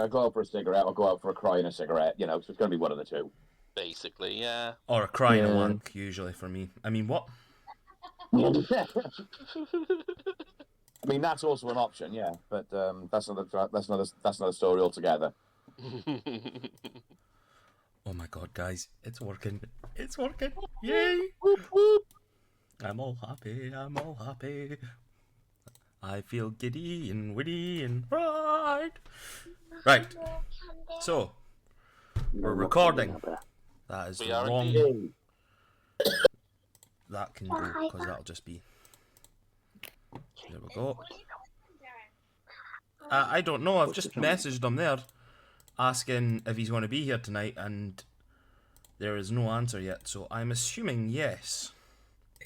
go out for a cigarette or go out for a cry and a cigarette. So it's going to be one of the two. Basically, yeah. Or a cry and a Yeah. wank, usually for me. I mean, what? I mean, that's also an option, yeah. But that's not a story altogether. Oh my god, guys, it's working. It's working. Yay! I'm all happy, I'm all happy. I feel giddy and witty and right. Right. So, we're recording. That is We the are wrong. indeed. That can go, because that'll just be. There we go. I don't know, I've just messaged him there asking if he's going to be here tonight, and there is no answer yet, so I'm assuming yes.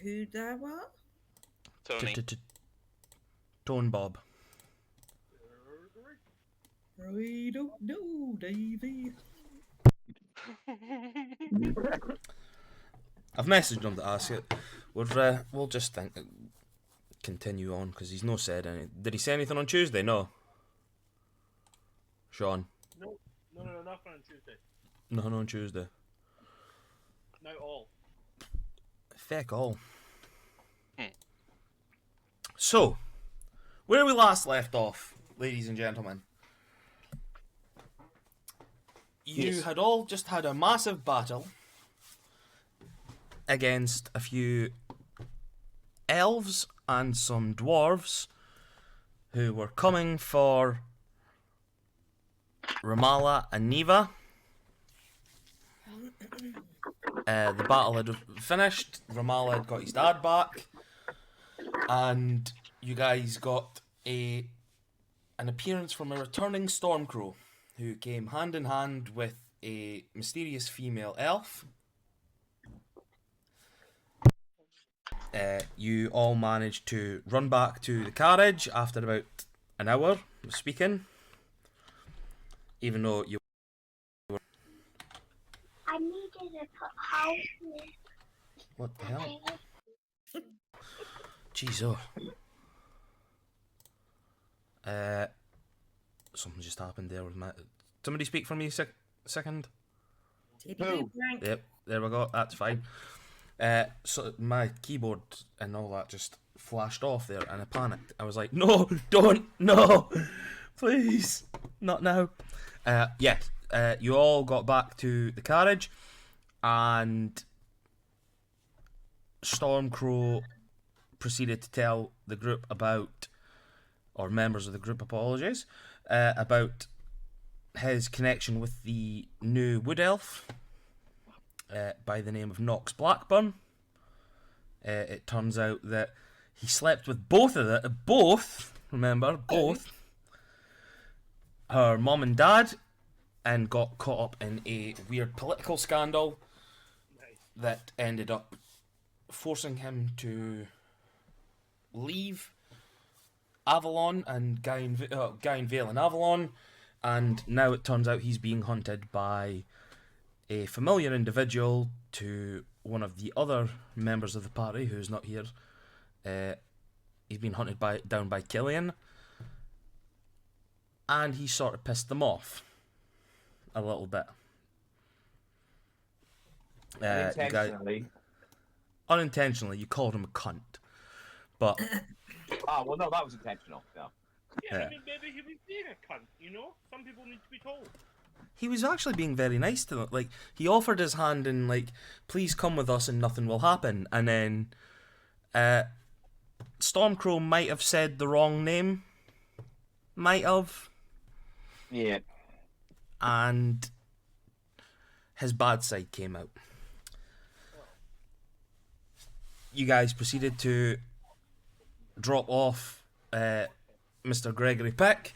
Who there what? Tony. Tone Bob. I don't know, Davey. I've messaged him to ask it. We'll just continue on, because he's no said anything. Did he say anything on Tuesday? No. Sean? No, nothing on Tuesday. Nothing on Tuesday. No, all. Feck all. So, where we last left off, ladies and gentlemen, you had all just had a massive battle against a few elves and some dwarves who were coming for Ramallah and Neva. The battle had finished. Ramallah had got his dad back, and you guys got an appearance from a returning Stormcrow, who came hand in hand with a mysterious female elf. You all managed to run back to the carriage after about an hour of speaking, even though you. I needed to put house. What the hell? Jeez, oh. Something just happened there with my. Somebody speak for me a second. Who? Yep, there we go. That's fine. So my keyboard and all that just flashed off there, and I panicked. I was like, "No, don't, no, please, not now." Yes. You all got back to the carriage, and Stormcrow proceeded to tell the group about, or members of the group, apologies, about his connection with the new wood elf by the name of Nox Blackburn. It turns out that he slept with both, her mom and dad, and got caught up in a weird political scandal that ended up forcing him to leave Avalon and Gain Vale in Avalon, and now it turns out he's being hunted by a familiar individual to one of the other members of the party who's not here. He's been hunted down by Killian, and he sort of pissed them off a little bit. Unintentionally, you called him a cunt, but Oh, well, no, that was intentional. Yeah. Yeah, Yeah. I mean, maybe he was being a cunt, you know? Some people need to be told. he was actually being very nice to them. Like, he offered his hand and like, please come with us and nothing will happen. And then, Stormcrow might have said the wrong name. Might have. Yeah. And his bad side came out. You guys proceeded to drop off Mr. Gregory Peck.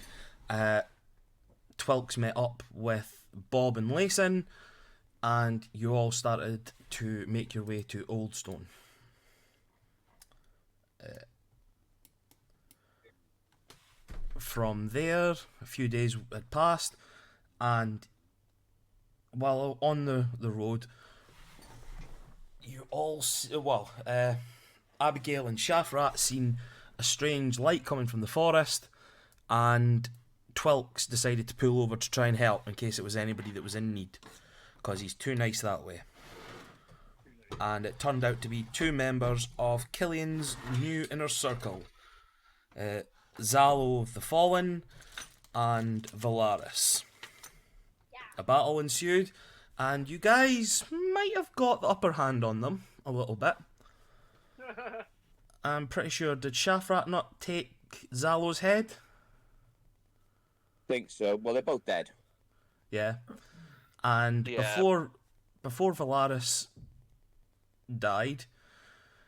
Twilks met up with Bob and Layson, and you all started to make your way to Oldstone. From there, a few days had passed, and while on the road, you all Abigail and Shafrat seen a strange light coming from the forest, and Twilks decided to pull over to try and help in case it was anybody that was in need, because he's too nice that way. And it turned out to be 2 members of Killian's new inner circle, Zalo the Fallen and Valaris. A battle ensued, and you guys might have got the upper hand on them a little bit. I'm pretty sure, did Shafrat not take Zalo's head? Think so. Well, they're both dead. Yeah. And Yeah. before Valaris died,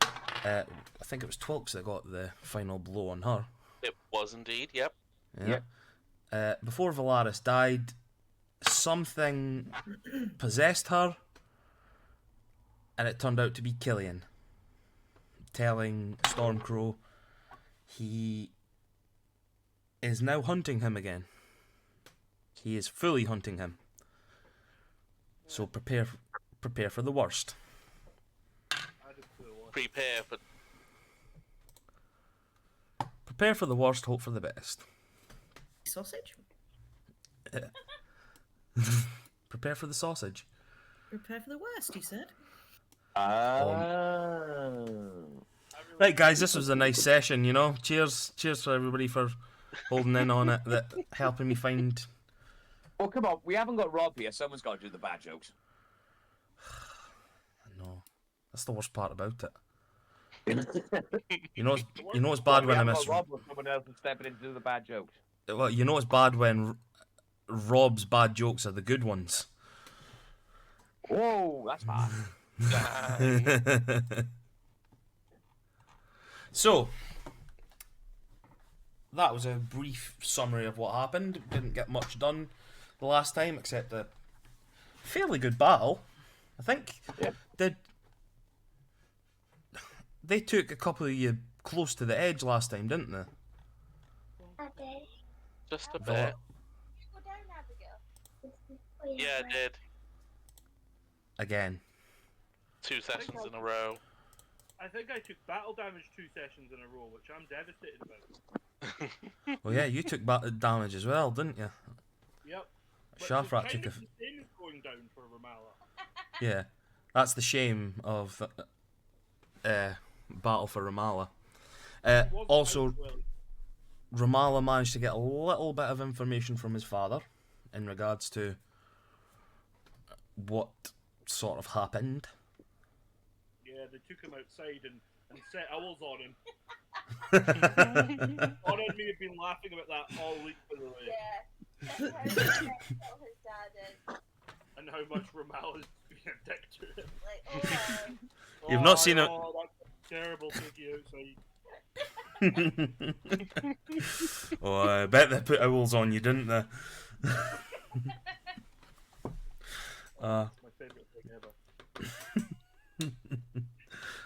I think it was Twilks that got the final blow on her. It was indeed. Yep. Yeah. Before Valaris died, something possessed her, and it turned out to be Killian, telling Stormcrow he is now hunting him again. He is fully hunting him. So prepare for the worst. Prepare for. Prepare for the worst, hope for the best. Sausage? Prepare for the sausage. Prepare for the worst, he said. Right, guys, this was a nice session, you know. Cheers for everybody for holding in on it, that helping me find. Well, come on. We haven't got Rob here. Someone's got to do the bad jokes. No, that's the worst part about it. You know it's bad when I miss. Rob or someone else is stepping in to do the bad jokes. Well, you know it's bad when Rob's bad jokes are the good ones. Whoa, that's bad. So, that was a brief summary of what happened. Didn't get much done the last time, except a fairly good battle. I think they took a couple of you close to the edge last time, didn't they? Okay. Just a Vala- bit. Go down, Abigail. Yeah, I did. Again. 2 sessions in a row. I think I took battle damage 2 sessions in a row, which I'm devastated about. Well, yeah, you took damage as well, didn't you? Yep. But Shafrat it's took kind a. of the same as going down for Ramallah. Yeah, that's the shame of Battle for Ramallah. It wasn't Also, as well. Ramallah managed to get a little bit of information from his father in regards to what sort of happened. Yeah, they took him outside and set owls on him. Odd and me have been laughing about that all week, by the way. Yeah. That's how his dad is. And how much Ramallah's being a dick to him. Like, oh, You've not seen it. Oh, that's terrible taking outside. Oh, I bet they put owls on you, didn't they? My favourite thing ever.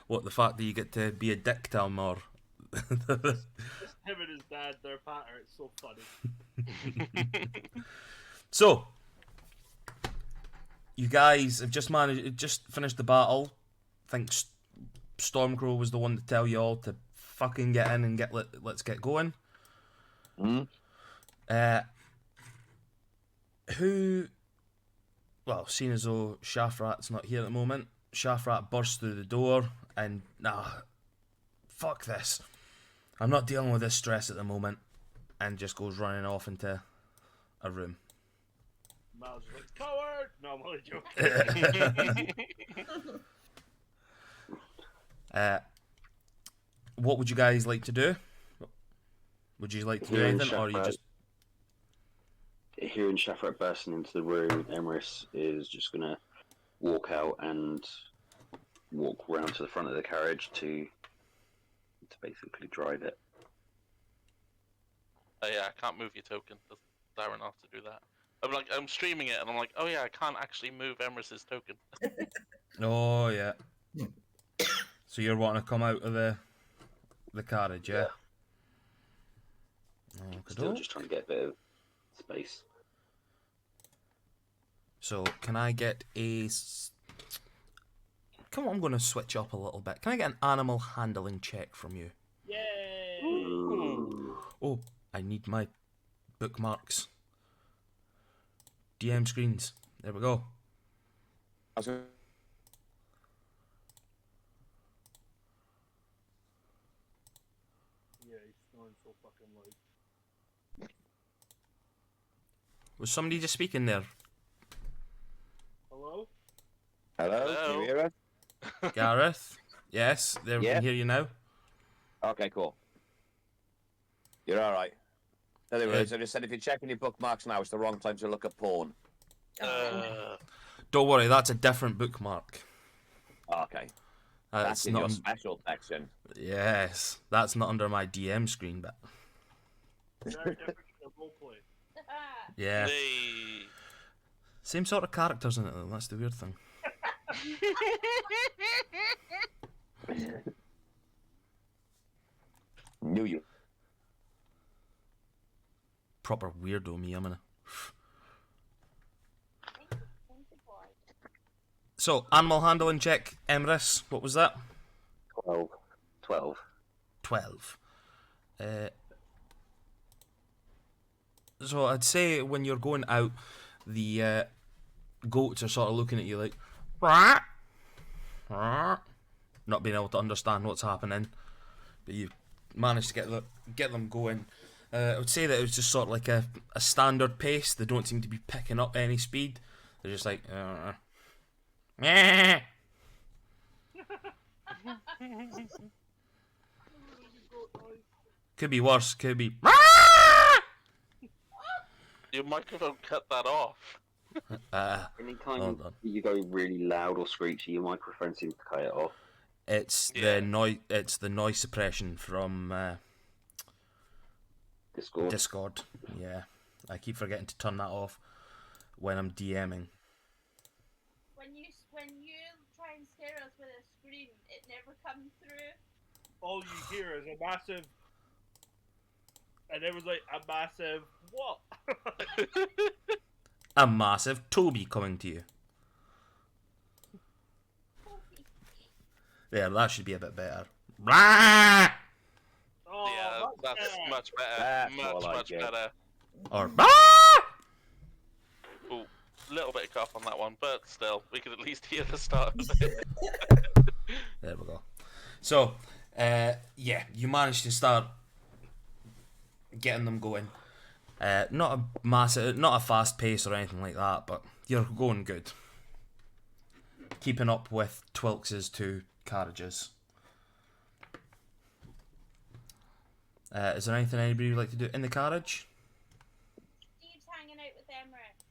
What, the fact that you get to be a dick to him, or Just him and his dad, their patter, it's so funny. So, you guys have just finished the battle. I think Stormcrow was the one to tell you all to fucking get in and let's get going. Well, seeing as though Shafrat's not here at the moment, Shafrat bursts through the door and, fuck this. I'm not dealing with this stress at the moment, and just goes running off into a room. Miles is like, coward! No, I'm only joking. What would you guys like to do? Would you like to do Yeah, anything, or are you Shafrat. just... Hearing Shafrat bursting into the room, Emrys is just going to walk out and walk round to the front of the carriage to basically drive it. Oh yeah, I can't move your token. Does Darren have to do that? I'm streaming it, and I'm like, oh yeah, I can't actually move Emrys's token. Oh, yeah. So you're wanting to come out of the carriage, yeah? Still just trying to get a bit of space. So, can I get a... Come on, I'm going to switch up a little bit. Can I get an animal handling check from you? Yay! Ooh. Oh, I need my bookmarks. DM screens. There we go. I was gonna- Yeah, he's snoring so fucking loud. Was somebody just speaking there? Hello? Hello? Can Hello? you hear us? Gareth? Yes, there we Yeah. can hear you now. Okay, cool. You're alright. Anyways, Yeah. I just said if you're checking your bookmarks now, it's the wrong time to look at porn. Don't worry, that's a different bookmark. Okay. That's That's in not. your special section. Yes, that's not under my DM screen, but Very different from roleplay. yeah, They... same sort of characters in it though. That's the weird thing. Knew you. Proper weirdo me, I'm gonna. So, animal handling check, Emrys, what was that? 12. 12. So I'd say when you're going out, the goats are sort of looking at you like, "Rah, rah," not being able to understand what's happening, but you managed to get them going. I would say that it was just sort of like a standard pace. They don't seem to be picking up any speed. They're just like, meh. Could be worse. Could be. Your microphone cut that off. Anytime Hold on. you go really loud or screechy, your microphone seems to cut it off. It's Yeah. the noise. It's the noise suppression from Discord. Discord. Yeah, I keep forgetting to turn that off when I'm DMing. When you try and scare us with a scream, it never comes through. All you hear is a massive. And it was like a massive what? A massive Toby coming to you. There, that should be a bit better. Rah! Oh, Yeah, that's better. much better. That's more Much, like much it. better. Or rah! Ooh, little bit of cough on that one, but still, we could at least hear the start of it. There we go. So, yeah, you managed to start getting them going. Not a massive, not a fast pace or anything like that, but you're going good. Keeping up with Twilks's 2 carriages. Is there anything anybody would like to do in the carriage? Steve's hanging out with Emirates.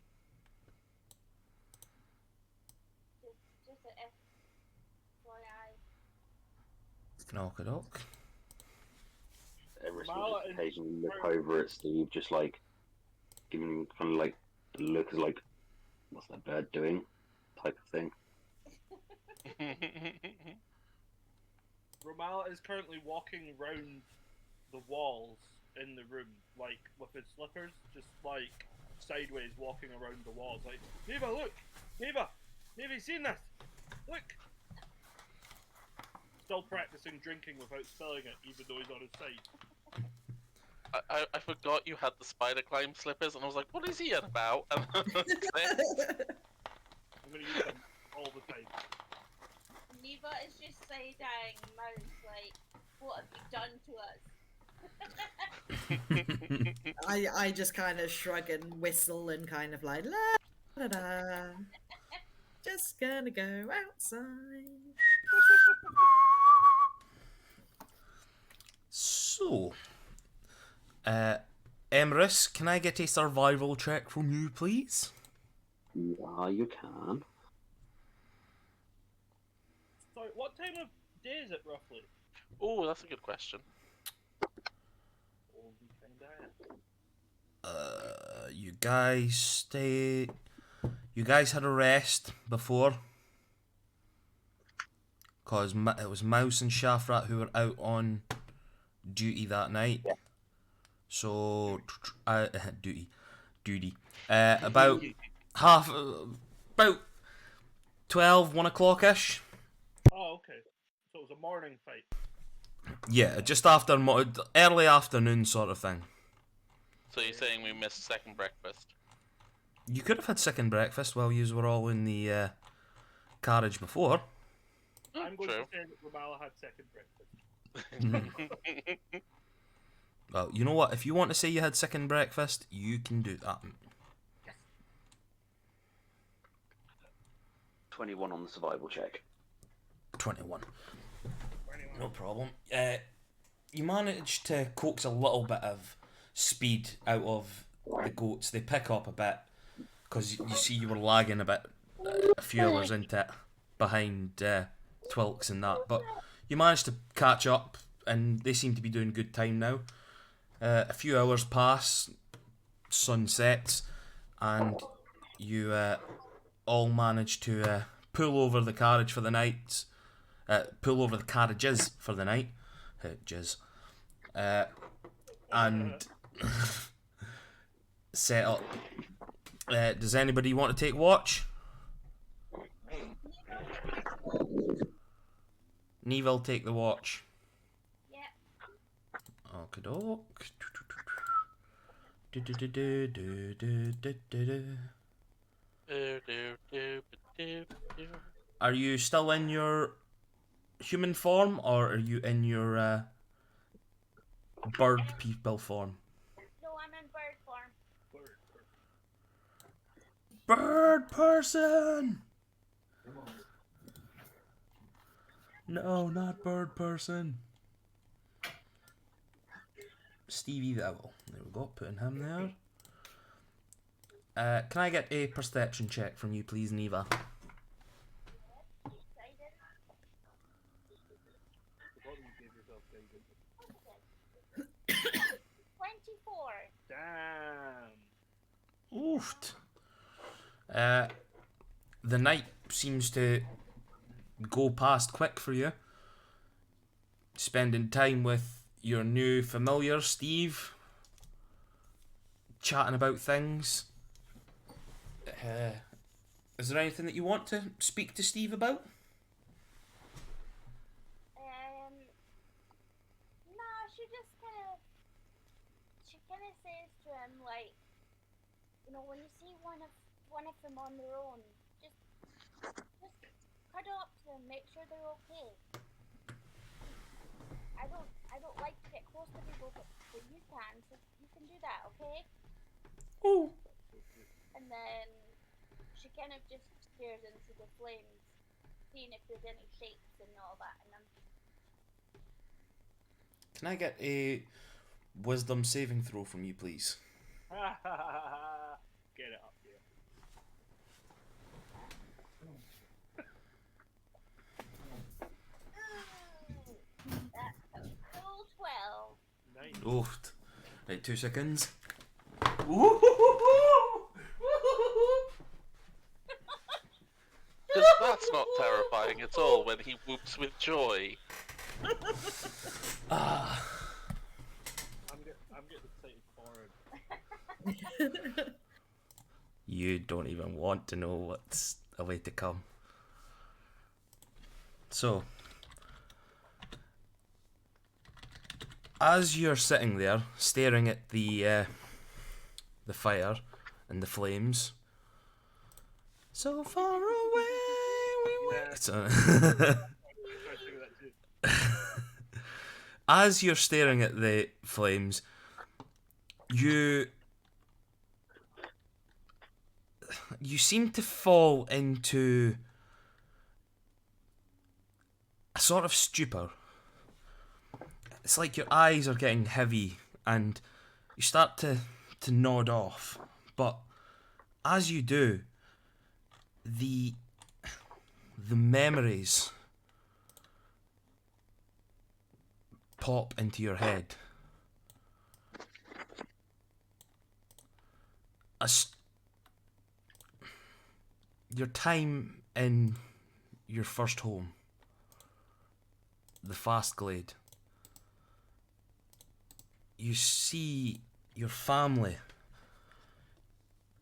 Just a FYI. Knock it up. Everest Mala will just is occasionally look very- over at Steve, just like giving him kind of like the look as like, what's that bird doing? Type of thing. Romala is currently walking round the walls in the room, like with his slippers, just like sideways walking around the walls. Like, Neva, look! Neva! Neva, you seen this? Look! Still practicing drinking without spilling it, even though he's on his side. I forgot you had the spider climb slippers, and I was like, what is he on about? And I'm gonna use them all the time. Neva is just side-eyeing Mouse like, what have you done to us? I just kind of shrug and whistle and kind of like la da da. Just gonna go outside. So, Emrys, can I get a survival check from you, please? Yeah, you can. Sorry, what time of day is it roughly? Oh, that's a good question. Oh, we find out. You guys stay. You guys had a rest before, cause it was Mouse and Shafrat who were out on duty that night. Yeah. So, duty. About about 12, 1 o'clock ish. Oh, okay. So it was a morning fight. Yeah, just after early afternoon sort of thing. So you're saying we missed second breakfast? You could have had second breakfast while you were all in the carriage before. I'm going True. to say that Ramallah had second breakfast. Well, you know what? If you want to say you had second breakfast, you can do that. 21 on the survival check. 21. No problem. You managed to coax a little bit of speed out of the goats. They pick up a bit because you see you were lagging a bit, a few hours into it, behind Twilks and that. But you managed to catch up, and they seem to be doing good time now. A few hours pass, sun sets, and you all manage to pull over the carriage for the night. Pull over the carriages for the night. And set up. Does anybody want to take watch? Neve will take the watch. Yeah. Okie doke. Are you still in your human form, or are you in your bird people form? No, I'm in bird form. Bird person! No, not bird person. Stevie the Owl. There we go, putting him there. Can I get a perception check from you, please, Neva? Excited. What you gave yourself guidance? 24. Damn. Oofed. The night seems to go past quick for you. Spending time with your new familiar, Steve. Chatting about things. Is there anything that you want to speak to Steve about? No, she kind of says to him, like, you know, when you see one of them on their own, just cuddle up to them, make sure they're okay. I don't like to get close to people, but you can, so you can do that, okay? Oh. And then she kind of just stares into the flames, seeing if there's any shapes and all that in them. Can I get a wisdom saving throw from you, please? Get it up here. That's a full 12. Nice. Oofed. Right, 2 seconds. Because that's not terrifying at all when he whoops with joy. Ah. I'm getting excited for it. You don't even want to know what's away to come. So, as you're sitting there staring at the fire and the flames, so far away we went. Yeah. So- I was trying to figure that too. as you're staring at the flames, you seem to fall into a sort of stupor. It's like your eyes are getting heavy and you start to nod off. But as you do, the memories pop into your head. Your time in your first home, the Fastglade. You see your family,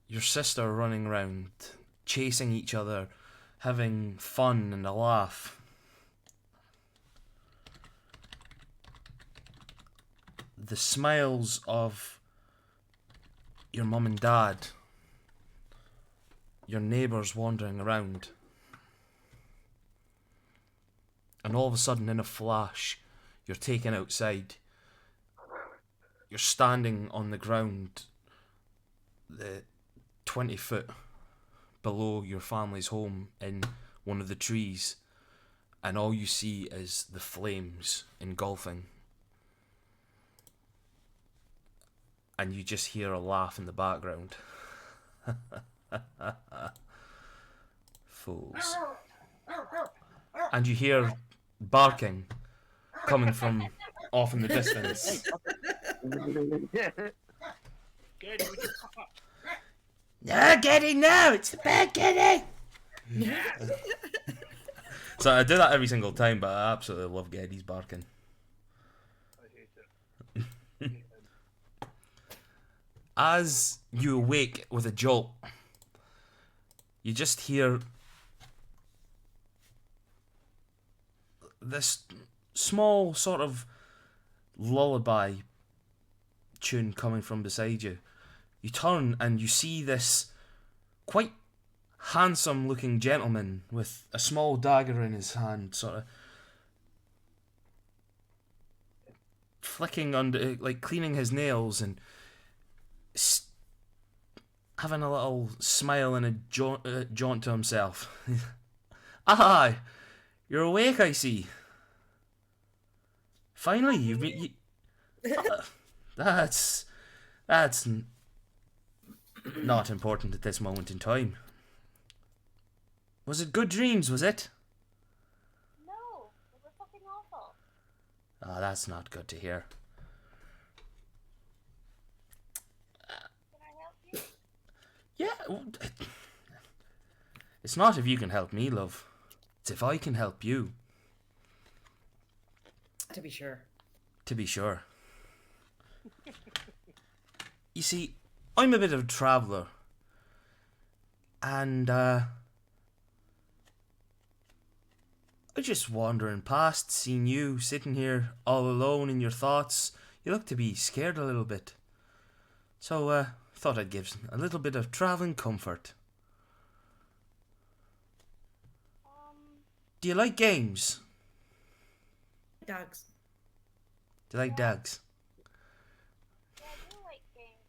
your sister running around, chasing each other, having fun and a laugh. The smiles of your mum and dad, your neighbours wandering around. And all of a sudden, in a flash, you're taken outside. You're standing on the ground, the 20 foot below your family's home in one of the trees, and all you see is the flames engulfing. And you just hear a laugh in the background. Fools. And you hear barking coming from off in the distance. Geddy, would you pop up? No, Geddy, no! It's the bad Geddy! So I do that every single time, but I absolutely love Geddy's barking. I hate it. As you awake with a jolt, you just hear this small sort of lullaby tune coming from beside you. You turn and you see this quite handsome looking gentleman with a small dagger in his hand, sort of flicking under, like cleaning his nails and having a little smile and a jaunt to himself. Ah, you're awake, I see. Finally, you've been. That's not important at this moment in time. Was it good dreams, was it? No, they were fucking awful. Ah, that's not good to hear. Can I help you? Yeah, it's not if you can help me, love. It's if I can help you. To be sure. To be sure. You see, I'm a bit of a traveller. And, I was just wandering past, seeing you sitting here all alone in your thoughts. You look to be scared a little bit. So, thought I'd give a little bit of travelling comfort. Do you like games? Dogs. Do you like dogs? Yeah, I do like games.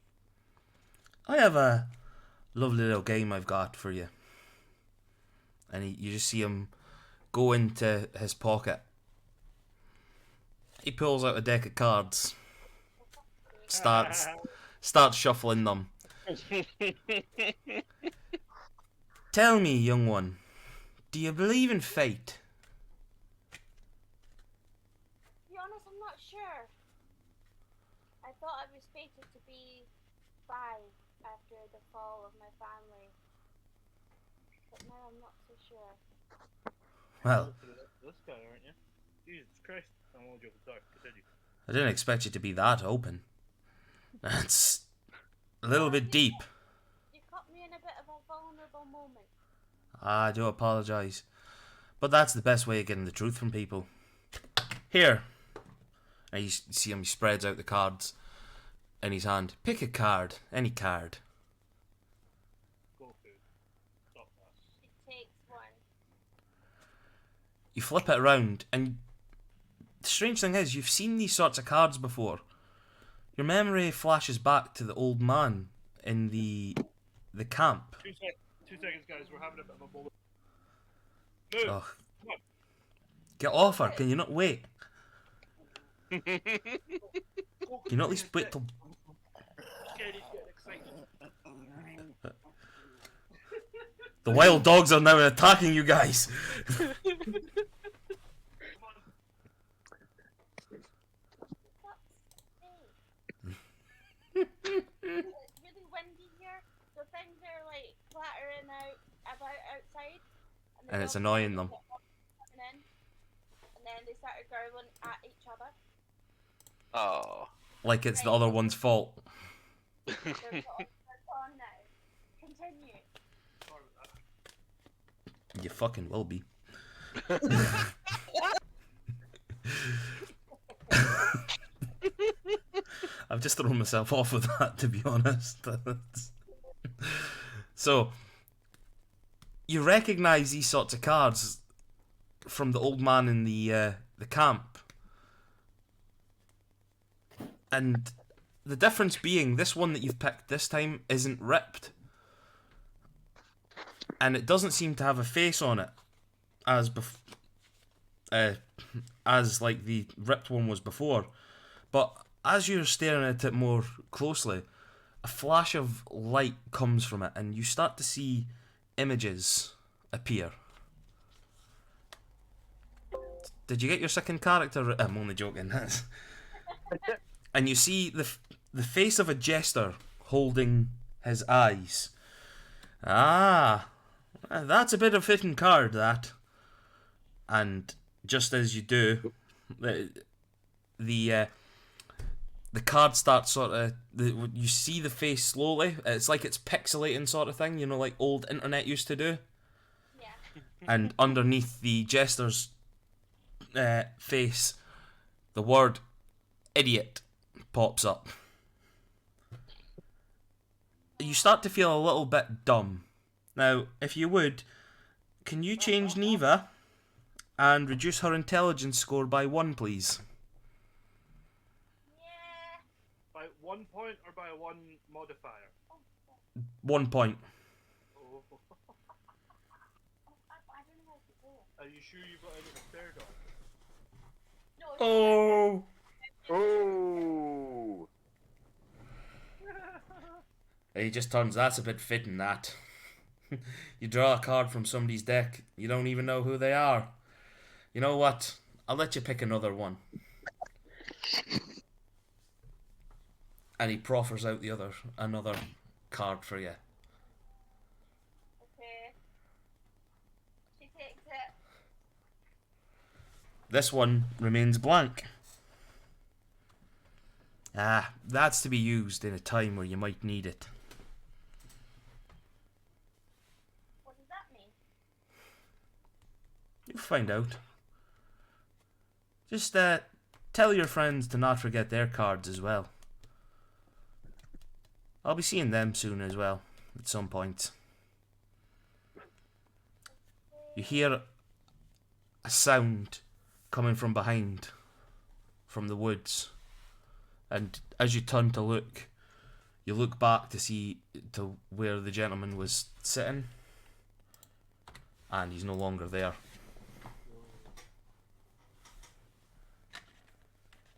I have a lovely little game I've got for you. And you just see him go into his pocket. He pulls out a deck of cards. Starts shuffling them. Tell me, young one, do you believe in fate? To be honest, I'm not sure. I thought I was fated to be 5 after the fall of my family. But now I'm not so sure. Well, This guy, aren't you? Jesus Christ. I'm only joking. Sorry, continue. I didn't expect you to be that open. That's a little bit deep. You caught me in a bit of a vulnerable moment. I do apologise. But that's the best way of getting the truth from people. Here. And you see him, he spreads out the cards in his hand. Pick a card. Any card. Go food. Stop that. It takes one. You flip it around, and the strange thing is, you've seen these sorts of cards before. Your memory flashes back to the old man in the camp. 2 seconds, guys. We're having a bit of a moment. Move. Ugh. Come on. Get off her, can you not wait? Go. Can you not at least wait till... Geddy's getting excited. The wild dogs are now attacking you guys! Come on. It's really windy here, so things are like clattering about outside. the And it's dogs annoying them. kept coming in, and then they started growling at each other. Oh. Like it's the other one's fault. They're gone now. Continue. Sorry about that. You fucking will be. I've just thrown myself off with that, to be honest. So, you recognise these sorts of cards from the old man in the camp. And the difference being, this one that you've picked this time isn't ripped. And it doesn't seem to have a face on it, as like the ripped one was before. But as you're staring at it more closely, a flash of light comes from it, and you start to see images appear. Did you get your second character? I'm only joking. And you see the face of a jester holding his eyes. Ah, that's a bit of a fitting card, that. And just as you do, the card starts sort of... you see the face slowly. It's like it's pixelating sort of thing, you know, like old internet used to do. Yeah. And underneath the jester's face, the word idiot pops up. You start to feel a little bit dumb. Now, if you would, can you change Neva and reduce her intelligence score by 1, please? Yeah. By 1 point or by 1 modifier? 1 point. Oh. I don't know how to do it. Are you sure you got any third on? No. Oh! Oh. He just turns, that's a bit fitting, that. You draw a card from somebody's deck, you don't even know who they are. You know what? I'll let you pick another one. And he proffers out another card for you. Okay. She takes it. This one remains blank. Ah, that's to be used in a time where you might need it. What does that mean? You'll find out. Just tell your friends to not forget their cards as well. I'll be seeing them soon as well, at some point. You hear a sound coming from behind, from the woods. And as you turn to look, you look back to see to where the gentleman was sitting, and he's no longer there.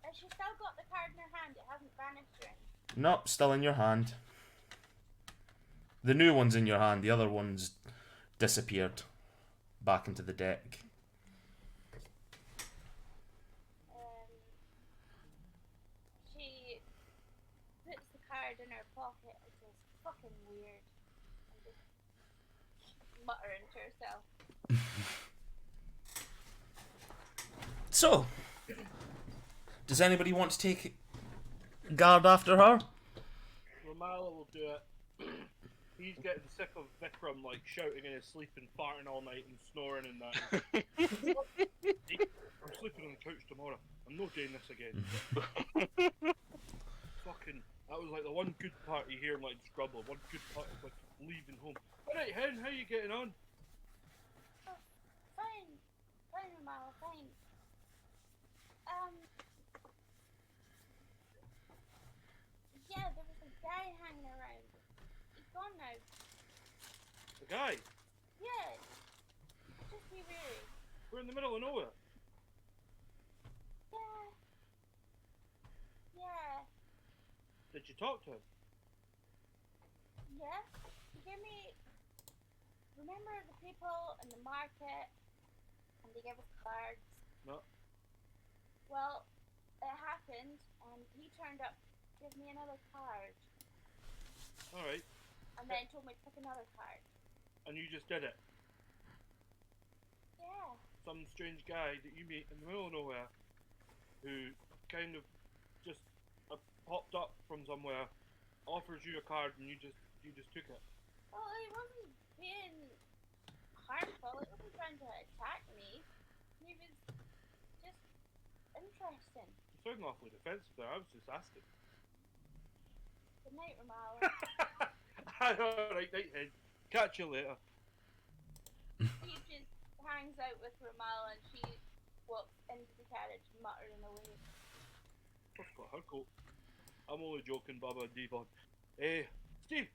Has she still got the card in her hand? It hasn't vanished or anything. Nope, still in your hand. The new one's in your hand, the other one's disappeared back into the deck. She puts the card in her pocket, which is fucking weird. And just muttering to herself. So, does anybody want to take guard after her? Romala will do it. He's getting sick of Vikram like shouting in his sleep and farting all night and snoring and that. I'm sleeping on the couch tomorrow. I'm not doing this again. Fucking, that was like the one good part you hear him like struggle. One good part of like leaving home. Alright, Hen, how you getting on? Oh, fine. Fine, Mama, fine. Yeah, there was a guy hanging around. He's gone now. The guy? Yeah. Just be weird. We're in the middle of nowhere. Yeah. Yeah. Did you talk to him? Yeah. He gave me. Remember the people in the market? And they gave us cards? No. Well, it happened, and he turned up, gave me another card, Alright. and then told me to pick another card. And you just did it. Yeah. Some strange guy that you meet in the middle of nowhere who kind of just popped up from somewhere, offers you a card and you just took it. Well, he wasn't being harmful. He wasn't trying to attack me. He was just interesting. You sound awfully defensive there, I was just asking. Good night, Ramala. Alright, night hen. Catch you later. Steve just hangs out with Ramala and she walks into the carriage muttering away. I've got her coat. I'm only joking, Baba and Devon. Steve!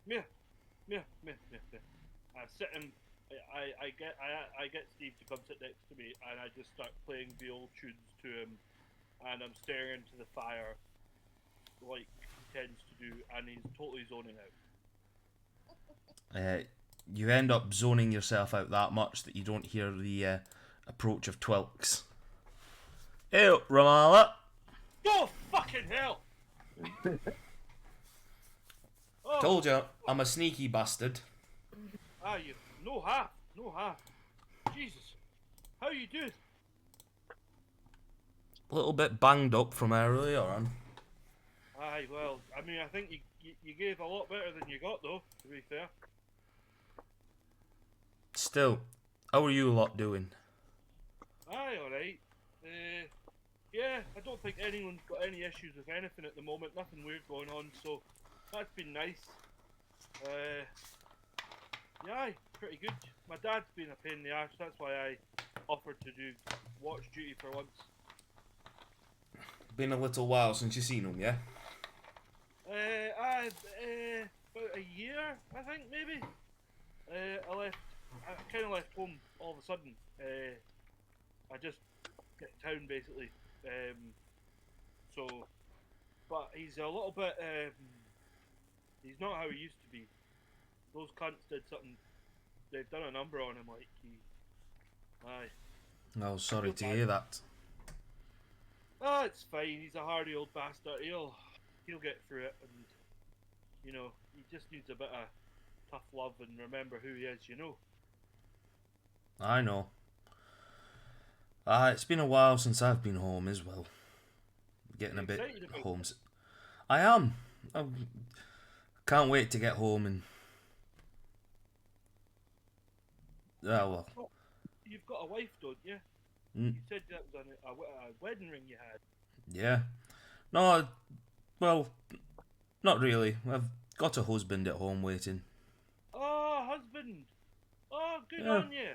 Mia! I sit him. I get Steve to come sit next to me, and I just start playing the old tunes to him, and I'm staring into the fire, like he tends to do, and he's totally zoning out. You end up zoning yourself out that much that you don't hear the approach of Twilks. Hey, Ramala. Oh fucking hell! Oh, Told you, I'm a sneaky bastard. you no half. Jesus, how you doing? A little bit banged up from earlier on. Aye, well, I mean, I think you gave a lot better than you got, though. To be fair. Still, how are you lot doing? Aye, all right. Yeah, I don't think anyone's got any issues with anything at the moment. Nothing weird going on, so that's been nice. Yeah, aye, pretty good. My dad's been a pain in the arse. That's why I offered to do watch duty for once. Been a little while since you seen him, yeah? About a year, I think, maybe. I kind of left home all of a sudden. I just get to town, basically. But he's a little bit, he's not how he used to be. Those cunts did something, they've done a number on him, like, aye. Oh, sorry to hear that. Ah, it's fine, he's a hardy old bastard, he'll get through it, and, you know, he just needs a bit of tough love and remember who he is, you know. I know. It's been a while since I've been home as well. Getting a bit Excited about homesick. I am. I can't wait to get home and... well. You've got a wife, don't you? Mm. You said that was a wedding ring you had. Yeah. No, well, not really. I've got a husband at home waiting. Oh, husband! Oh, good Yeah. on you!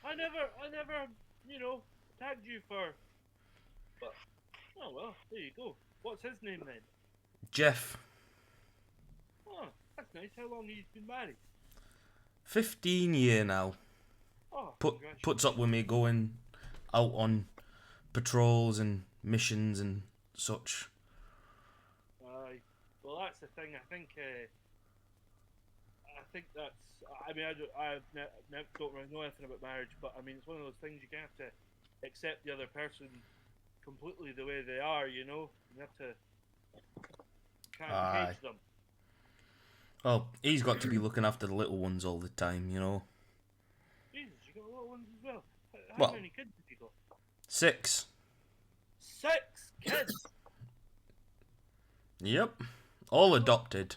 I never, you know, tagged you for... But, oh well, there you go. What's his name then? Jeff. Oh, that's nice. How long have you been married? 15 year now. Oh, Puts congratulations. up with me going out on patrols and missions and such. Aye. Well, that's the thing. I think that's. I mean, I don't really know anything about marriage, but I mean, it's one of those things you have to accept the other person completely the way they are. You know, you have to can't Aye. cage them. Well, he's got to be looking after the little ones all the time, you know. Jesus, you got little ones as well. How Well- many kids have you got? 6. 6 kids. Yep. All adopted.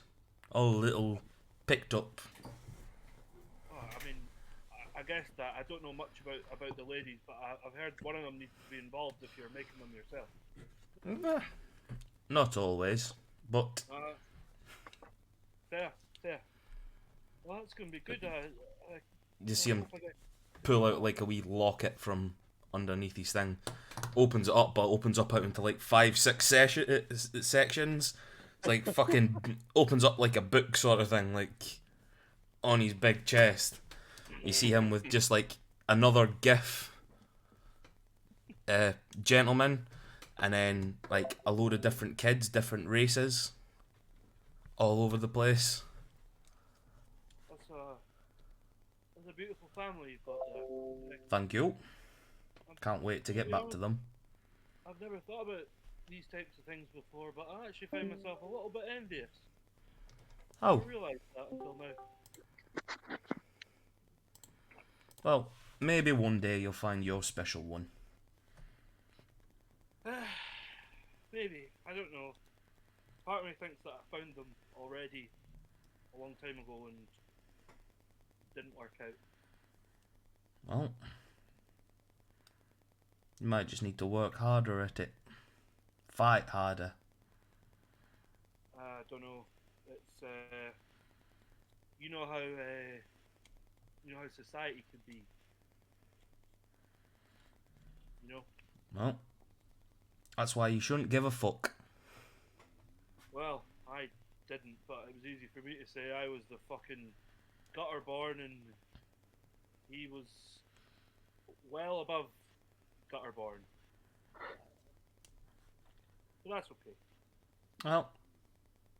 All little picked up. Oh, I mean, I guess that I don't know much about the ladies, but I've heard one of them needs to be involved if you're making them yourself. Not always, but Fair. Well, that's gonna be good. you see him hope I get- pull out like a wee locket from underneath his thing. Opens it up, but opens up out into like 5-6 sections. It's like fucking opens up like a book sort of thing, like on his big chest. You see him with just like another GIF gentleman, and then like a load of different kids, different races, all over the place. That's a beautiful family you've got there. Thank you. Can't wait to get back to them. I've never thought about these types of things before, but I actually find myself a little bit envious. I Oh, never realised that until now. well, maybe one day you'll find your special one. Maybe. I don't know. Part of me thinks that I found them already a long time ago and didn't work out. Well, you might just need to work harder at it. Fight harder. I don't know. It's you know how society could be. You know. Well, that's why you shouldn't give a fuck. Well, I didn't, but it was easy for me to say I was the fucking gutter born, and he was well above gutter born. So that's okay. Well,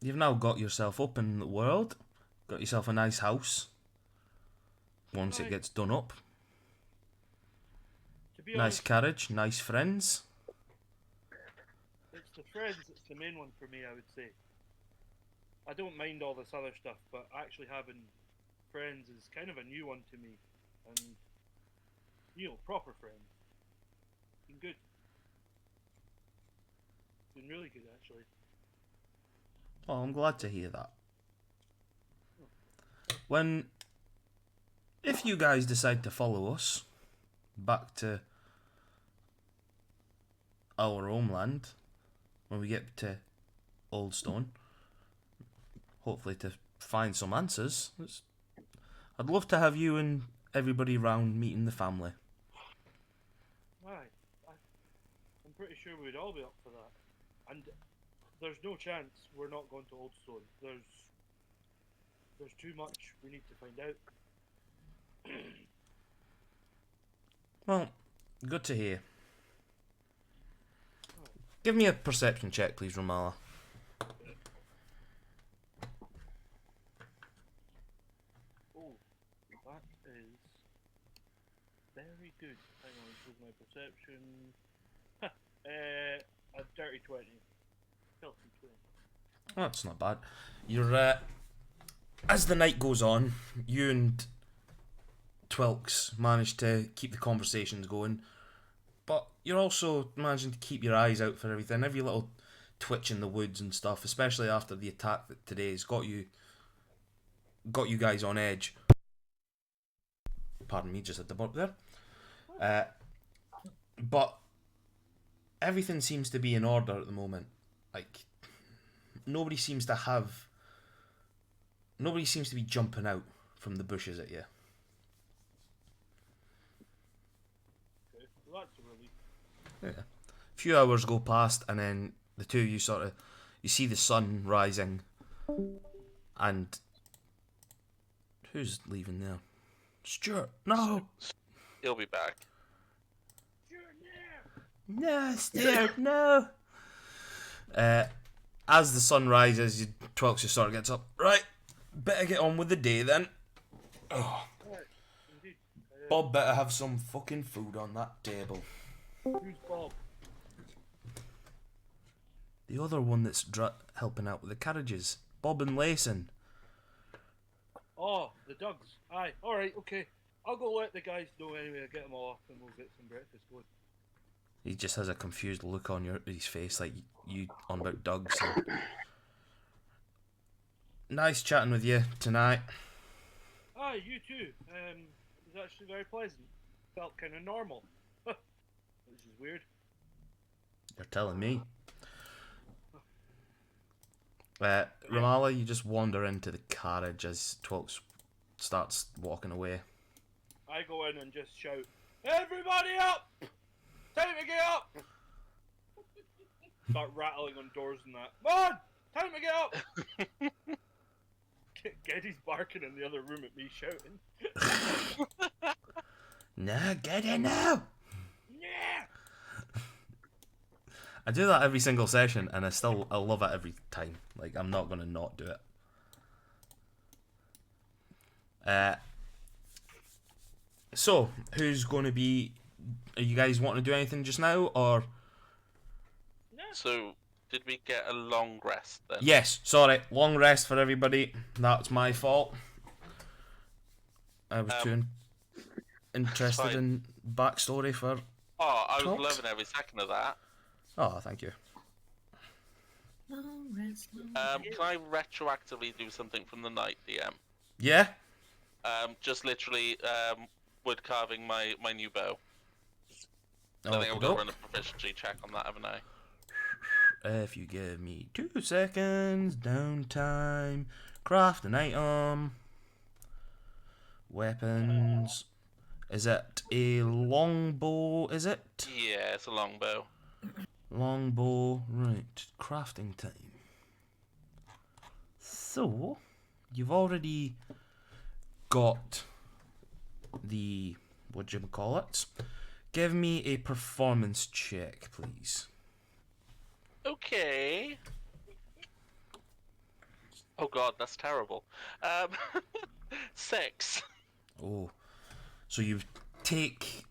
you've now got yourself up in the world. Got yourself a nice house. Once it Aye. gets done up. To be Nice honest, carriage, nice friends. it's the friends that's the main one for me, I would say. I don't mind all this other stuff, but actually having friends is kind of a new one to me. And, proper friends. Been good. Been really good, actually. Oh, I'm glad to hear that. If you guys decide to follow us back to our homeland, when we get to Old Stone, hopefully to find some answers, I'd love to have you and everybody round meeting the family. Aye, I'm pretty sure we'd all be up for that. And there's no chance we're not going to Old Stone. There's too much we need to find out. Well, good to hear. Give me a perception check, please, Romala. Oh, that is very good. Hang on, with my perception. A dirty 20. Healthy 20. Oh, that's not bad. You're as the night goes on, you and Twilks manage to keep the conversations going, but you're also managing to keep your eyes out for everything. Every little twitch in the woods and stuff, especially after the attack that today's got you guys on edge. Pardon me, just had the burp there. But everything seems to be in order at the moment. Like, nobody seems to be jumping out from the bushes at you. Okay, well, that's a relief. Yeah. A few hours go past, and then the two of you you see the sun rising, and who's leaving now? Stuart, no! He'll be back. No, Stuart, no! As the sun rises, Twelks just sort of gets up. Right, better get on with the day then. Oh. Right, indeed. Bob better have some fucking food on that table. Who's Bob? The other one that's helping out with the carriages. Bob and Layson. Oh, the Dugs. Aye, alright, okay. I'll go let the guys know anyway, get them all up and we'll get some breakfast going. He just has a confused look on his face, like you on about Doug's. Nice chatting with you tonight. Aye, you too. It was actually very pleasant. Felt kind of normal. Which is weird. You're telling me. Romala, you just wander into the carriage as Twilks starts walking away. I go in and just shout, "Everybody up! Time to get up!" Start rattling on doors and that. Come on! Time to get up! Geddy's barking in the other room at me shouting. No, get in now! Yeah! I do that every single session, and I love it every time. Like, I'm not gonna not do it. So, who's going to be... Are you guys wanting to do anything just now, or... So, did we get a long rest then? Yes, sorry. Long rest for everybody. That's my fault. I was too interested fine. in backstory for... Oh, I was Talks? loving every second of that. Oh, thank you. Long rest, long Can I retroactively do something from the night, DM? Yeah? Just literally wood carving my new bow. I Oh, think I'm going to run a proficiency check on that, haven't I? if you give me 2 seconds, downtime, craft an item, weapons. Is it a longbow? Is it? Yeah, it's a longbow. Longbow, right, crafting time. So, you've already got the, whatchamacallit? Give me a performance check, please. Okay. Oh god, that's terrible. 6. Oh, so you take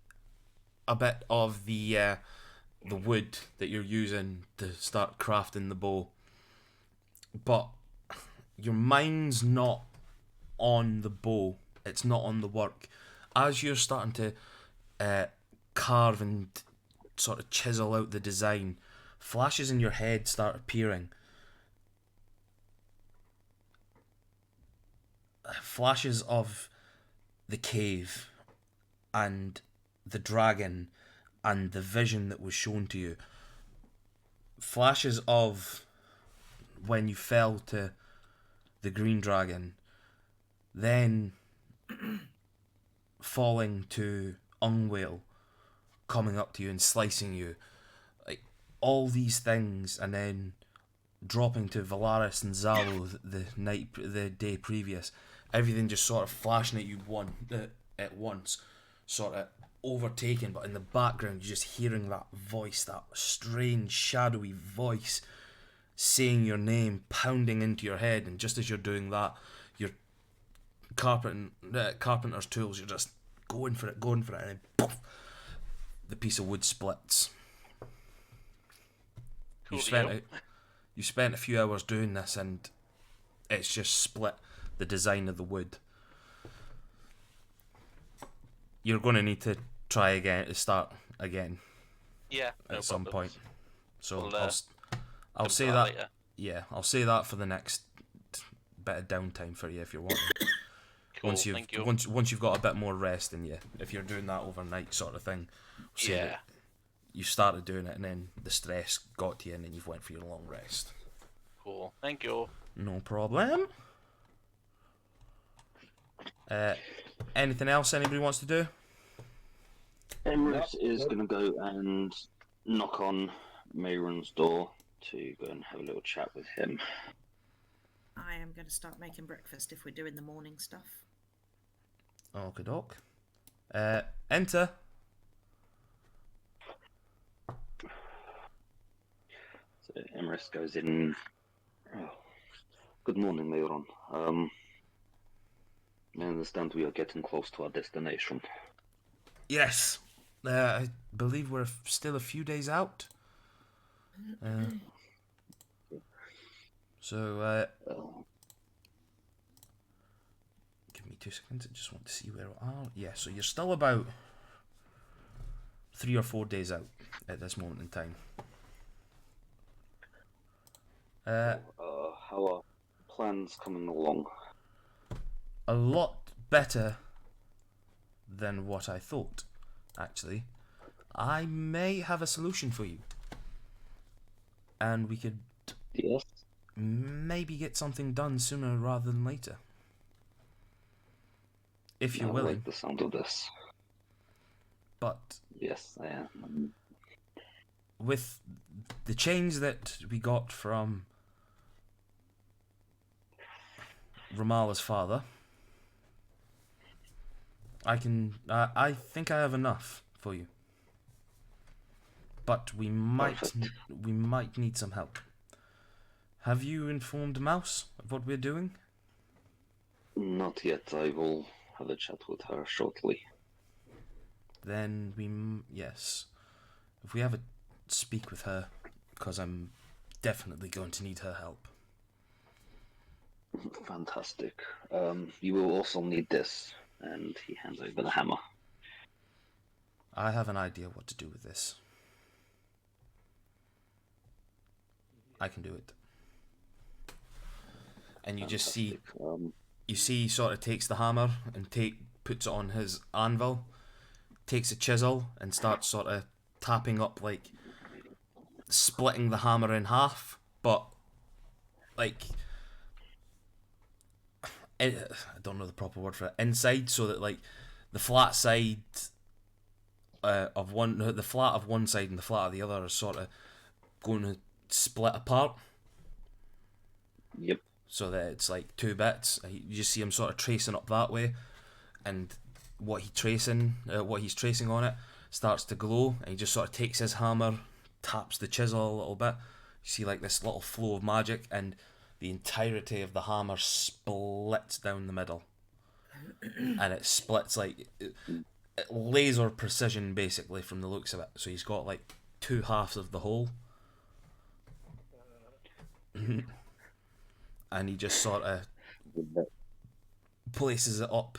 a bit of the wood that you're using to start crafting the bow, but your mind's not on the bow. It's not on the work. As you're starting to carve and sort of chisel out the design, flashes in your head start appearing. Flashes of the cave and the dragon and the vision that was shown to you. Flashes of when you fell to the green dragon, then falling to Ungwale, coming up to you and slicing you. Like, all these things, and then dropping to Valaris and Zalo the day previous. Everything just sort of flashing at you at once, sort of overtaken, but in the background you're just hearing that voice, that strange shadowy voice saying your name, pounding into your head, and just as you're doing that, your carpenter's tools, you're just going for it, and then poof, the piece of wood splits. You spent a few hours doing this, and it's just split the design of the wood. You're going to need to try again, to start again. Yeah, at some point. So We'll, I'll say that. Later. Yeah, I'll say that for the next bit of downtime for you if you're wanting. Cool, once you've got a bit more rest in you, if you're doing that overnight sort of thing. Say that you started doing it and then the stress got to you and then you've went for your long rest. Cool. Thank you. No problem. Anything else anybody wants to do? Emrys is going to go and knock on Mayron's door to go and have a little chat with him. I am going to start making breakfast if we're doing the morning stuff. Okie doke. Enter. So Emrys goes in. Oh, good morning, Mayron. I understand we are getting close to our destination. Yes. I believe we're still a few days out. So, give me 2 seconds. I just want to see where we are. Yeah, so you're still about 3 or 4 days out at this moment in time. How are plans coming along? A lot better than what I thought, actually. I may have a solution for you. And we could maybe get something done sooner rather than later. If you're willing. I like the sound of this. But yes, I am. With the change that we got from Ramala's father, I think I have enough for you. But we might need some help. Have you informed Mouse of what we're doing? Not yet. I will have a chat with her shortly. Then yes. If we have a speak with her, because I'm definitely going to need her help. Fantastic. You will also need this. And he hands over the hammer. I have an idea what to do with this. I can do it. And you just see, sort of takes the hammer and puts it on his anvil, takes a chisel and starts sort of tapping up like splitting the hammer in half, but like I don't know the proper word for it, inside, so that like the flat side of the flat of one side and the flat of the other are sort of going to split apart. Yep. So that it's like two bits. You just see him sort of tracing up that way, and what he's tracing on it starts to glow, and he just sort of takes his hammer, taps the chisel a little bit. You see like this little flow of magic, and the entirety of the hammer splits down the middle, and it splits like laser precision, basically, from the looks of it. So he's got like two halves of the whole. And he just sort of places it up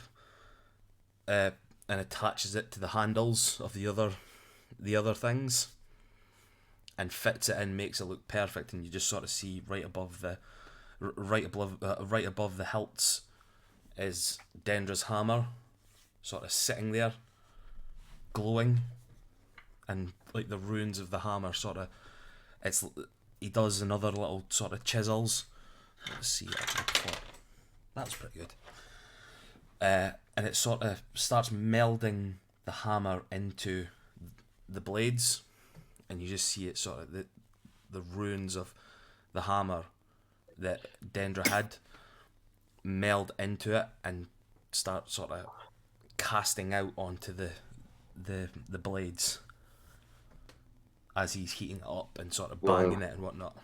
and attaches it to the handles of the other things and fits it in, makes it look perfect. And you just sort of see right above the hilts is Dendra's hammer, sort of sitting there, glowing, and like the runes of the hammer sort of, he does another little sort of chisels. Let's see, that's pretty good. And it sort of starts melding the hammer into the blades, and you just see it sort of the runes of the hammer that Dendra had meld into it and start sort of casting out onto the blades as he's heating it up and sort of banging it and whatnot.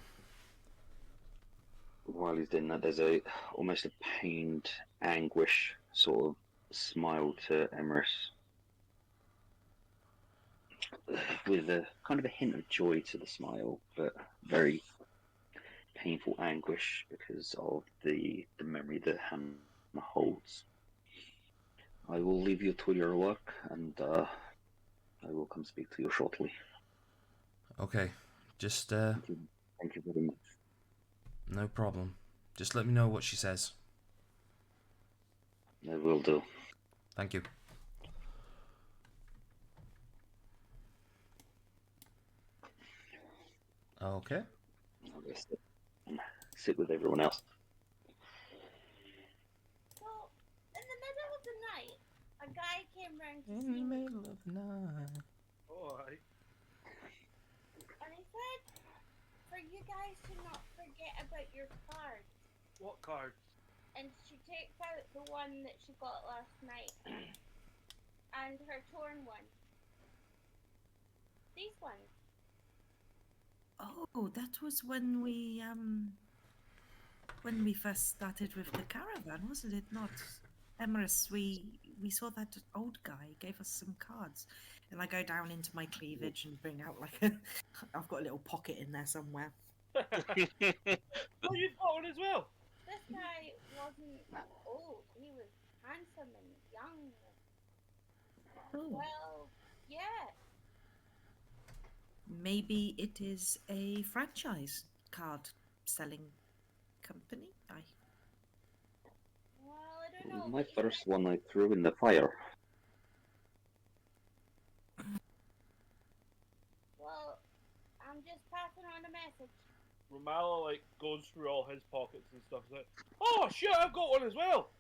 While he's doing that, there's almost a pained anguish sort of smile to Emerus, with a kind of a hint of joy to the smile, but very painful anguish because of the memory that Hannah holds. I will leave you to your work, and I will come speak to you shortly. Okay, just Thank you very much. no problem. Just let me know what she says. I will do. Thank you. Okay. I'll go sit with everyone else. So, in the middle of the night, a guy came round to In see the me, middle of the night. Oh, aye. and he said for you guys to not forget about your cards. What cards? And she takes out the one that she got last night and her torn one. These ones. Oh, that was when we first started with the caravan, wasn't it? Not Emerus. We saw that old guy gave us some cards, and I go down into my cleavage and bring out I've got a little pocket in there somewhere. Oh, you've got one as well. This guy wasn't old. He was handsome and young. Oh. Well, yeah. Maybe it is a franchise card selling company. Well, I don't know. My first one I threw in the fire. Well, I'm just passing on a message. Romala like goes through all his pockets and stuff. Like, oh shit, I've got one as well.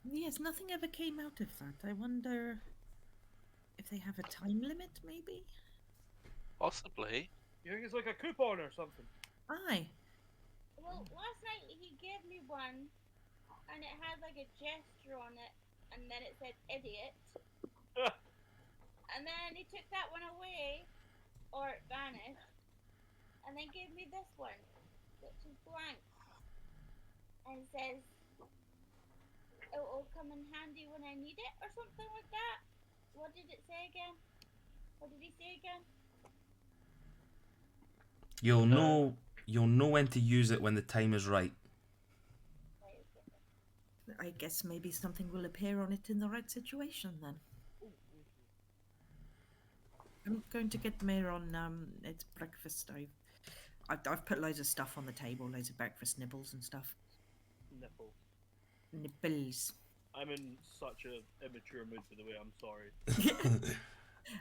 Yes, nothing ever came out of that. I wonder if they have a time limit, maybe? Possibly. You think it's like a coupon or something? Aye. Well, last night he gave me one, and it had like a gesture on it, and then it said idiot. And then he took that one away, or it vanished, and then gave me this one, which is blank, and says it will come in handy when I need it, or something like that. What did it say again? What did he say again? You'll know when to use it when the time is right. I guess maybe something will appear on it in the right situation then. I'm going to get Mayor on it's breakfast. I've put loads of stuff on the table, loads of breakfast nibbles and stuff. Nipples. Nibbles. I'm in such a immature mood, by the way. I'm sorry.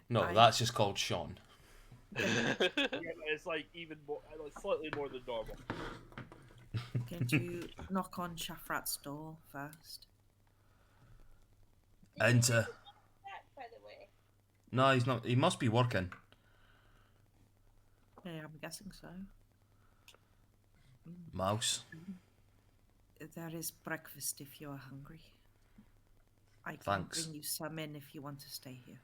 No, I- that's just called Sean. Yeah, it's like even more, like slightly more than normal. Can't you knock on Shafrat's door first? Enter. That, by the way. No, he's not. He must be working. Yeah, I'm guessing so. Mouse. There is breakfast if you are hungry. I can Thanks. bring you some in if you want to stay here.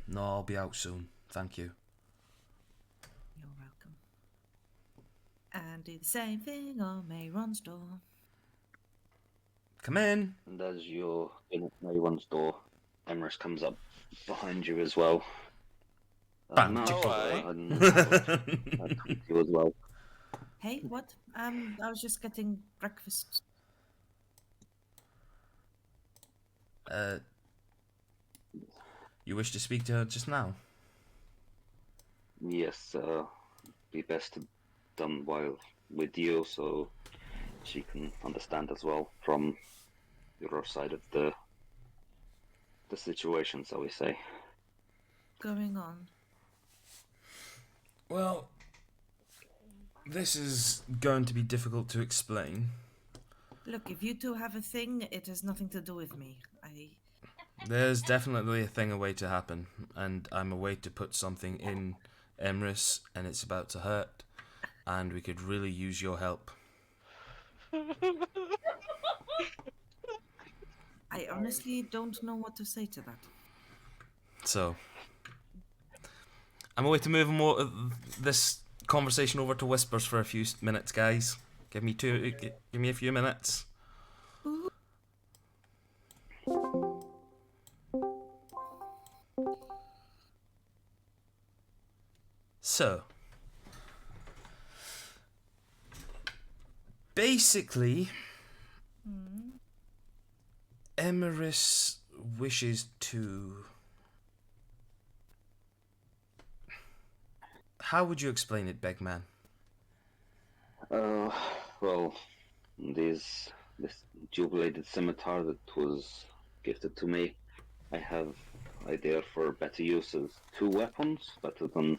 No, I'll be out soon. Thank you. You're welcome. And do the same thing on Mayron's door. Come in. And as you're in at everyone's door, Emrys comes up behind you as well. Bang. Mouse, Alright. and tweet you as well. Hey, what? I was just getting breakfast. You wish to speak to her just now? Yes, be best to done while with you, so she can understand as well from your side of the situation, shall we say. Going on. Well, this is going to be difficult to explain. Look, if you two have a thing, it has nothing to do with me. There's definitely a thing away to happen, and I'm away to put something in Emrys, and it's about to hurt, and we could really use your help. I honestly don't know what to say to that. So, I'm away to move this conversation over to whispers for a few minutes, guys. Give me a few minutes. So, basically, Emrys wishes to... How would you explain it, big man? Well, this jubilated scimitar that was gifted to me, I have idea for better uses. 2 weapons, better than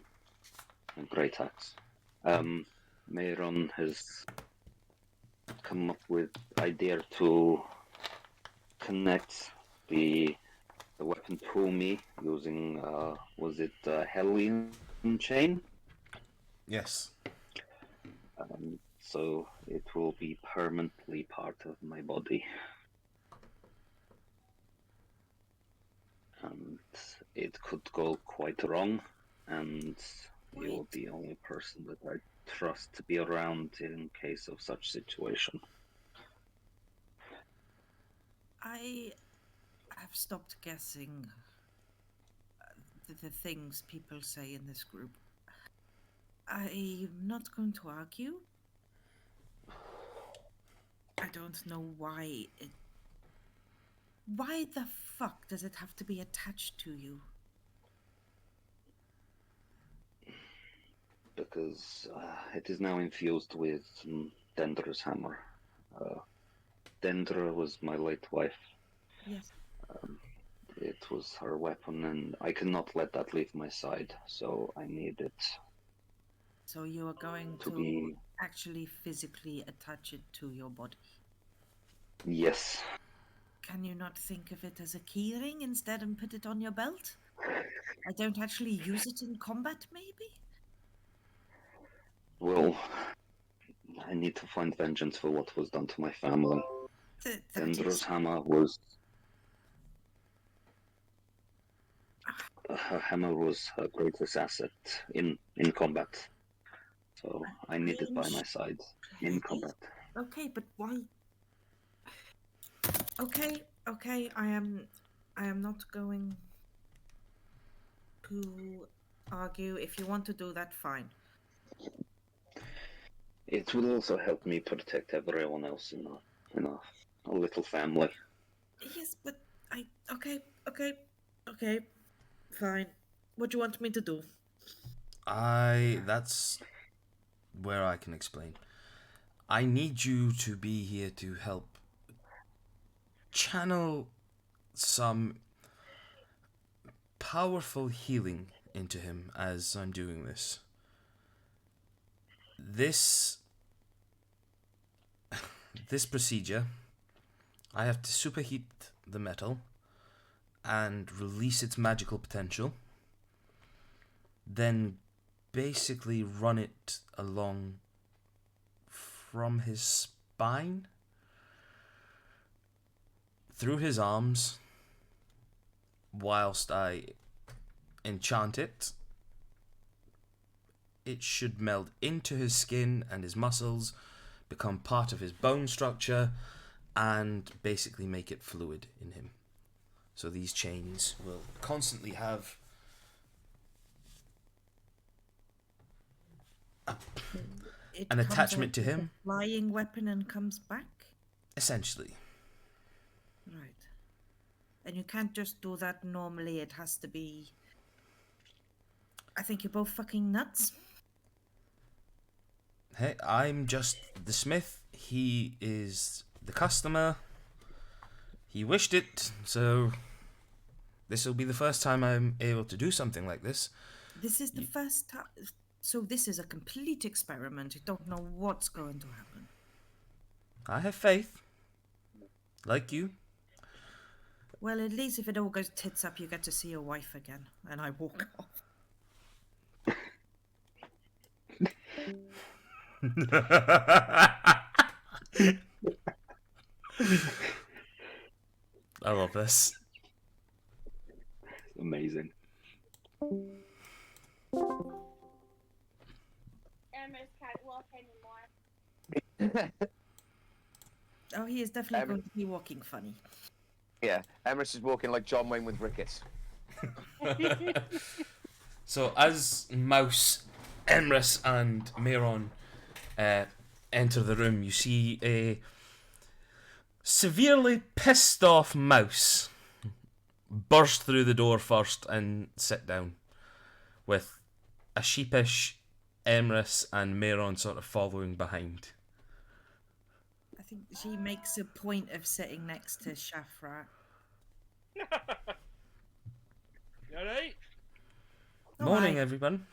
a great axe. Mayron has come up with idea to connect the weapon to me using was it Hellion chain? Yes. So it will be permanently part of my body. And it could go quite wrong, and you will be the only person that I trust to be around in case of such situation. I have stopped guessing the things people say in this group. I'm not going to argue. I don't know why it... Why the fuck does it have to be attached to you? Because it is now infused with Dendra's hammer. Dendra was my late wife. Yes. It was her weapon, and I cannot let that leave my side, so I need it So you are going to to be... actually physically attach it to your body. Yes. Can you not think of it as a keyring instead and put it on your belt? I don't actually use it in combat, maybe? Well, I need to find vengeance for what was done to my family. Dendra's hammer was... Her hammer was her greatest asset in combat. So I need it by my side in combat. Okay, but why? Okay, I am not going to argue. If you want to do that, fine. It will also help me protect everyone else in a little family. Yes, but okay, fine. What do you want me to do? That's where I can explain. I need you to be here to help channel some powerful healing into him as I'm doing this. This procedure, I have to superheat the metal and release its magical potential, then basically run it along from his spine through his arms whilst I enchant it. It should meld into his skin and his muscles, become part of his bone structure, and basically make it fluid in him. So these chains will constantly have It an comes attachment out to with a him. flying weapon and comes back. Essentially. Right. And you can't just do that normally. It has to be. I think you're both fucking nuts. Hey, I'm just the smith. He is the customer. He wished it, so this will be the first time I'm able to do something like this. This is the first time. So this is a complete experiment. I don't know what's going to happen. I have faith. Like you. Well, at least if it all goes tits up, you get to see your wife again. And I walk off. I love this. Amazing. Emrys can't walk anymore. Oh, he is definitely Um, going to be walking funny. Yeah, Emrys is walking like John Wayne with rickets. So as Mouse, Emrys, and Mayron enter the room, you see a severely pissed off Mouse burst through the door first and sit down, with a sheepish Emrys and Mayron sort of following behind. I think she makes a point of sitting next to Shafra. You alright? Oh, Morning, hi. everyone.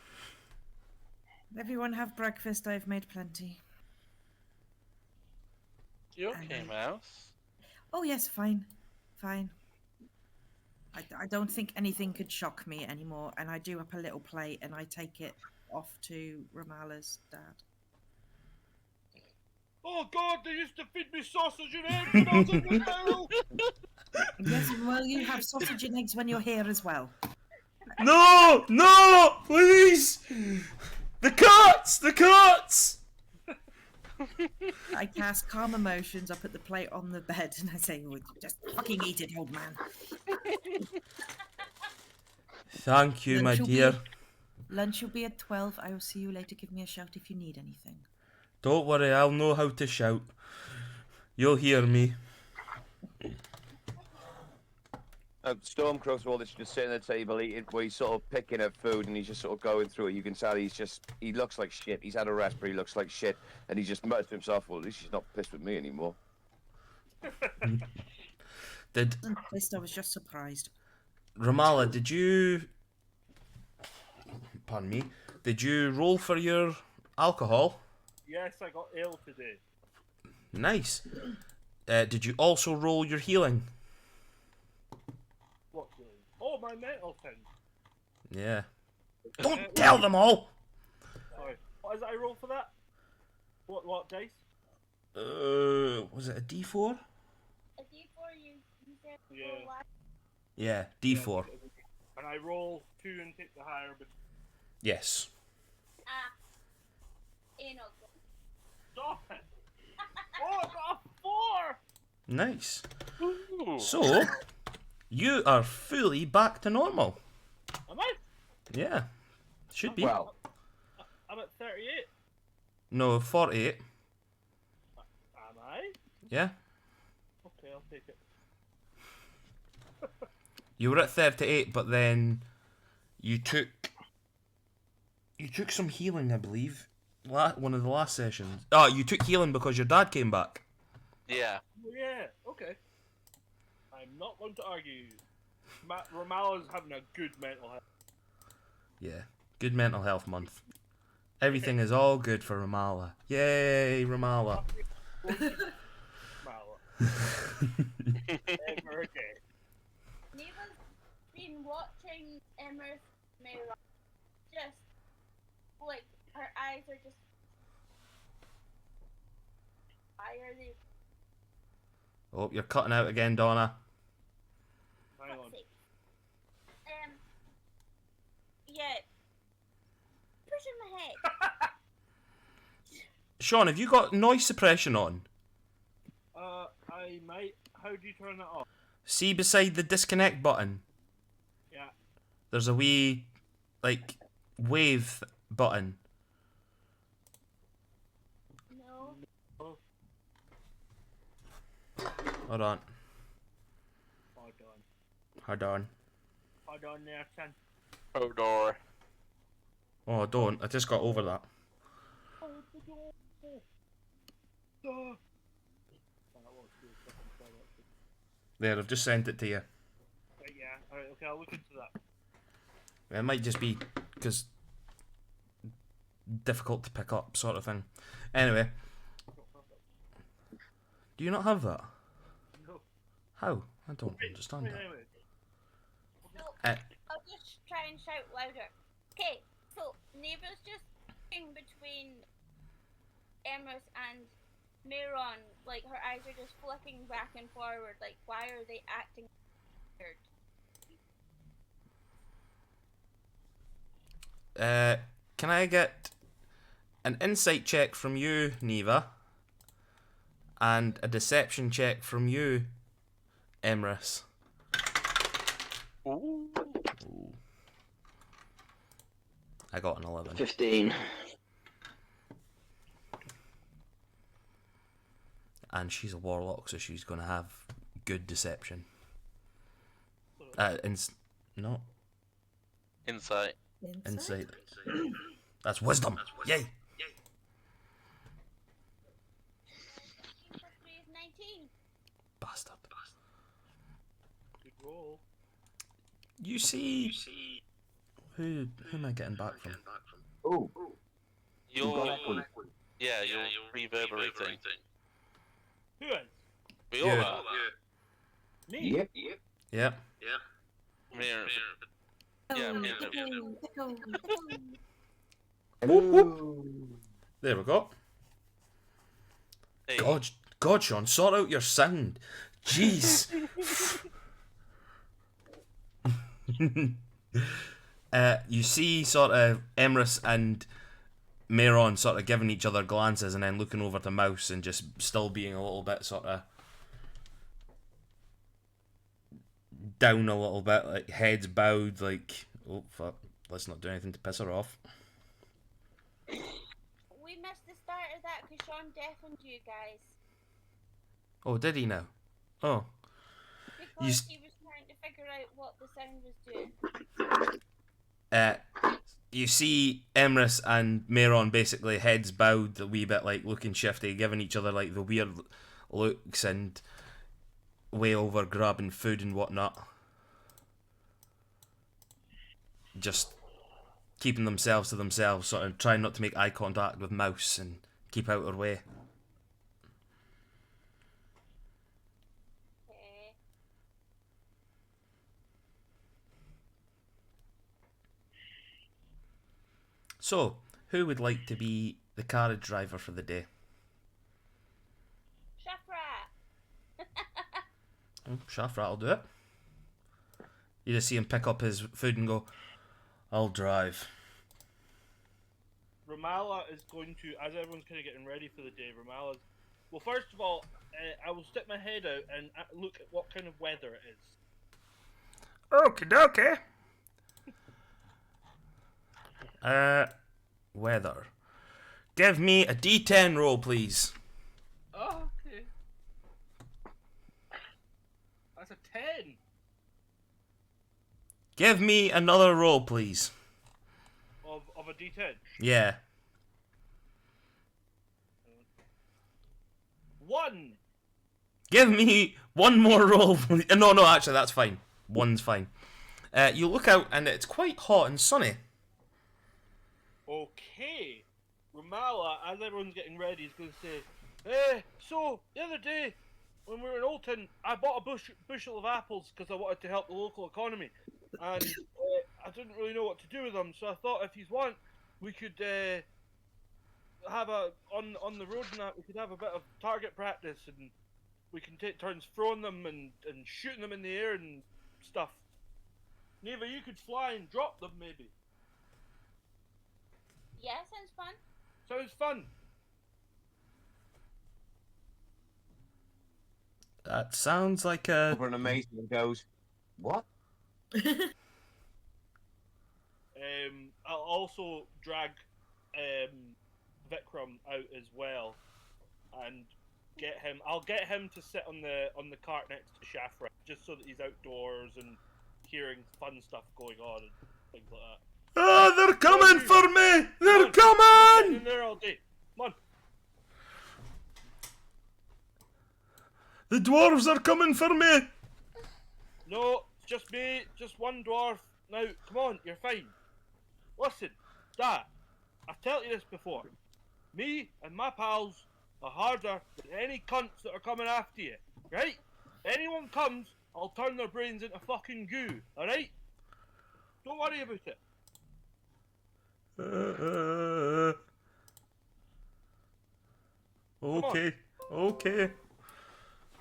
Everyone have breakfast. I've made plenty. You okay, Mouse? Oh, yes, fine. Fine. I don't think anything could shock me anymore, and I do up a little plate and I take it off to Ramala's dad. Oh God, they used to feed me sausage and eggs when I was in the barrel. Yes, well, you have sausage and eggs when you're here as well. No! No! Please! The cuts! The cuts! I cast calm emotions up at the plate on the bed and I say, "Oh, just fucking eat it, old man." Thank you, my Lunch will be- dear. Lunch will be at 12. I will see you later. Give me a shout if you need anything. Don't worry, I'll know how to shout. You'll hear me. Stormcrow through all this, just sitting at the table eating, where he's sort of picking at food and he's just sort of going through it. You can tell he looks like shit. He's had a rest, but he looks like shit. And he just mutters to himself, well, at least she's not pissed with me anymore. Did I'm pissed, I was just surprised. Ramala, did you... Pardon me. Did you roll for your alcohol? Yes, I got ill today. Nice. Did you also roll your healing? What really? Oh, my mental thing. Yeah. Don't tell them all! Sorry. What is it I roll for that? What dice? Was it a D4? A D4, you said Yeah. roll last. Yeah, D4. And I roll 2 and take the higher, but Yes. Ah. Anal. stop it! Oh, I got a 4! Nice. Ooh. So, you are fully back to normal. Am I? Yeah. Should be. Well, I'm at 38. No, 48. Am I? Yeah. Okay, I'll take it. You were at 38, but then you took some healing, I believe. One of the last sessions. Oh, you took healing because your dad came back. Yeah. Oh, yeah, okay. I'm not going to argue. Ramala's having a good mental health. Yeah. Good mental health month. Everything is all good for Ramala. Yay, Ramala. Ramala. Ever again. Neva's been watching Emma's mirror. Just like her eyes are just. Why are they? Oh, you're cutting out again, Donna. Hang on. Fuck's sake. Yeah. Pushing my head. Sean, have you got noise suppression on? I might. How do you turn it off? See beside the disconnect button? Yeah. There's a wee, like, wave button. No. Oh, Hold on. hold on. Hold on. Hold on there, son. Hodor. Oh, don't. I just got over that. Hold the door. Oh. There, I've just sent it to you. Right, yeah. Alright, okay, I'll look into that. It might just be because difficult to pick up, sort of thing. Anyway, do you not have that? No. How? I don't understand Wait, that. wait, wait. No. Uh, I'll just try and shout louder. Okay, so Neva's just in between Emrys and Miron. Like her eyes are just flicking back and forward. Like, why are they acting weird? Can I get an insight check from you, Neva, and a deception check from you, Emrys? Ooh. Ooh. I got an 11. 15. And she's a warlock, so she's going to have good deception. No, Insight. insight. That's wisdom. Yay! 15 plus 3 is 19. Bastard. Good roll. You see... Who am I getting back from? Oh, You're reverberating. Who is? We all Yeah. are. Me? yep. Yep. Mirror. Yeah, mirror. Hello. There we go. Hey. God, Sean, sort out your sound. Jeez. You see sort of Emrys and Miron sort of giving each other glances and then looking over to Mouse and just still being a little bit sort of down a little bit, like heads bowed, like, oh fuck, let's not do anything to piss her off. We missed the start of that because Sean deafened you guys. Oh, did he now? Oh. Because he was trying to figure out what the sound was doing. You see Emrys and Miron basically heads bowed a wee bit, like looking shifty, giving each other like the weird looks and way over grabbing food and whatnot. Just keeping themselves to themselves, sort of trying not to make eye contact with Mouse and keep out her way. Okay. So, who would like to be the carriage driver for the day? Shafra! Oh, Shafrat will do it. You just see him pick up his food and go, I'll drive. Ramala is going to, as everyone's kind of getting ready for the day, Ramala's... Well, first of all, I will stick my head out and look at what kind of weather it is. Okie dokie. Weather. Give me a D10 roll, please. Oh, okay. That's a 10. Give me another roll, please. Of a D10. Yeah. 1. Give me one more roll. No, actually, that's fine. one's fine. You look out and it's quite hot and sunny. Okay. Ramala, as everyone's getting ready, is going to say, so, the other day, when we were in Alton, I bought a bushel of apples because I wanted to help the local economy. And I didn't really know what to do with them, so I thought if you want, we could have on the road and that, we could have a bit of target practice, and we can take turns throwing them and shooting them in the air and stuff. Neva, you could fly and drop them, maybe. Yeah, sounds fun. Sounds fun. That sounds like a... Over and amazing and goes, what? I'll also drag Vikram out as well, and get him. I'll get him to sit on the cart next to Shafra, just so that he's outdoors and hearing fun stuff going on and things like that. Ah, they're coming for me! They're Come on, coming! in there all day. Come on. The dwarves are coming for me! No, it's just me, just one dwarf. Now, come on, you're fine. Listen, Dad, I've told you this before. Me and my pals are harder than any cunts that are coming after you, right? Anyone comes, I'll turn their brains into fucking goo, alright? Don't worry about it. Okay, okay.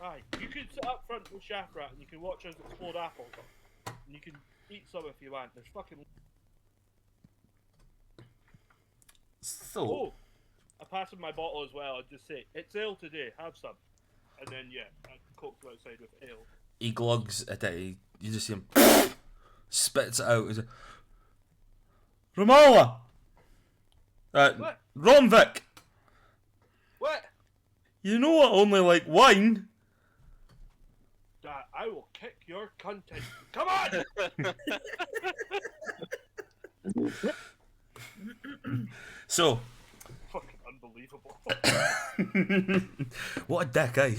Aye, you can sit up front with Shafrat and you can watch us explode apples. And you can eat some if you want. There's fucking... So, Oh! I pass him my bottle as well and just say, it's ale today, have some. And then, yeah, I coax him outside with ale. he glugs at it. You just see him spits it out. Ramala! What? Romvik! What? You know I only like wine. Dad, I will kick your content. Come on! So, Fucking unbelievable. what a dick, eh?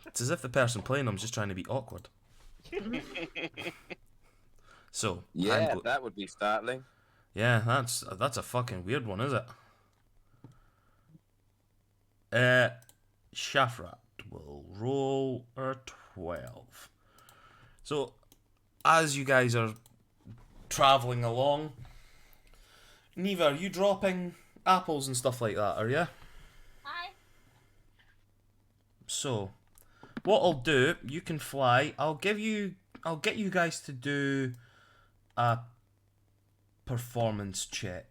It's as if the person playing him's just trying to be awkward. So, Yeah, I'm that would be startling. yeah, that's a fucking weird one, is it? Shafrat will roll a 12. So, as you guys are traveling along, Neva, are you dropping apples and stuff like that, are you? Hi. So, what I'll do, you can fly. I'll get you guys to do a performance check.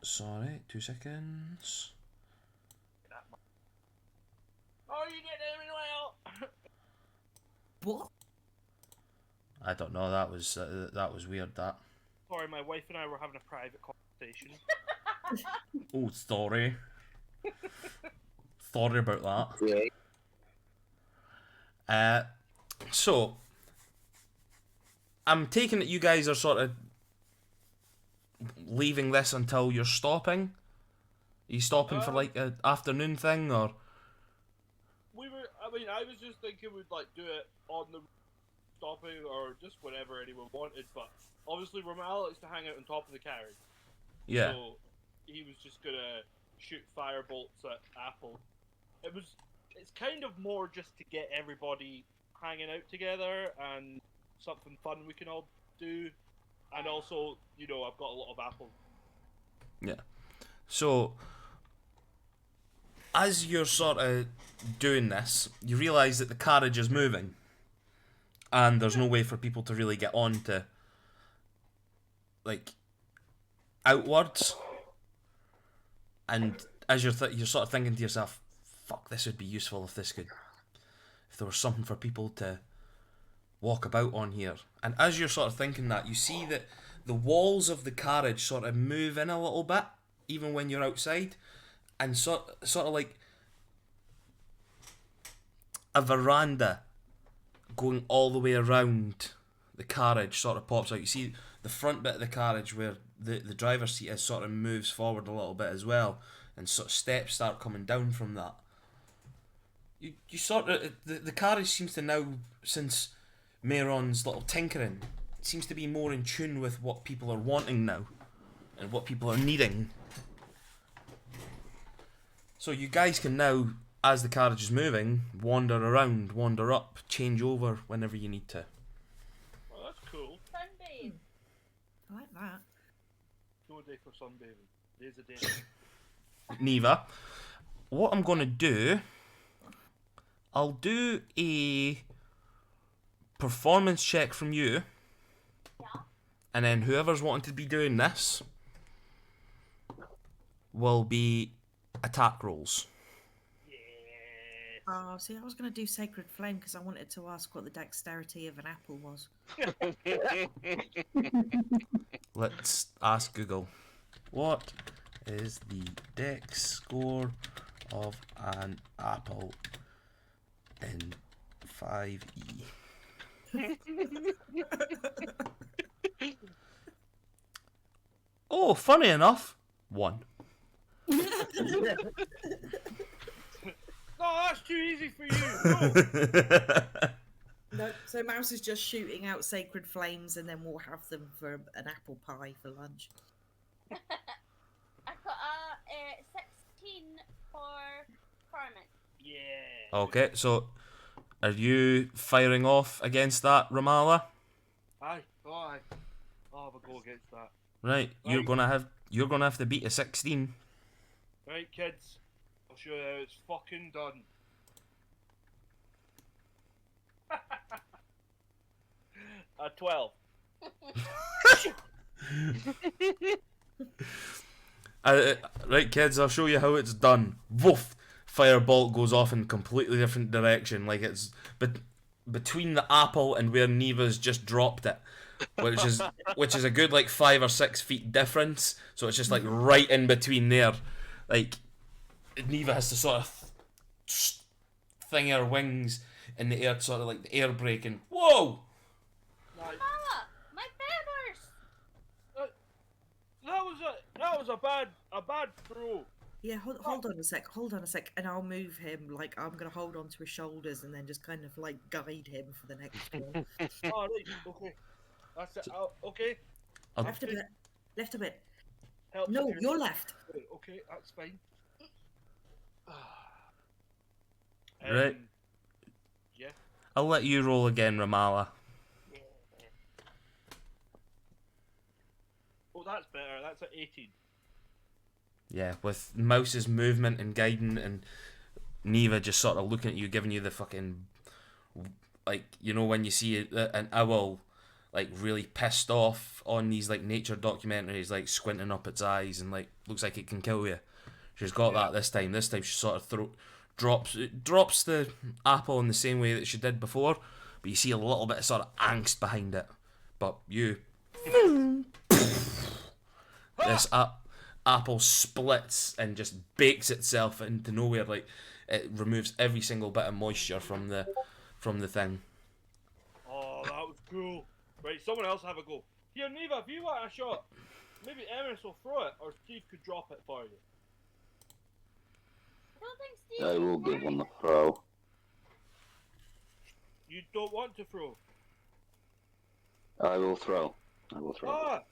Sorry, 2 seconds. Oh, you did it well. What? I don't know. That was weird. That. Sorry, my wife and I were having a private conversation. Oh, sorry. Sorry about that. Yeah. So, I'm taking it you guys are sort of leaving this until you're stopping. Are you stopping for like an afternoon thing, or? I was just thinking we'd like do it on the stopping or just whenever anyone wanted, but obviously Ramal likes to hang out on top of the carriage. Yeah. So he was just gonna shoot fire bolts at Apple. It's kind of more just to get everybody hanging out together and something fun we can all do. And also, you know, I've got a lot of apples. Yeah. So, as you're sort of doing this, you realise that the carriage is moving. And there's no way for people to really get on to, like, outwards. And as you're sort of thinking to yourself, fuck, this would be useful if there was something for people to walk about on here. And as you're sort of thinking that, you see that the walls of the carriage sort of move in a little bit, even when you're outside, and sort of like a veranda going all the way around the carriage sort of pops out. You see the front bit of the carriage where the driver's seat is sort of moves forward a little bit as well, and sort of steps start coming down from that. you sort of the carriage seems to now, since Mayron's little tinkering, it seems to be more in tune with what people are wanting now and what people are needing. So you guys can now, as the carriage is moving, wander around, wander up, change over whenever you need to. Well, that's cool. Sunbathe. I like that. No day for sunbathing. Days a day. Neva, what I'm going to do, I'll do a performance check from you, Yeah. and then whoever's wanting to be doing this will be attack rolls. Yes. Oh, see, I was going to do Sacred Flame because I wanted to ask what the dexterity of an apple was. Let's ask Google. What is the dex score of an apple in 5e? Oh, funny enough, 1. No, that's too easy for you. No. No, so Mouse is just shooting out Sacred Flames and then we'll have them for an apple pie for lunch. I got a 16 for Carmen. Yeah. Okay, so are you firing off against that, Ramala? Aye. Oh, aye. I'll have a go against that. Right, you're Right. gonna have to beat a 16. Right, kids. I'll show you how it's fucking done. A 12. Right, kids, I'll show you how it's done. Woof! Firebolt goes off in completely different direction, like it's between the apple and where Neva's just dropped it, which is a good like 5 or 6 feet difference. So it's just like right in between there. Like Neva has to sort of thing her wings in the air, sort of like the air brake, and whoa! Nice. Mama, my feathers! That was a bad throw. Yeah, hold on a sec, and I'll move him. Like, I'm going to hold on to his shoulders and then just kind of, like, guide him for the next one. Oh, right, okay. That's it. Okay. I'll- Left a bit. Left a bit. Help No, secure- you're left. Okay, that's fine. Right. Yeah. I'll let you roll again, Ramala. Oh, that's better. That's at 18. Yeah, with Mouse's movement and guiding, and Neva just sort of looking at you, giving you the fucking, like, you know when you see an owl like really pissed off on these like nature documentaries, like squinting up its eyes and like looks like it can kill you. She's got that this time. This time she sort of drops the apple in the same way that she did before, but you see a little bit of sort of angst behind it. But you, this apple splits and just bakes itself into nowhere. Like it removes every single bit of moisture from the thing. Oh, that was cool. Right, someone else have a go. Here, Neva, if you want a shot, maybe Emerus will throw it, or Steve could drop it for you. I don't think Steve I will can give carry one the it. throw. You don't want to throw. I will throw. I will throw. Ah!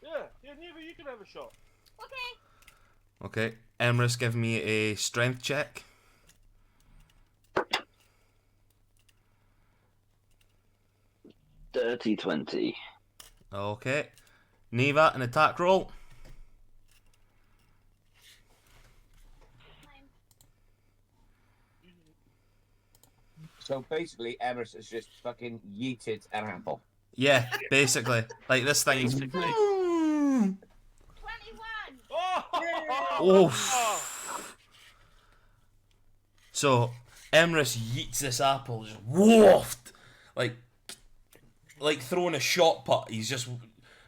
Yeah, Neva, you can have a shot. Okay. Okay, Emrys, give me a strength check. Dirty 20. Okay, Neva, an attack roll. 9. So basically, Everest has just fucking yeeted an apple. Yeah, basically, like this thing is. Basically. 21. Oh! Oof. So Emrys yeets this apple, just woofed, like throwing a shot put. He's just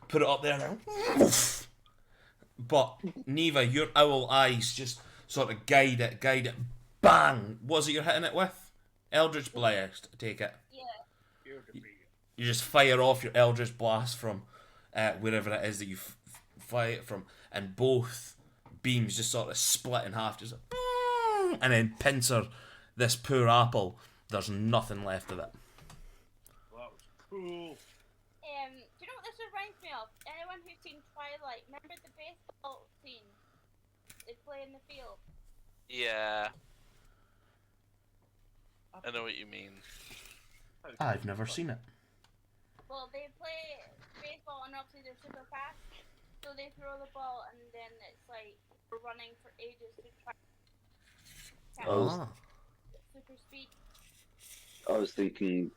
put it up there and woof. But Neva, your owl eyes just sort of guide it. Bang! What's it you're hitting it with? Eldritch Blast. Take it. Yeah. You just fire off your Eldritch Blast from wherever it is that you fire it from, and both beams just sort of split in half, just and then pincer this poor apple, there's nothing left of it. That was cool. Do you know what this reminds me of? Anyone who's seen Twilight, remember the baseball scene? They play in the field. Yeah. I know what you mean. I've never seen it. Well, they play baseball and obviously they're super fast. So they throw the ball and then it's like we're running for ages to try to catch Ah. super speed. I was thinking.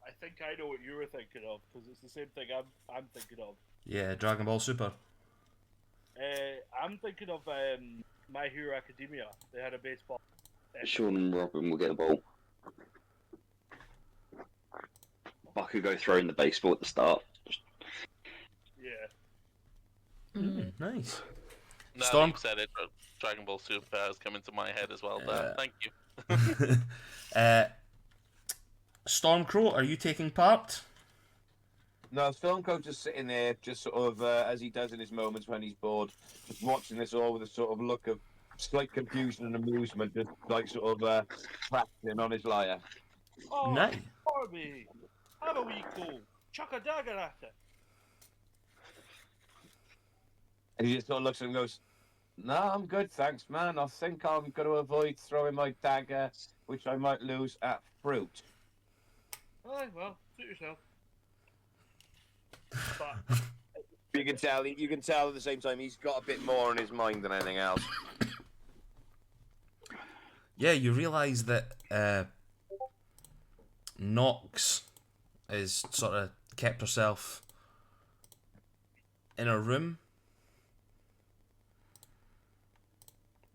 I think I know what you were thinking of because it's the same thing I'm thinking of. Yeah, Dragon Ball Super. I'm thinking of My Hero Academia. They had a baseball. Sean and Robin will get the ball. Bakugo throwing the baseball at the start. Yeah. Nice. Now Storm- that you've said it, Dragon Ball Super has come into my head as well. There. Thank you. Stormcrow, are you taking part? No, Stormcoat just sitting there, just sort of, as he does in his moments when he's bored, just watching this all with a sort of look of slight confusion and amusement, just like sort of practicing on his lyre. Oh, Nice. Barbie! Have a wee go. Chuck a dagger at it. And he just sort of looks at him and goes, "No, I'm good, thanks, man. I think I'm going to avoid throwing my dagger, which I might lose at fruit." Aye, well, suit yourself. But You can tell at the same time he's got a bit more on his mind than anything else. Yeah, you realise that Nox is sort of kept herself in a room.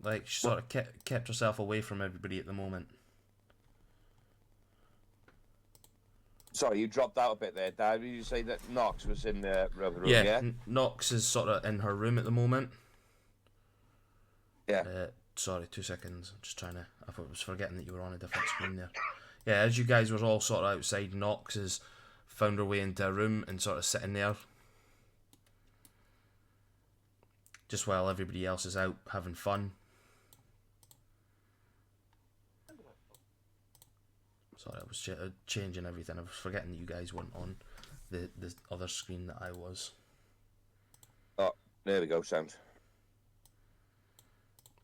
Like, she sort of kept herself away from everybody at the moment. Sorry, you dropped out a bit there, Dad. Did you say that Knox was in the room? Yeah, Yeah. Nox is sort of in her room at the moment. Yeah. Sorry, 2 seconds. I'm just trying to... I was forgetting that you were on a different screen there. Yeah, as you guys were all sort of outside, Nox has found her way into a room and sort of sitting there. Just while everybody else is out having fun. Sorry, I was changing everything. I was forgetting that you guys weren't on the other screen that I was. Oh, there we go, sound.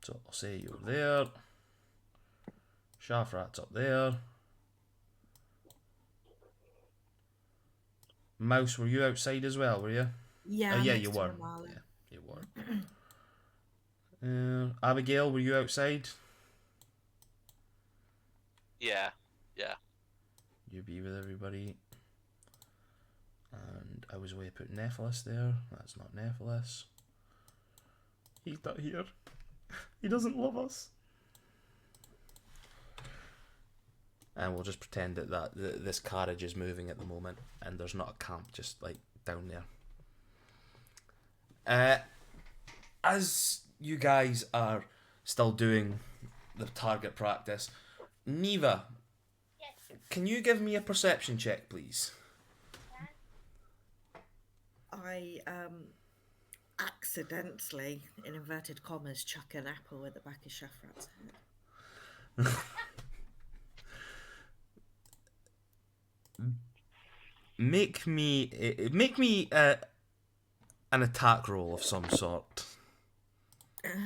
So I'll say you're there. Shafrat's up there. Mouse, were you outside as well, were you? Yeah, yeah, next you to were. Amala. Yeah, you were. Abigail, were you outside? Yeah. You be with everybody. And I was away put Nephilis there. That's not Nephilis. He's not here. He doesn't love us. And we'll just pretend that this carriage is moving at the moment, and there's not a camp just like down there. As you guys are still doing the target practice, Neva, Yes. can you give me a perception check, please? I accidentally, in inverted commas, chuck an apple at the back of Shafrat's head. Make me an attack roll of some sort. 21.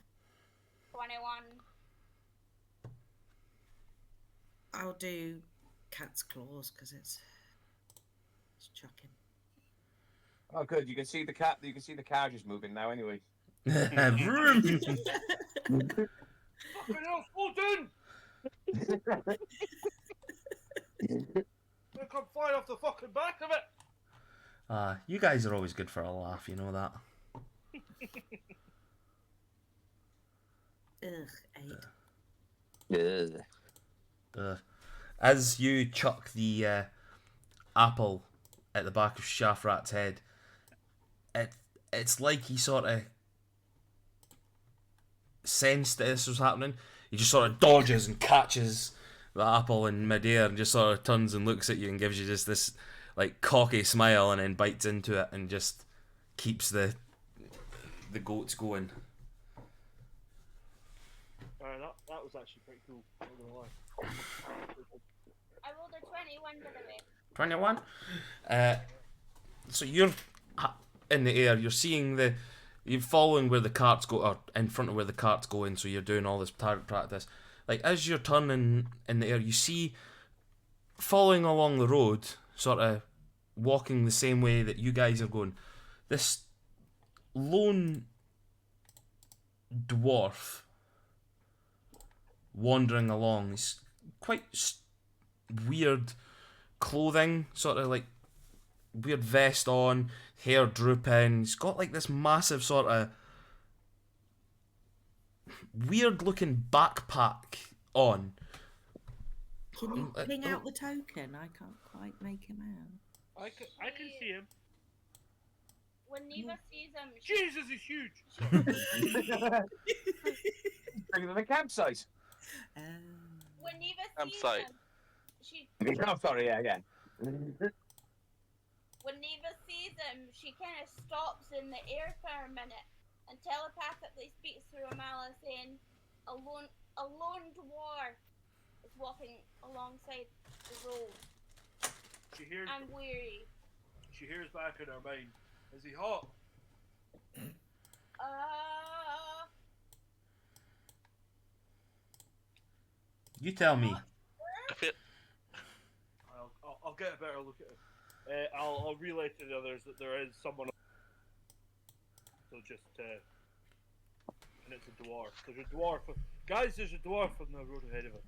I'll do cat's claws because it's chucking. Oh, good. You can see the cat. You can see the carriages moving now. Anyway. Vroom. fucking hell, Fulton! They come flying off the fucking back of it. You guys are always good for a laugh, you know that. Ugh, 8. As you chuck the apple at the back of Shafrat's head, it's like he sort of sensed that this was happening. He just sort of dodges and catches the apple in midair and just sort of turns and looks at you and gives you just this like cocky smile and then bites into it and just keeps the goats going. That was actually pretty cool. Not gonna lie. I rolled a 21 by the way. 21. So you're in the air. You're seeing you're following where the carts go, or in front of where the carts go in. So you're doing all this target practice. Like as you're turning in the air, you see following along the road, sort of walking the same way that you guys are going. This lone dwarf wandering along. He's quite weird clothing, sort of like weird vest on, hair drooping. He's got like this massive sort of weird looking backpack on. Can you ping out the token? I can't quite make him out. I can see him. When Neva sees him, Jesus, he's huge. Bring him to the campsite. when Neva sees Campsite. him, she Oh, sorry, yeah. when Neva sees him, she kind of stops in the air for a minute and telepathically speaks through Amala, saying, "A lone dwarf is walking alongside the road. She hears. I'm weary." She hears back in her mind. Is he hot? You tell me. If it, I'll get a better look at it. I'll relay to the others that there is someone. So just and it's a dwarf. There's a dwarf. Guys, there's a dwarf on the road ahead of us.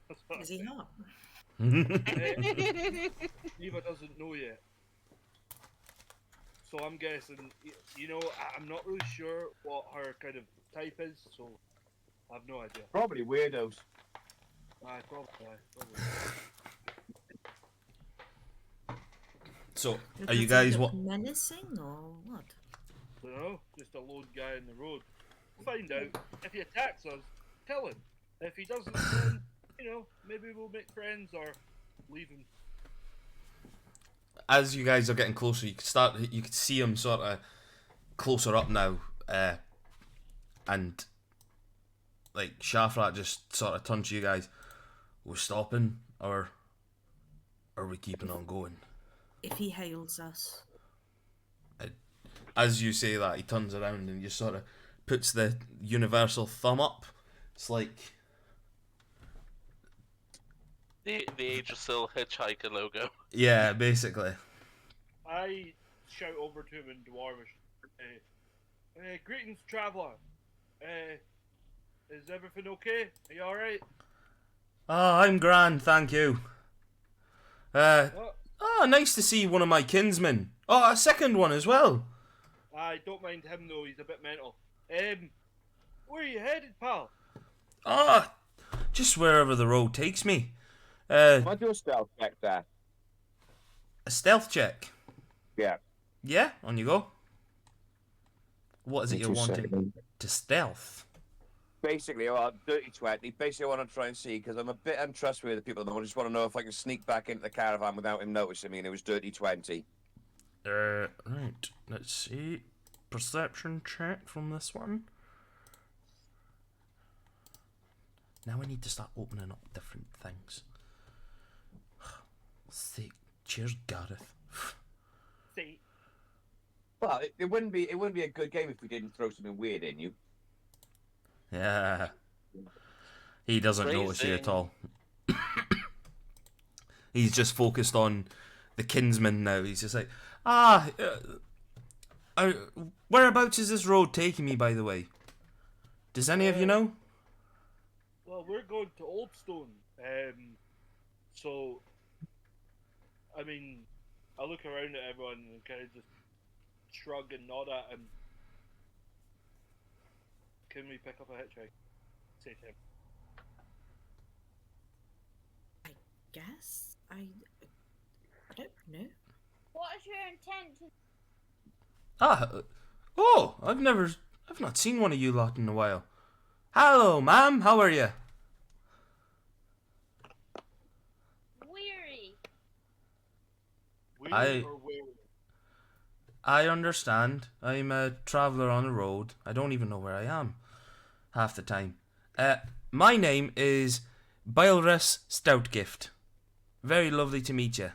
That's what Is he not? Eva doesn't know yet. So I'm guessing, I'm not really sure what her kind of type is, so I have no idea. Probably weirdos. Probably. So, Does are you he guys look what? menacing or what? Don't know, just a lone guy in the road. We'll find out. If he attacks us, tell him. If he doesn't, then, maybe we'll make friends or leave him. As you guys are getting closer, you can see him sort of closer up now, and like Shafrat just sort of turns to you guys. We're stopping, or are we keeping on going? If he hails us. As you say that, he turns around and just sort of puts the universal thumb up. It's like the Age of Sil hitchhiker logo. yeah, basically. I shout over to him in Dwarvish. Greetings, traveller. Is everything okay? Are you alright? I'm grand, thank you. What? Nice to see one of my kinsmen. Oh, a second one as well. I don't mind him though, he's a bit mental. Where are you headed, pal? Just wherever the road takes me. Why do a stealth check there? A stealth check. Yeah. Yeah, on you go. What is it you're 2 wanting seconds. to stealth? Basically, dirty 20. Basically, I want to try and see, because I'm a bit untrustworthy with people at the moment. I just want to know if I can sneak back into the caravan without him noticing me, and it was dirty 20. Right. Let's see. Perception check from this one. Now I need to start opening up different things. Sake. Cheers, Gareth. See. Well, it wouldn't be a good game if we didn't throw something weird in you. Yeah. He doesn't notice you at all. He's just focused on the kinsman now. He's just like, whereabouts is this road taking me, by the way? Does any of you know? Well, we're going to Oldstone. So, I mean, I look around at everyone and kind of just shrug and nod at him. Can we pick up a hitchhike? Say to him. I guess? I don't know. What is your intent? I've not seen one of you lot in a while. Hello, ma'am, how are you? Weary. Weary or weary? I understand. I'm a traveller on the road. I don't even know where I am half the time. My name is Bylrus Stoutgift. Very lovely to meet you.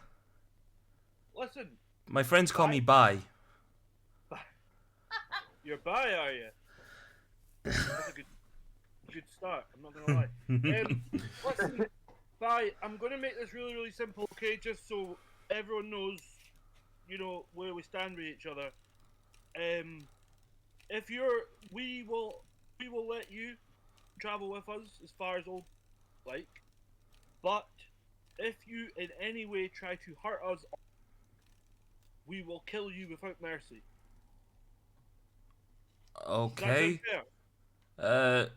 Listen, My friends call me Bye. you're bi, are you? That's a good start. I'm not gonna lie. Listen, bi, I'm gonna make this really, really simple, okay? Just so everyone knows, you know, where we stand with each other. If we will let you travel with us as far as Old like, but if you in any way try to hurt us, we will kill you without mercy. Okay. Does that sound fair?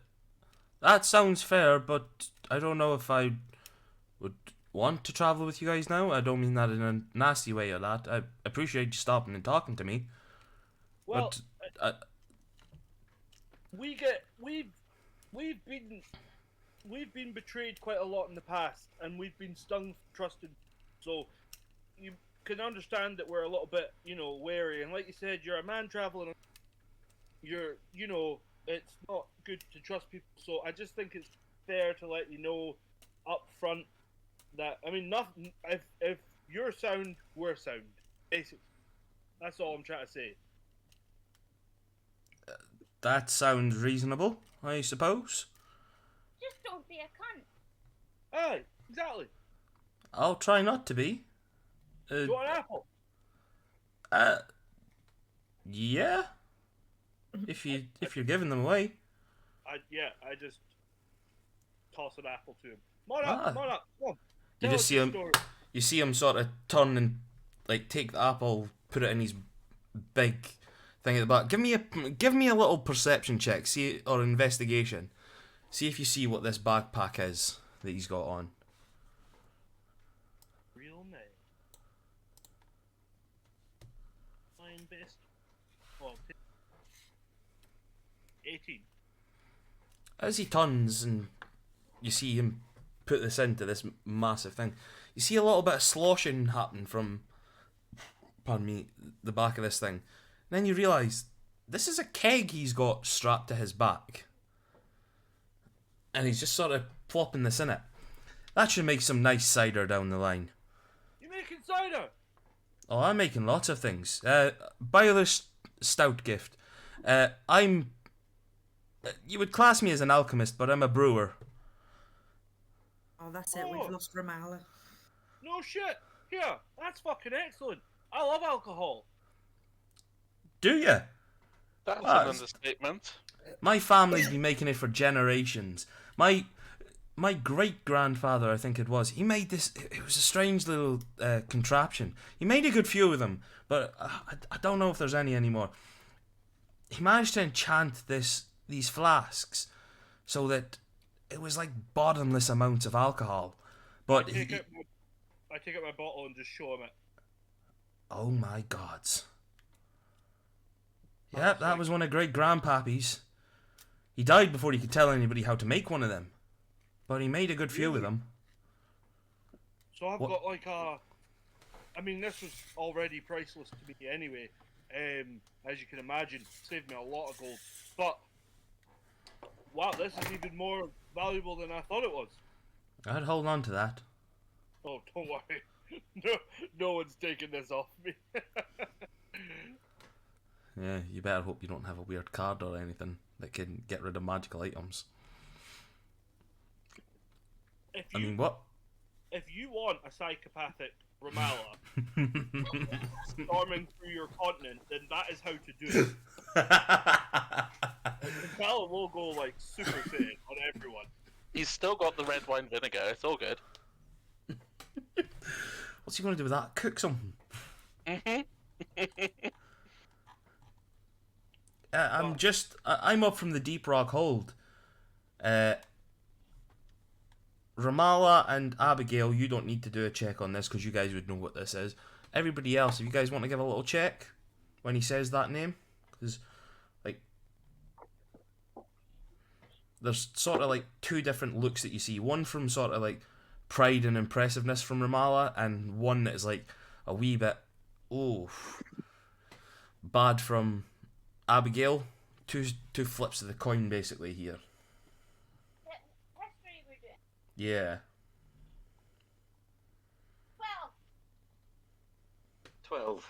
That sounds fair, but I don't know if I would want to travel with you guys now. I don't mean that in a nasty way or that. I appreciate you stopping and talking to me. Well, But we've been betrayed quite a lot in the past, and we've been stung, trusted. So you can understand that we're a little bit, you know, wary. And like you said, you're a man traveling. You know, it's not good to trust people. So I just think it's fair to let you know up front that, I mean, nothing. If you're sound, we're sound. Basically, that's all I'm trying to say. that sounds reasonable, I suppose. Just don't be a cunt. Aye, exactly. I'll try not to be. Do you want an apple? Yeah. If you're giving them away. I just toss an apple to him. Come on up, come on. You Tell just us see your him. story. You see him sort of turn and like take the apple, put it in his big thing at the back. Give me a little perception check, see, or investigation. See if you see what this backpack is that he's got on. Real name. Mine best. Oh, 18. As he turns and you see him put this into this massive thing, you see a little bit of sloshing happen from, pardon me, the back of this thing. And then you realise this is a keg he's got strapped to his back. And he's just sort of plopping this in it. That should make some nice cider down the line. You making cider? Oh, I'm making lots of things. Bylrus Stoutgift. I'm... You would class me as an alchemist, but I'm a brewer. Oh, that's it. Oh. We've lost Ramallah. No shit. Here, that's fucking excellent. I love alcohol. Do you? That's Ah, an understatement. My family's been making it for generations. My great grandfather, I think it was, he made this. It was a strange little contraption. He made a good few of them, but I don't know if there's any anymore. He managed to enchant these flasks so that it was like bottomless amounts of alcohol. But I take out my bottle and just show him it. oh my gods. Yep, that was one of great grandpappy's. He died before he could tell anybody how to make one of them. But he made a good few of them. So I've What- got like a. I mean, this was already priceless to me anyway. As you can imagine, saved me a lot of gold. But wow, this is even more valuable than I thought it was. I'd hold on to that. Oh, don't worry. No one's taking this off me. Yeah, you better hope you don't have a weird card or anything that can get rid of magical items. If I you mean, what? if you want a psychopathic Ramallah storming through your continent, then that is how to do it. Ramallah will go like Super Saiyan on everyone. He's still got the red wine vinegar. It's all good. What's he going to do with that? Cook something. I'm up from the Deep Rock Hold. Ramallah and Abigail, you don't need to do a check on this because you guys would know what this is. Everybody else, if you guys want to give a little check when he says that name, because like there's sort of like two different looks that you see. One from sort of like pride and impressiveness from Ramallah, and one that is like a wee bit bad from Abigail. Two flips of the coin basically here. Yeah. 12.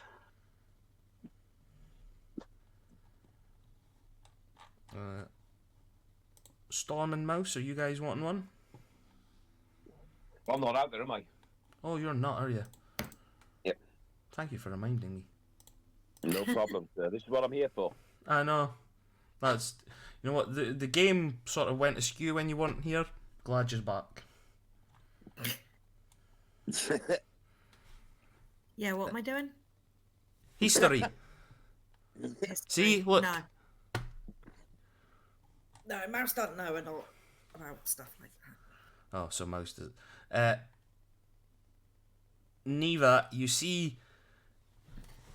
12. Storm and Mouse, are you guys wanting one? I'm not out there, am I? Oh, you're not, are you? Yep. Thank you for reminding me. No problem, sir. This is what I'm here for. I know. That's, you know what, the game sort of went askew when you weren't here. Glad you're back. Yeah, what am I doing? History. See, look. No. No, Mouse don't know a lot about stuff like that. Oh, so Mouse does. Neva, you see,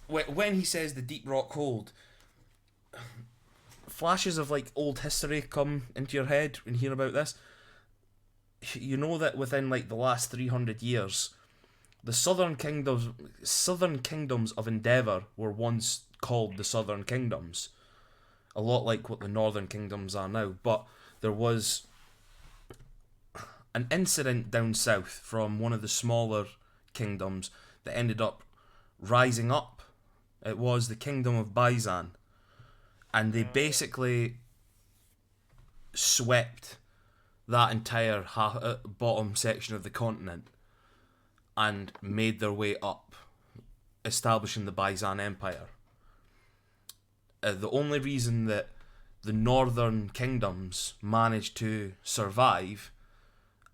when he says the Deep Rock Hold, flashes of like old history come into your head when you hear about this. You know that within like the last 300 years, the southern kingdoms of Endeavour were once called the Southern Kingdoms, a lot like what the Northern Kingdoms are now. But there was an incident down south from one of the smaller kingdoms that ended up rising up. It was the Kingdom of Byzan, and they basically swept that entire bottom section of the continent and made their way up, establishing the Byzan Empire. The only reason that the northern kingdoms managed to survive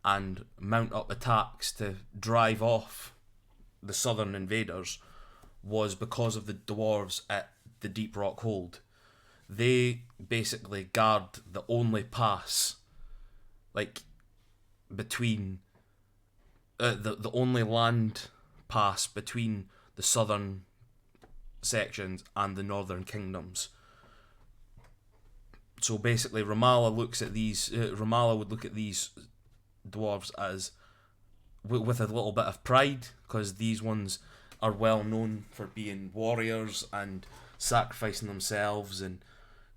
and mount up attacks to drive off the southern invaders was because of the dwarves at the Deep Rock Hold. They basically guard the only pass, like, between the only land pass between the southern sections and the northern kingdoms. So basically, Ramallah would look at these dwarves as with a little bit of pride, because these ones are well known for being warriors and sacrificing themselves and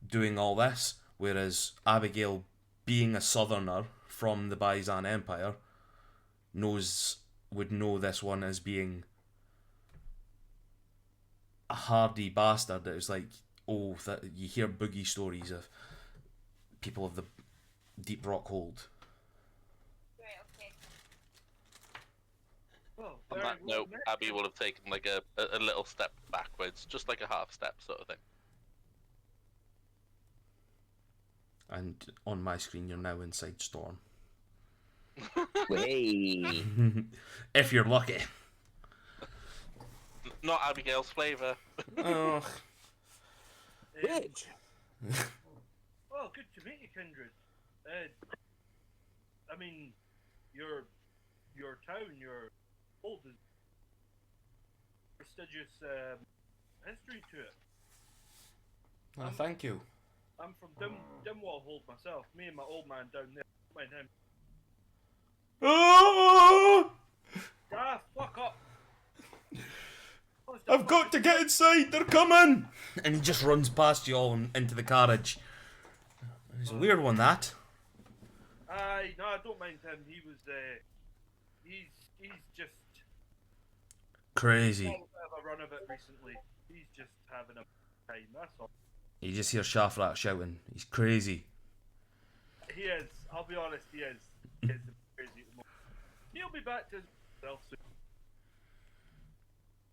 doing all this, whereas Abigail, being a southerner from the Byzan Empire, would know this one as being a hardy bastard. It was like, oh, that you hear boogie stories of people of the Deep Rock Hold. Right, okay. Oh, On very that well note, met. Abby will have taken like a little step backwards, just like a half step sort of thing. And on my screen, you're now inside Storm. Hey. If you're lucky. Not Abigail's flavour. Oh, Bitch. Oh, good to meet you, Kindred. I mean, your town, your old is prestigious history to it. thank you. I'm from Dimwall Hold myself. Me and my old man down there. Mind him. Oh, Ah, fuck up. What's the I've got to get inside. They're coming. And he just runs past you all into the carriage. It's a weird one, that. Aye, no, I don't mind him. He was, he's just Crazy. had a bit of a run of it recently. He's just having a time, that's all. You just hear Shafrat shouting. He's crazy. He is, I'll be honest, he is. He is crazy at the moment. He'll be back to himself soon.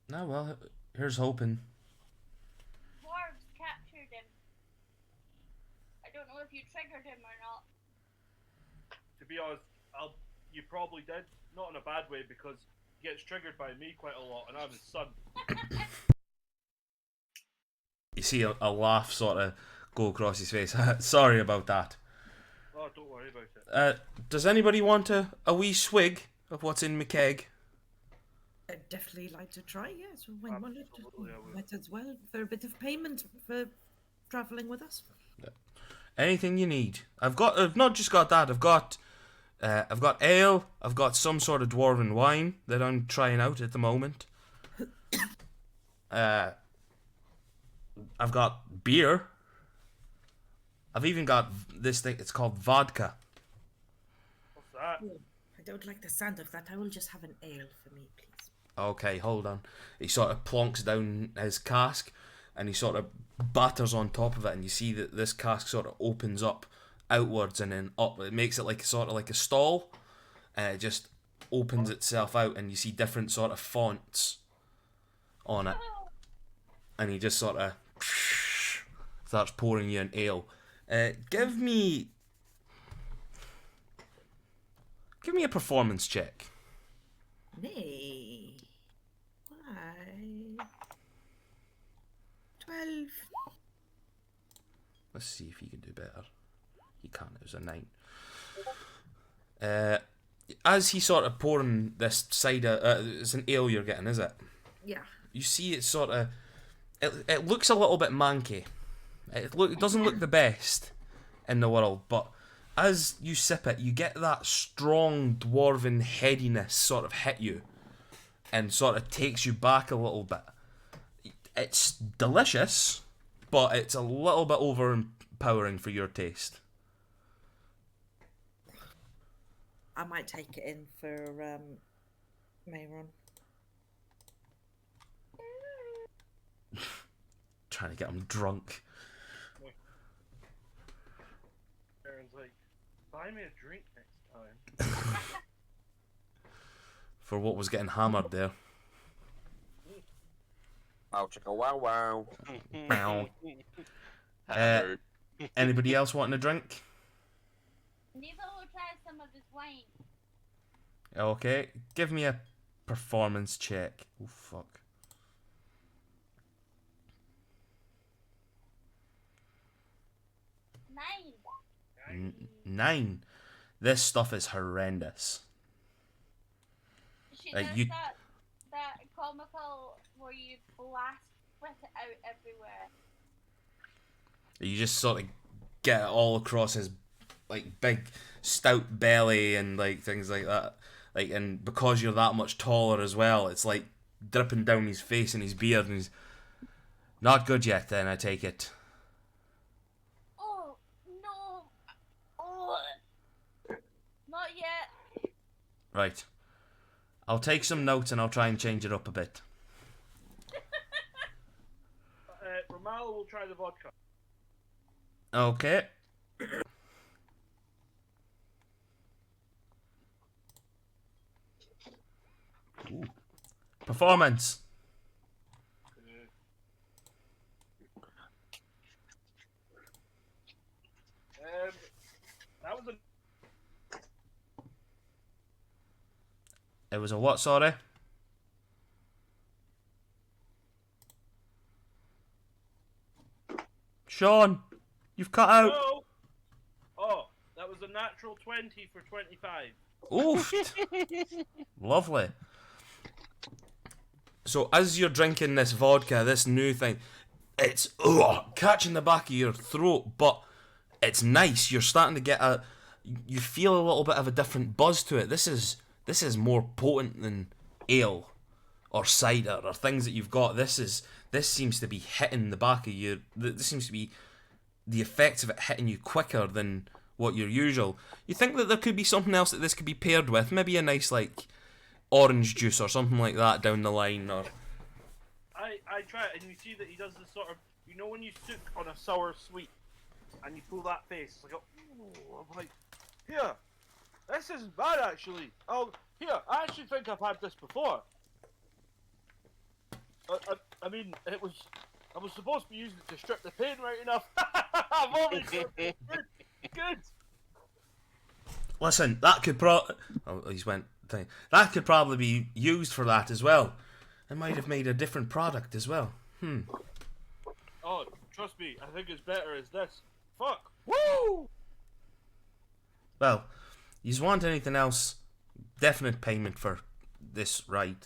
No, well, here's hoping. Dwarves captured him. I don't know if you triggered him or not. To be honest, you probably did. Not in a bad way, because he gets triggered by me quite a lot, and I'm his son. You see a laugh sort of go across his face. Sorry about that. Oh, don't worry about it. Does anybody want a wee swig of what's in my keg? I'd definitely like to try, yes. Why not? Absolutely, I would. Might as well for a bit of payment for travelling with us. Anything you need. I've not just got that. I've got ale. I've got some sort of dwarven wine that I'm trying out at the moment. I've got beer. I've even got this thing. It's called vodka. What's that? don't like the sound of that. I will just have an ale for me, please. Okay, hold on. He sort of plonks down his cask, and he sort of batters on top of it, and you see that this cask sort of opens up outwards and then up. It makes it like sort of like a stall, and it just opens itself out, and you see different sort of fonts on it, and he just sort of starts pouring you an ale. Give me a performance check. Nay. Why? 12. Let's see if you can do better. You can't. It was a 9. As he's sort of pouring this cider, it's an ale you're getting, is it? Yeah. You see, it's sort of. It looks a little bit manky. It doesn't look the best in the world, but as you sip it, you get that strong dwarven headiness sort of hit you, and sort of takes you back a little bit. It's delicious, but it's a little bit overpowering for your taste. I might take it in for Mayron. Trying to get him drunk. Aaron's like, buy me a drink next time. For what was getting hammered there. Wow, chicka wow wow. Meow. Hammered. Anybody else wanting a drink? Neva will try some of his wine. Okay, give me a performance check. Oh fuck. 9. This stuff is horrendous. She Like, does you- that comical where you blast with it out everywhere. You just sort of get it all across his like big stout belly and like things like that. Like, and because you're that much taller as well, it's like dripping down his face and his beard, and he's not good yet. Then I take it. Oh no! Oh, not yet. Right. I'll take some notes and I'll try and change it up a bit. Ramal will try the vodka. Okay. Ooh. Performance. That was a It was a what, sorry? Sean, you've cut out. no. Oh, that was a natural 20 for 25. Oofed. Lovely. So as you're drinking this vodka, this new thing, it's catching the back of your throat, but it's nice. You're starting to get you feel a little bit of a different buzz to it. This is more potent than ale or cider or things that you've got. This seems to be hitting the back of you. This seems to be the effects of it hitting you quicker than what your usual. You think that there could be something else that this could be paired with? Maybe a nice like orange juice or something like that down the line, or I try it, and you see that he does this sort of, you know, when you soak on a sour sweet, and you pull that face, it's like, oh, I'm like, here, this isn't bad actually. Oh, here, I actually think I've had this before. I mean, I was supposed to be using it to strip the pain right enough. I've only good. listen, that could that could probably be used for that as well. It might have made a different product as well. Oh, trust me, I think it's better as this. Fuck. Woo! Well, you want anything else? Definite payment for this ride.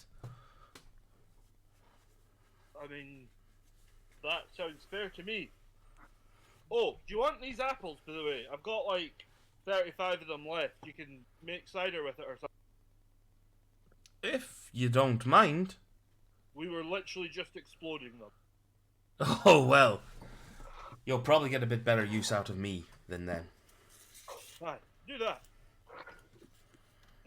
I mean, that sounds fair to me. Oh, do you want these apples, by the way? I've got like 35 of them left. You can make cider with it or something. If you don't mind. We were literally just exploding them. Oh well. You'll probably get a bit better use out of me than them. Aye, do that.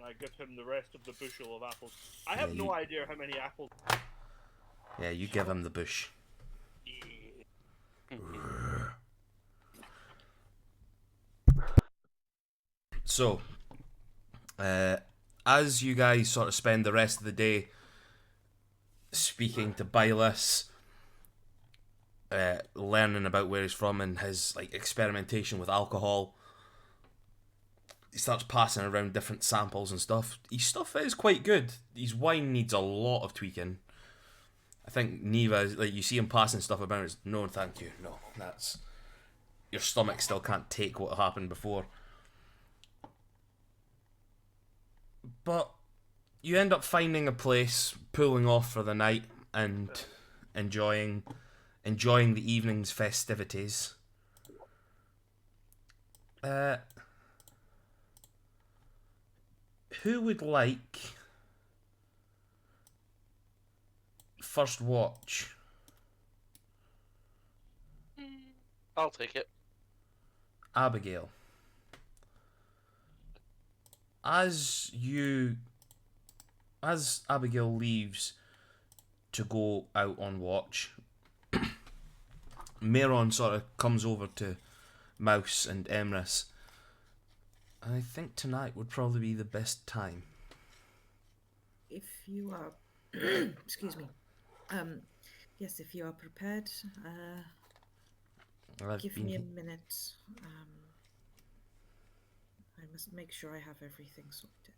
I give him the rest of the bushel of apples. I have Yeah, no idea how many apples. Yeah, you give him the bush. So, as you guys sort of spend the rest of the day speaking to Bylus, learning about where he's from and his like experimentation with alcohol, he starts passing around different samples and stuff. His stuff is quite good. His wine needs a lot of tweaking. I think Neva, like you see him passing stuff about, it's no, thank you, no, that's your stomach still can't take what happened before. But you end up finding a place, pulling off for the night, and enjoying the evening's festivities. Who would like first watch? I'll take it. Abigail. As Abigail leaves to go out on watch, Meron sort of comes over to Mouse and Emrys. I think tonight would probably be the best time. If you are, excuse me. Yes, if you are prepared, I've give been me a minute. I must make sure I have everything sorted.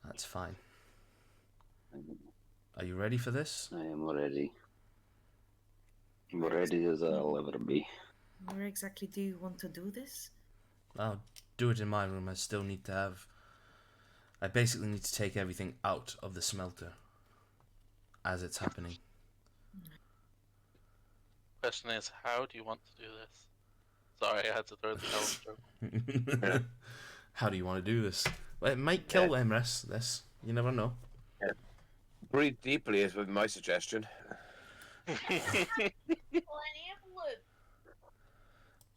That's fine. Are you ready for this? I am ready. I'm ready as I'll ever be. Where exactly do you want to do this? I'll do it in my room. I basically need to take everything out of the smelter as it's happening. Question is, how do you want to do this? Sorry, I had to throw the elf joke. How do you want to do this? Well, it might kill Emrys, this. You never know. Breathe deeply is my suggestion. Plenty of lube.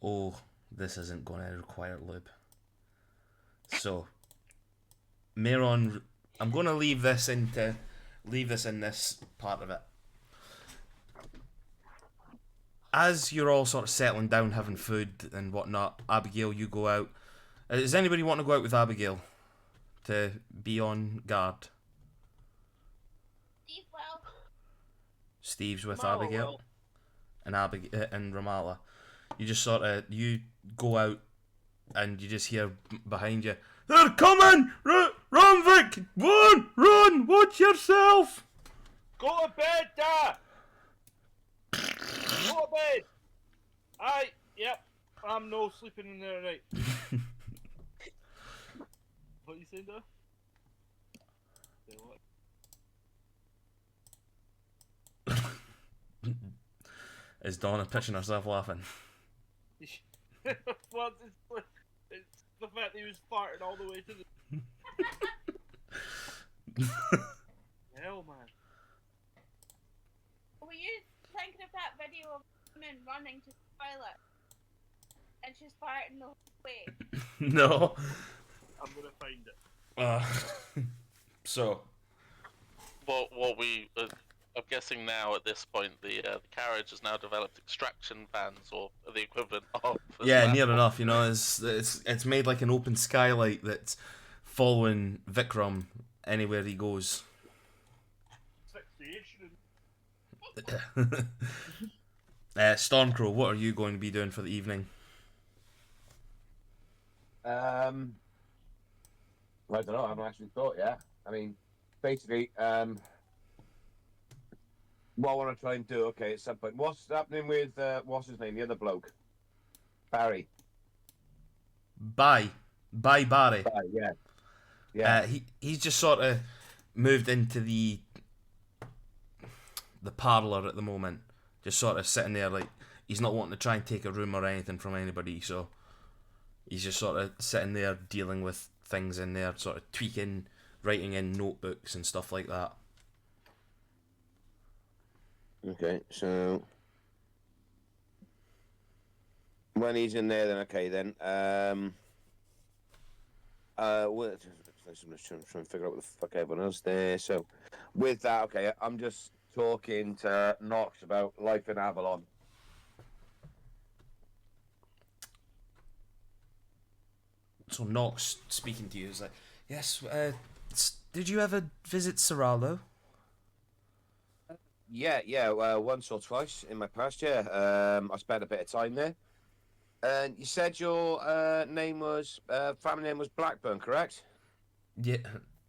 Oh, this isn't going to require lube. So, Meron, I'm going to leave this in this part of it. As you're all sort of settling down, having food and whatnot, Abigail, you go out. Does anybody want to go out with Abigail to be on guard? Steve, well, Steve's with Ramallah Abigail, and and Ramallah. You just sort of go out, and you just hear behind you, "They're coming! Run, Vic! Run! Watch yourself!" Go to bed, Dad! Go to bed! Aye, yep. I'm no sleeping in there tonight. What you saying, Dad? Say what? Is Donna pitching herself laughing? Well, it's the fact that he was farting all the way to the... Hell, man. were you thinking of that video of women running to the toilet? And she's farting the whole way. No. I'm gonna find it. So. What we I'm guessing now at this point the carriage has now developed extraction vans or the equivalent of. as Yeah, well. near enough. You know, it's made like an open skylight that's following Vikram anywhere he goes. Fixation. Stormcrow, what are you going to be doing for the evening? I don't know. I haven't actually thought yet. I mean, basically, what I want to try and do, okay, at some point. What's happening with what's his name, the other bloke, Barry? Bye, Barry. Barry, yeah. He's just sort of moved into the parlour at the moment, just sort of sitting there like he's not wanting to try and take a room or anything from anybody, so he's just sort of sitting there dealing with things in there, sort of tweaking, writing in notebooks and stuff like that. Okay, so When he's in there, then okay, then. I'm just trying to figure out what the fuck everyone else there. So, with that, okay, I'm just talking to Knox about life in Avalon. So Nox speaking to you is like, yes, did you ever visit Serralo? Yeah, once or twice in my past. Yeah, I spent a bit of time there. And you said your name was family name was Blackburn, correct? Yeah,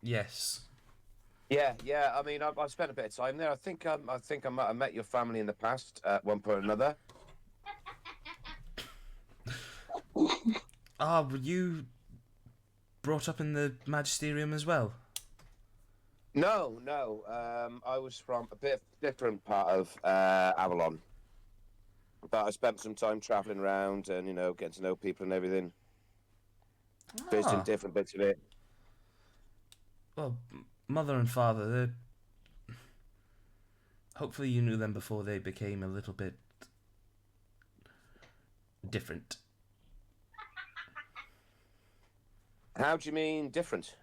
yes. Yeah. I mean, I spent a bit of time there. I think I might have met your family in the past at one point or another. Ah, were you brought up in the Magisterium as well? No. I was from a bit different part of Avalon, but I spent some time traveling around and getting to know people and everything, visiting Ah, different bits of it. well, mother and father, they're... Hopefully you knew them before they became a little bit different. How do you mean different?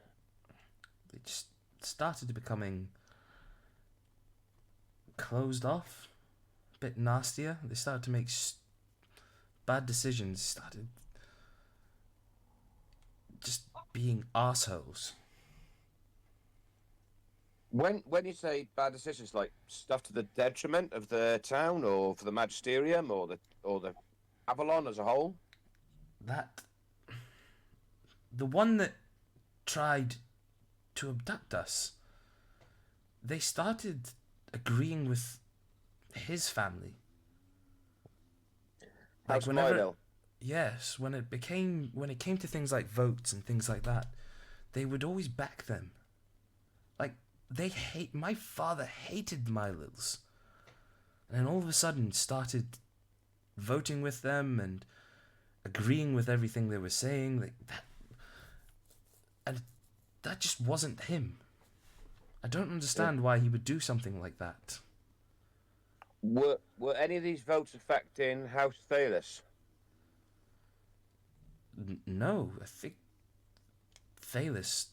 They just started becoming closed off, a bit nastier. They started to make bad decisions, started just being assholes. When you say bad decisions, like stuff to the detriment of the town, or for the Magisterium, or the Avalon as a whole. That... The one that tried to abduct us, they started agreeing with his family. House whenever... Milo. Yes, when it came to things like votes and things like that, they would always back them. Like, my father hated Milos. And then all of a sudden started voting with them and agreeing with everything they were saying. Like that, and that just wasn't him. I don't understand why he would do something like that. Were any of these votes affecting House Thalos? No, I think Thalis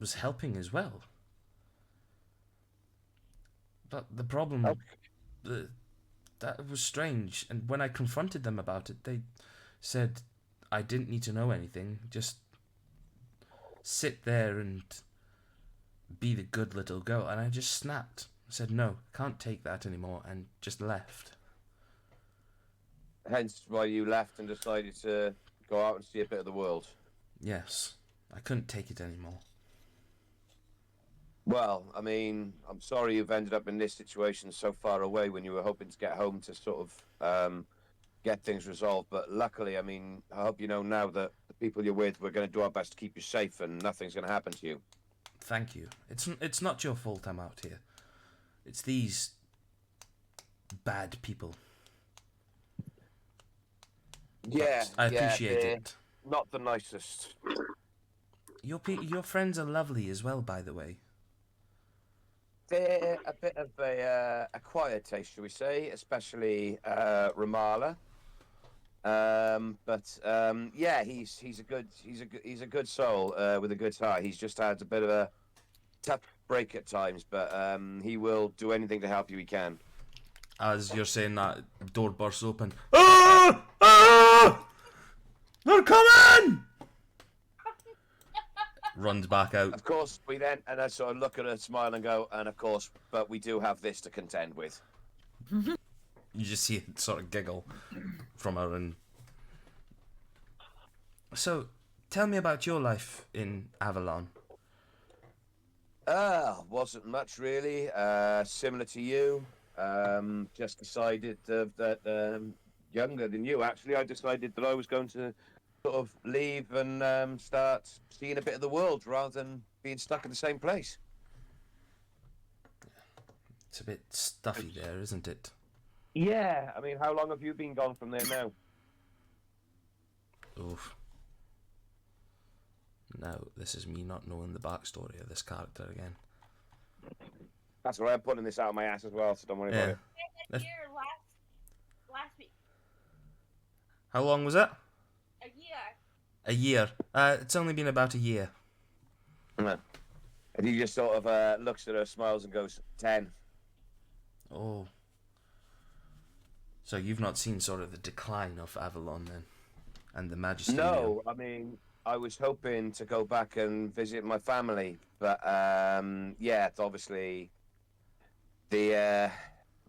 was helping as well. But the problem, that was strange. And when I confronted them about it, they said I didn't need to know anything. Just sit there and be the good little girl. And I just snapped. I said, no, can't take that anymore, and just left. Hence why you left and decided to go out and see a bit of the world. Yes, I couldn't take it anymore. Well, I mean, I'm sorry you've ended up in this situation so far away when you were hoping to get home to sort of get things resolved. But luckily, I mean, I hope you know now that the people you're with, we're going to do our best to keep you safe and nothing's going to happen to you. Thank you. It's not your fault I'm out here. It's these bad people. Yeah, I appreciate they're it. not the nicest. Your friends are lovely as well, by the way. They're a bit of a quiet taste, shall we say, especially Ramala. Yeah, he's a good soul with a good heart. He's just had a bit of a tough break at times, but he will do anything to help you he can. As you're saying that, door bursts open. Ah! Ah! They're coming! Runs back out. Of course, and I sort of look at her, smile, and go, and of course, but we do have this to contend with. You just see it sort of giggle from her. And so, tell me about your life in Avalon. Wasn't much really. Similar to you. Just decided that younger than you, actually, I decided that I was going to sort of leave and start seeing a bit of the world rather than being stuck in the same place. It's a bit stuffy there, isn't it? Yeah, I mean, how long have you been gone from there now? Oof. Now, this is me not knowing the backstory of this character again. That's all right, I'm pulling this out of my ass as well, so don't worry about it. Here last week. How long was it? A year. A year. It's only been about a year. And he just sort of looks at her, smiles, and goes, 10. Oh. So you've not seen sort of the decline of Avalon then, and the Magisterium? No, I mean, I was hoping to go back and visit my family, but yeah, it's obviously the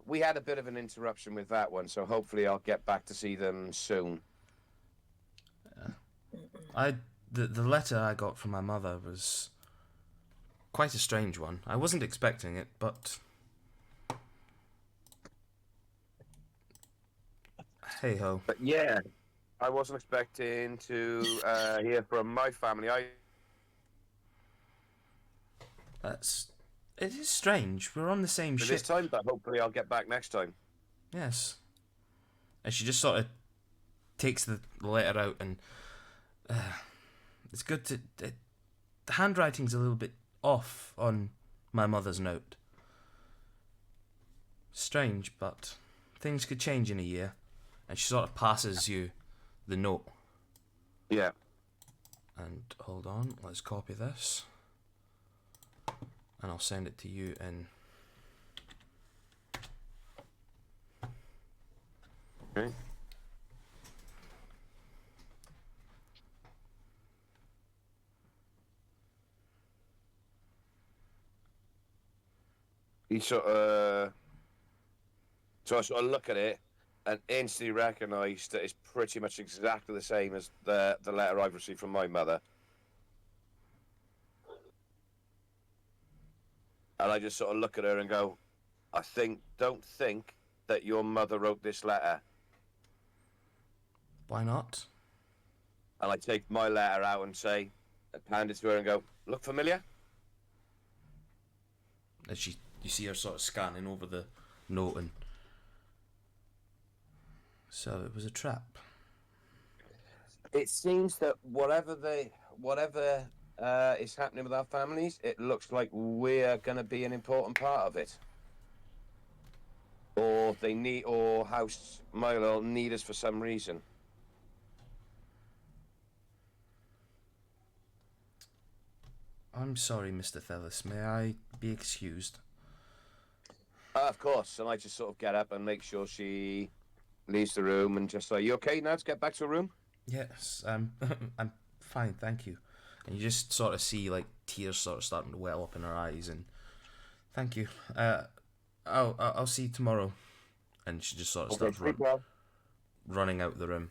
we had a bit of an interruption with that one, so hopefully I'll get back to see them soon. The letter I got from my mother was quite a strange one. I wasn't expecting it, but hey ho. But yeah, I wasn't expecting to hear from my family. It is strange. We're on the same For ship. this time, but hopefully I'll get back next time. Yes. And she just sort of takes the letter out, and it's good to. The handwriting's a little bit off on my mother's note. Strange, but things could change in a year. And she sort of passes you the note. Yeah. And hold on, let's copy this. And I'll send it to you in. Okay. He sort of, so I sort of look at it and instantly recognise that it's pretty much exactly the same as the letter I've received from my mother. And I just sort of look at her and go, don't think that your mother wrote this letter. Why not? And I take my letter out and say, hand it to her and go, look familiar? And you see her sort of scanning over the note, and so it was a trap. It seems that whatever is happening with our families, it looks like we're going to be an important part of it. Or House Milo need us for some reason. I'm sorry, Mr. Thellis. May I be excused? Of course. And I just sort of get up and make sure she leaves the room and just say, you okay now to get back to the room? Yes, I'm fine, thank you. And you just sort of see like tears sort of starting to well up in her eyes, and thank you. I'll see you tomorrow. And she just sort of starts running out the room.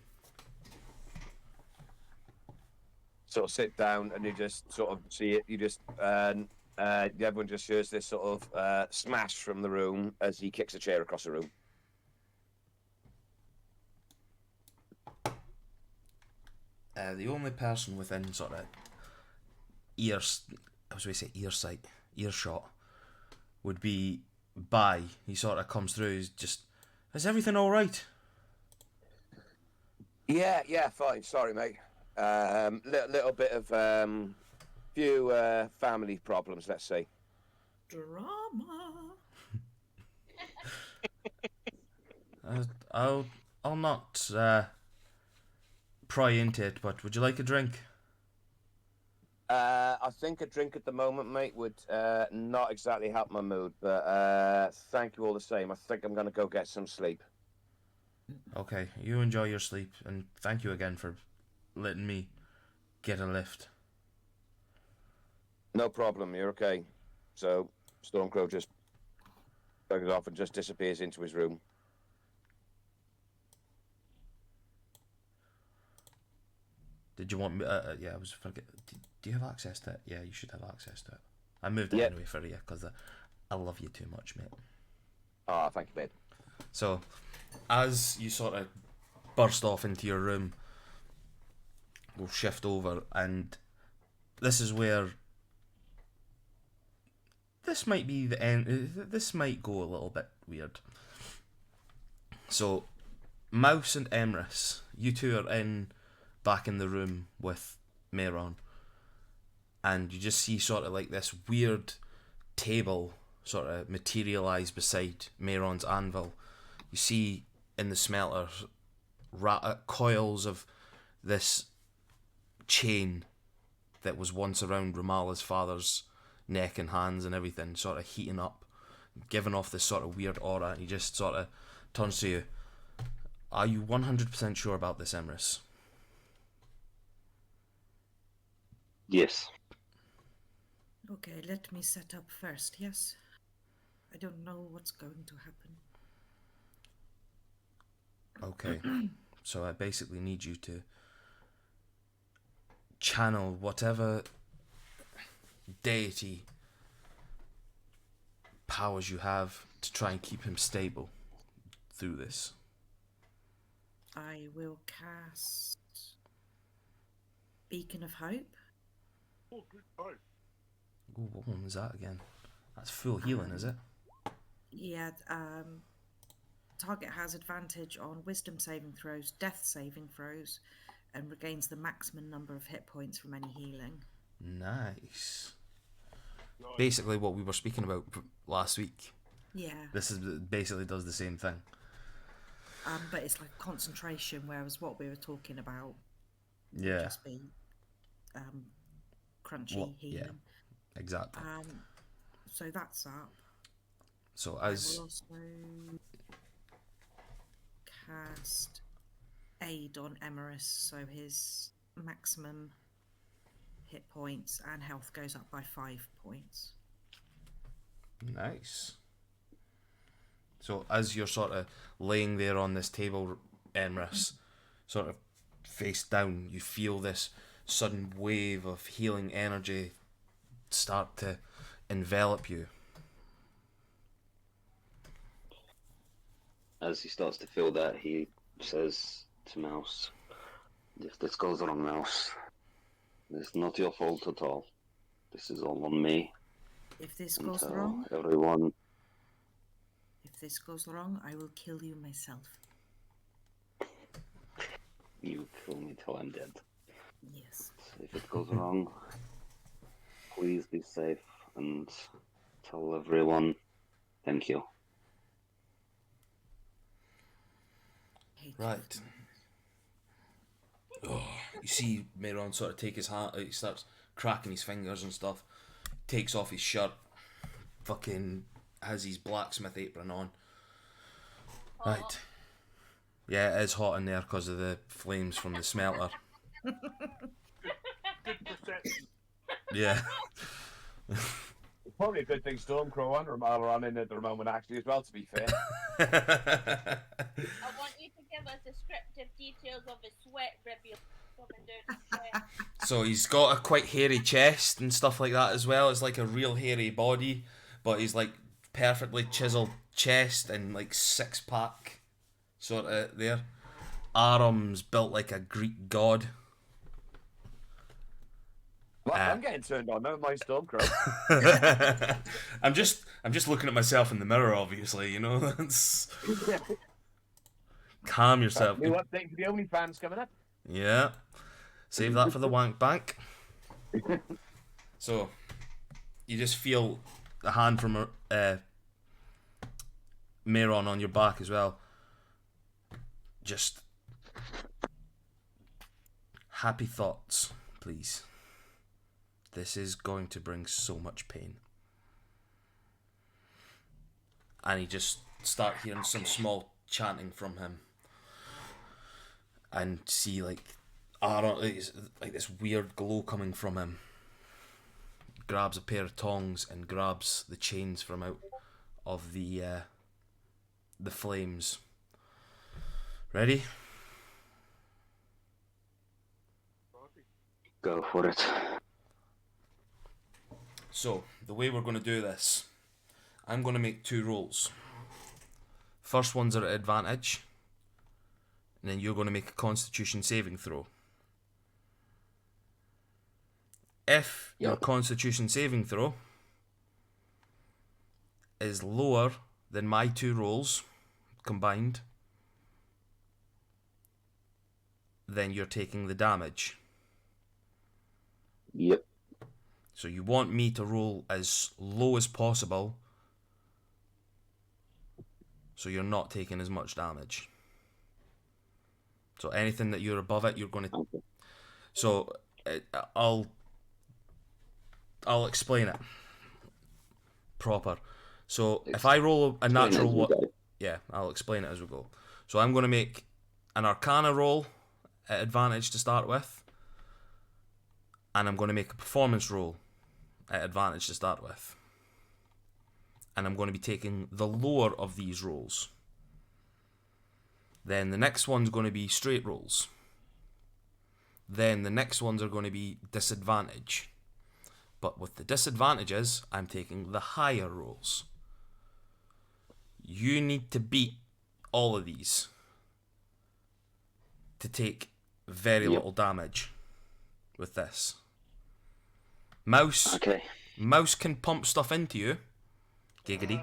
Sort of sit down and you just sort of see it. You just everyone just hears this sort of smash from the room as he kicks a chair across the room. The only person within sort of earshot would be Bai. He sort of comes through. He's just, is everything all right? Yeah, fine. Sorry, mate. Little bit of few family problems, let's say. Drama. I'll not pry into it, but would you like a drink? I think a drink at the moment, mate, would not exactly help my mood, but thank you all the same. I think I'm going to go get some sleep. Okay, you enjoy your sleep, and thank you again for letting me get a lift. No problem, you're okay. So, Stormcrow just buggers off and just disappears into his room. Did you want me? Yeah, I was forget. Do you have access to it? Yeah, you should have access to it. I moved it Yep. anyway for you because I love you too much, mate. Ah, thank you, babe. So, as you sort of burst off into your room, we'll shift over, and this is where this might be the end. This might go a little bit weird. So, Mouse and Emrys, you two are back in the room with Mayron, and you just see sort of like this weird table sort of materialise beside Mayron's anvil. You see in the smelter coils of this chain that was once around Ramala's father's neck and hands and everything, sort of heating up, giving off this sort of weird aura, and he just sort of turns to you. Are you 100% sure about this, Emrys? Yes. Okay, let me set up first, yes? I don't know what's going to happen. Okay. So I basically need you to channel whatever deity powers you have to try and keep him stable through this. I will cast Beacon of Hope. Oh, good time. Ooh, what one was that again? That's full healing, is it? Yeah, target has advantage on wisdom saving throws, death saving throws, and regains the maximum number of hit points from any healing. Nice. Right. Basically what we were speaking about last week. Yeah, This is basically does the same thing. but it's like concentration, whereas what we were talking about would Yeah, just be crunchy What- yeah. healing. exactly. So that's up. So I as will also cast Aid on Emerus, so his maximum hit points and health goes up by 5 points. nice. So as you're sort of laying there on this table, Emrys, sort of face down, you feel this sudden wave of healing energy start to envelop you. As he starts to feel that, he says to Mouse, "If this goes wrong, Mouse, it's not your fault at all. This is all on me. If this And goes tell wrong, everyone I will kill you myself. you kill me till I'm dead. Yes. If it goes wrong, please be safe and tell everyone thank you." Hate Right. Oh, you see Meron sort of take his hand, he starts cracking his fingers and stuff, takes off his shirt, fucking has his blacksmith apron on. Right. Yeah, it is hot in there because of the flames from the smelter. Good perception. Yeah. It's probably a good thing Stormcrow and Ramal are on in at the moment, actually, as well, to be fair. I want you to give us descriptive details of his sweat review coming down his chest. So he's got a quite hairy chest and stuff like that as well. It's like a real hairy body, but he's like perfectly chiseled chest and like 6-pack sort of there. Arms built like a Greek god. Well, I'm getting turned on now, my Stormcrow. I'm just looking at myself in the mirror, obviously, you know. That's... Calm yourself. New update for the OnlyFans coming up. Yeah. Save that for the wank bank. So, you just feel the hand from Meron on your back as well. Just happy thoughts, please. This is going to bring so much pain. And you just start hearing some small chanting from him. And see like this weird glow coming from him. Grabs a pair of tongs and grabs the chains from out of the flames. Ready? Go for it. So, the way we're going to do this, I'm going to make 2 rolls. First ones are at advantage, and then you're going to make a Constitution saving throw. If your Yep. Constitution saving throw is lower than my 2 rolls combined, then you're taking the damage. Yep. So you want me to roll as low as possible so you're not taking as much damage. So anything that you're above it, you're going to. Okay. So I'll explain it proper. So if I roll a Explain natural as we one, go. yeah, I'll explain it as we go. So I'm going to make an Arcana roll at advantage to start with, and I'm going to make a performance roll at advantage to start with, and I'm going to be taking the lower of these rolls. Then the next one's going to be straight rolls. Then the next ones are going to be disadvantage. But with the disadvantages, I'm taking the higher rolls. You need to beat all of these to take very Yep. little damage with this. Mouse Okay. can pump stuff into you, giggity,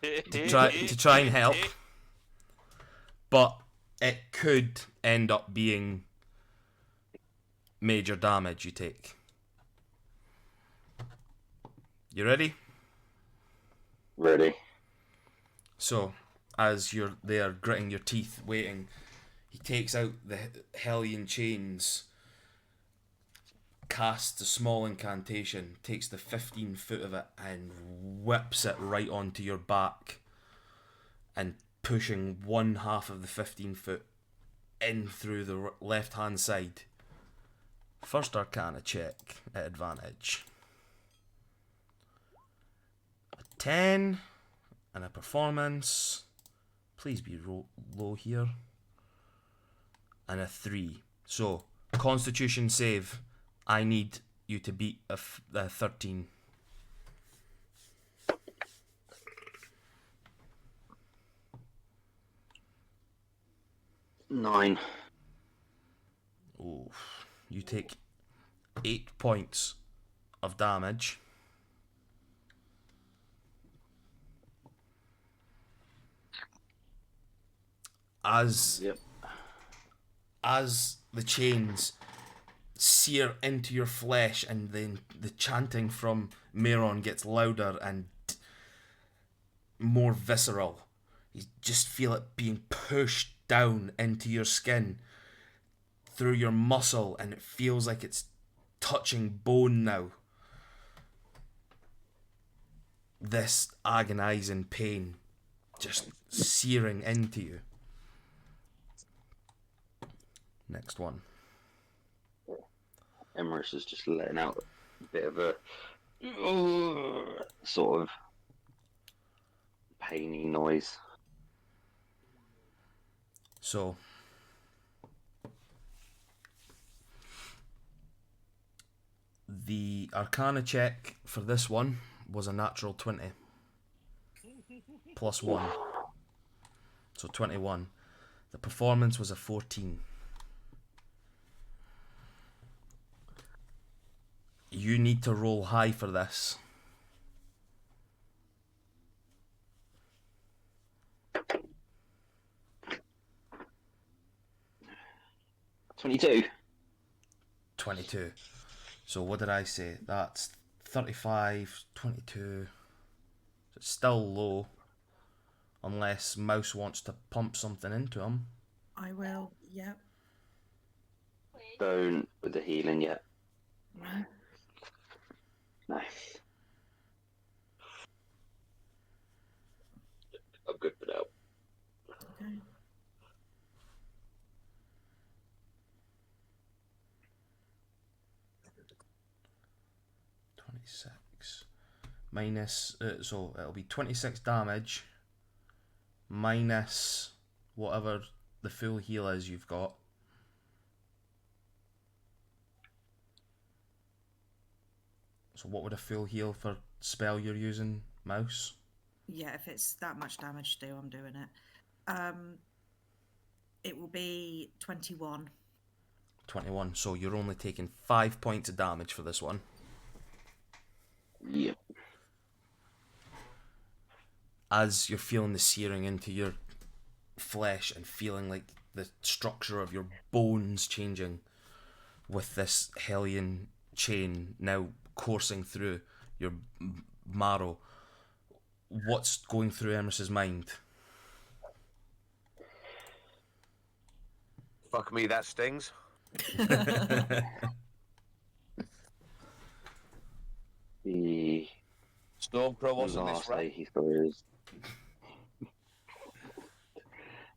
to to try and help, but it could end up being major damage you take. You ready? Ready. So, as you're there gritting your teeth, waiting, he takes out the Hellion chains, casts a small incantation, takes the 15 foot of it and whips it right onto your back, and pushing one half of the 15 foot in through the left hand side. First Arcana check at advantage. A 10 and a performance. Please be low here. And a 3. So, Constitution save. I need you to beat a 13. Nine. Ooh. You take 8 points of damage. As Yep. as the chains sear into your flesh, and then the chanting from Meron gets louder and more visceral. You just feel it being pushed down into your skin, through your muscle, and it feels like it's touching bone now. This agonizing pain just searing into you. Next one. Emerus is just letting out a bit of a sort of painy noise. So, the Arcana check for this one was a natural 20. Plus 1. So 21. The performance was a 14. You need to roll high for this. 22. 22. So what did I say? That's 35, 22. It's still low. Unless Mouse wants to pump something into him. I will. Yep. Don't with the healing yet. No. No. I'm good for now. Okay. Minus, so it'll be 26 damage minus whatever the full heal is you've got. So what would a full heal for spell you're using, Mouse? Yeah, if it's that much damage to do, I'm doing it. It will be 21. 21, so you're only taking 5 points of damage for this one. Yep. As you're feeling the searing into your flesh and feeling like the structure of your bones changing with this Hellion chain now coursing through your marrow, what's going through Emerus's mind? Fuck me, that stings. The Stormcrow wasn't this last round. day he saw his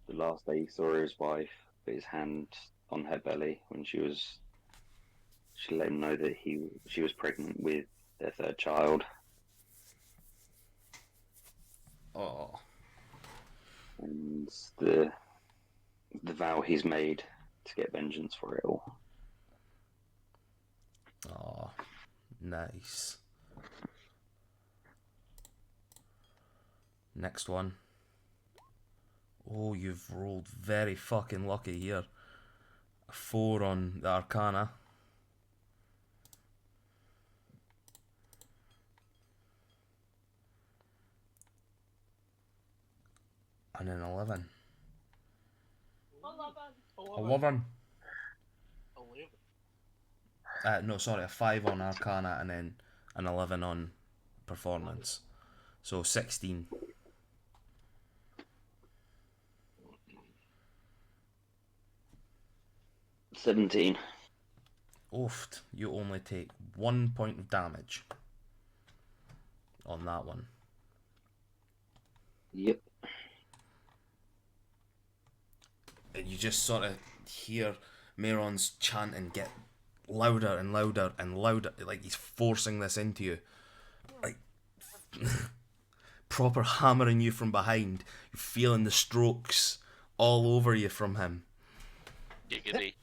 the last day he saw his wife put his hand on her belly when she let him know that she was pregnant with their third child, Oh. and the vow he's made to get vengeance for it all. Oh. Nice. Next one. Oh, you've rolled very fucking lucky here. A 4 on the Arcana. And an 11. 11. 11. No, sorry, a 5 on Arcana and then an 11 on Performance. So 16. $17. Oofed. You only take 1 point of damage on that one. Yep. And you just sort of hear Mehron's chanting get louder and louder and louder, like he's forcing this into you, like proper hammering you from behind. You're feeling the strokes all over you from him. Giggity.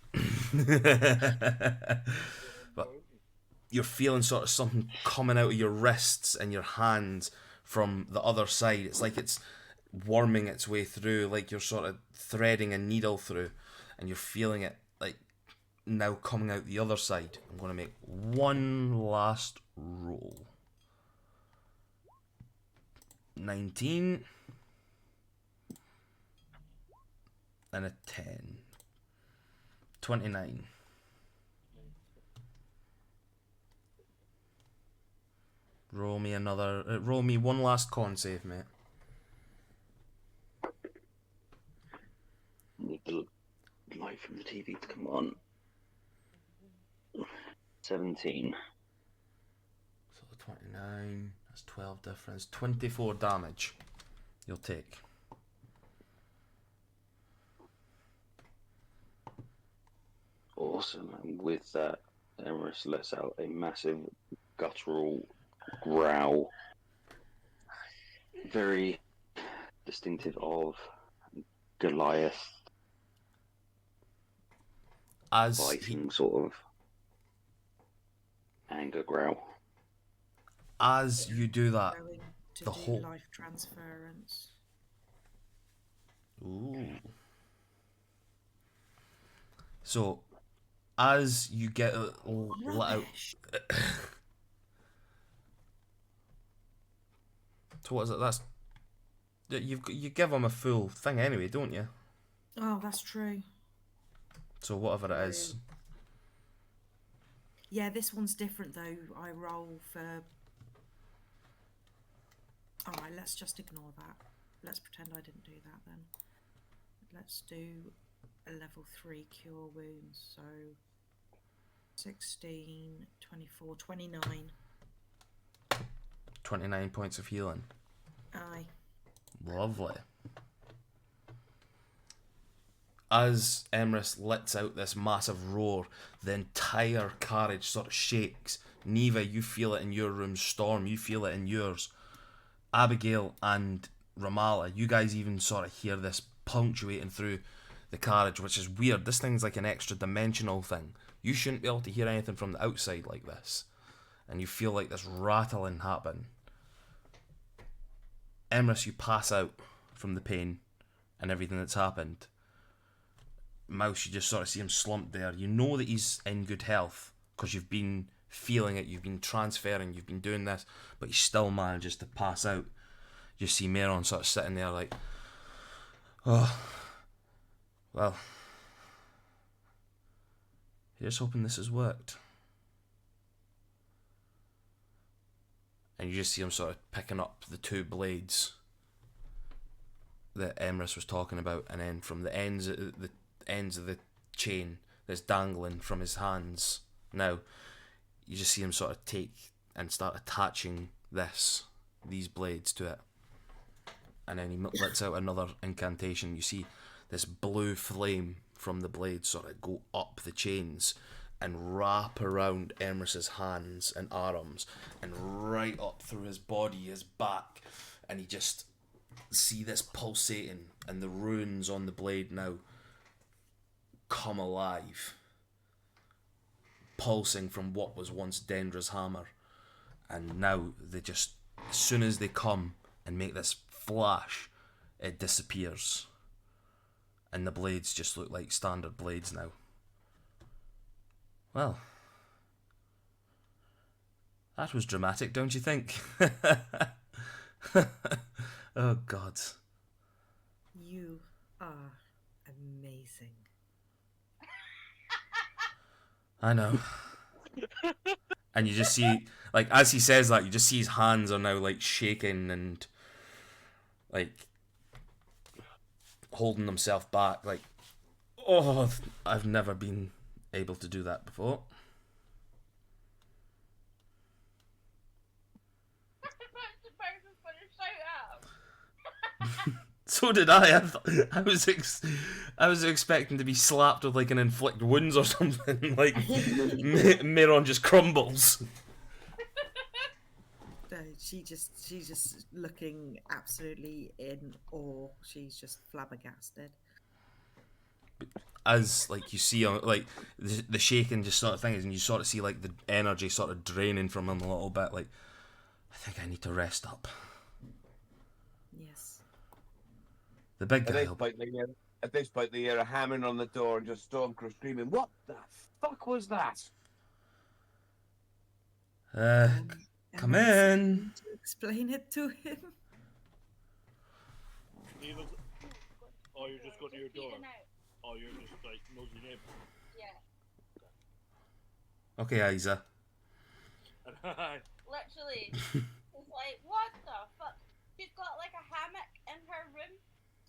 But you're feeling sort of something coming out of your wrists and your hands from the other side. It's like it's worming its way through, like you're sort of threading a needle through, and you're feeling it like now coming out the other side. I'm going to make one last roll. 19 and a 10. 29. Roll me one last con save, mate. Need the light from the TV to come on. 17. So 29, that's 12 difference. 24 damage you'll take. Awesome. And with that, Emrys lets out a massive guttural growl, very distinctive of Goliath, As he, biting sort of anger growl. as you do that, Going to the do whole- life transference. ooh. So as you get let out. Rubbish. So what is it? That's you give him a full thing anyway, don't you? Oh, that's true. So whatever it is. Yeah, this one's different though. I roll for. Alright, let's just ignore that. Let's pretend I didn't do that then. Let's do a level 3 cure wounds. So 16, 24, 29. 29 points of healing. Aye. Lovely. As Emrys lets out this massive roar, the entire carriage sort of shakes. Neva, you feel it in your room. Storm, you feel it in yours. Abigail and Ramallah, you guys even sort of hear this punctuating through the carriage, which is weird. This thing's like an extra dimensional thing. You shouldn't be able to hear anything from the outside like this. And you feel like this rattling happen. Emrys, you pass out from the pain and everything that's happened. Mouse, you just sort of see him slumped there. You know that he's in good health because you've been feeling it, you've been transferring, you've been doing this, but he still manages to pass out. You see Mehron sort of sitting there like, oh, well, here's hoping this has worked. And you just see him sort of picking up the two blades that Emrys was talking about, and then from the ends of the chain that's dangling from his hands. Now, you just see him sort of take and start attaching these blades to it. And then he lets out another incantation. You see this blue flame from the blades sort of go up the chains and wrap around Emrys's hands and arms and right up through his body, his back, and you just see this pulsating, and the runes on the blade now come alive, pulsing from what was once Dendra's hammer, and now they just, as soon as they come and make this flash, it disappears, and the blades just look like standard blades now. Well, that was dramatic, don't you think? Oh, God. You are amazing. I know. And you just see, like, as he says that, you just see his hands are now, like, shaking and, like, holding himself back. Like, oh, I've never been able to do that before. So did I. I was expecting to be slapped with like an inflict wounds or something. Like Miron just crumbles. No, she's just looking absolutely in awe. She's just flabbergasted. As like you see on like the shaking just sort of thing is, and you sort of see like the energy sort of draining from him a little bit. Like, I think I need to rest up. Yes. The big At guy. this point, they hear a hammering on the door and just Stormcrow screaming, "What the fuck was that?" Come Am I in. supposed to explain it to him. Neva's, oh, you're just going to your door. Peeking out. Oh, you're just like nosy neighbor. Yeah. Okay, Isa. Literally. It's like, what the fuck? She's got like a hammock in her room.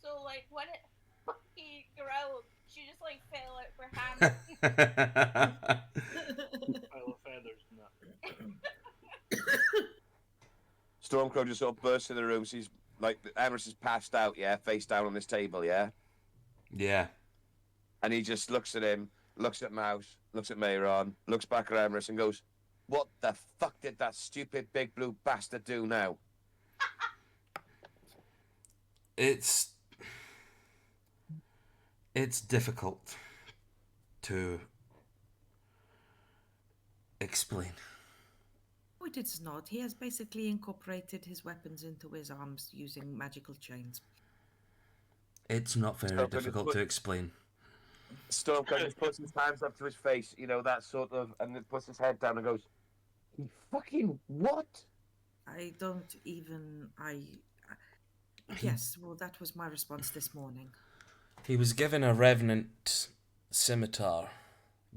So like when it fucking growled, she just like fell out her hammock. Pile of feathers and that. Stormcrow just sort of bursts in the room. She's like, Emrys is passed out, yeah, face down on this table, yeah. Yeah. And he just looks at him, looks at Mouse, looks at Mayron, looks back at Emrys and goes, "What the fuck did that stupid big blue bastard do now?" It's difficult to explain. Oh, it is not. He has basically incorporated his weapons into his arms using magical chains. It's not very Okay, difficult but- to explain. Stormcrow just puts his hands up to his face, you know, that sort of, and then puts his head down and goes, "He fucking what?" I don't even. Yes, well, that was my response this morning. He was given a revenant scimitar,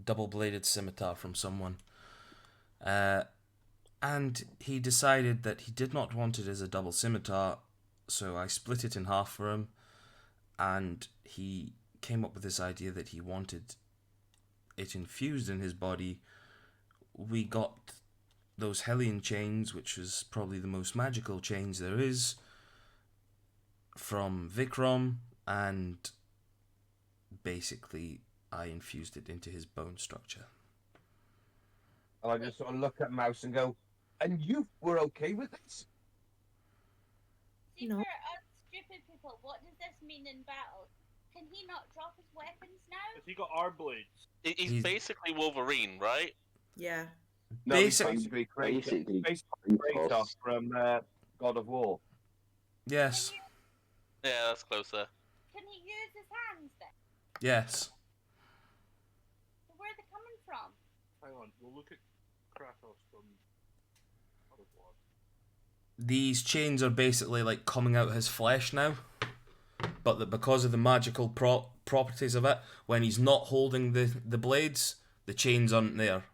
double-bladed scimitar from someone. And he decided that he did not want it as a double scimitar, so I split it in half for him, and he came up with this idea that he wanted it infused in his body. We got those Hellion chains, which is probably the most magical chains there is, from Vikram, and basically I infused it into his bone structure. And I just sort of look at Mouse and go, "And you were okay with this?" See, No. for us stupid people, what does this mean in battle? Can he not drop his weapons now? Has he got our blades? He's basically Wolverine, right? Yeah. No, he's Basic- basically Basically, Kratos Kratos. from God of War. Yes, Yeah, that's closer. Can he use his hands then? yes. Where are they coming from? Hang on, we'll look at Kratos from God of War. These chains are basically like coming out his flesh now, but that because of the magical properties of it, when he's not holding the blades, the chains aren't there.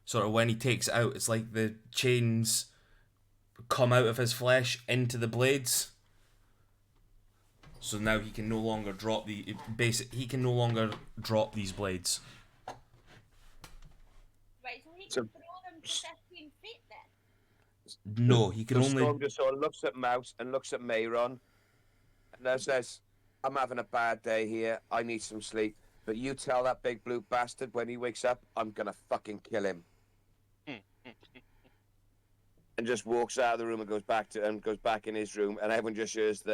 Sort of when he takes it out, it's like the chains come out of his flesh into the blades. So now he can no longer drop the he can no longer drop these blades. Right, so he So- can throw them to 15 feet then. No, he can So only. Storm just sort of looks at Mouse and looks at Mayron, and then says, "I'm having a bad day here. I need some sleep. But you tell that big blue bastard when he wakes up, I'm gonna fucking kill him." And just walks out of the room and goes back in his room, and everyone just hears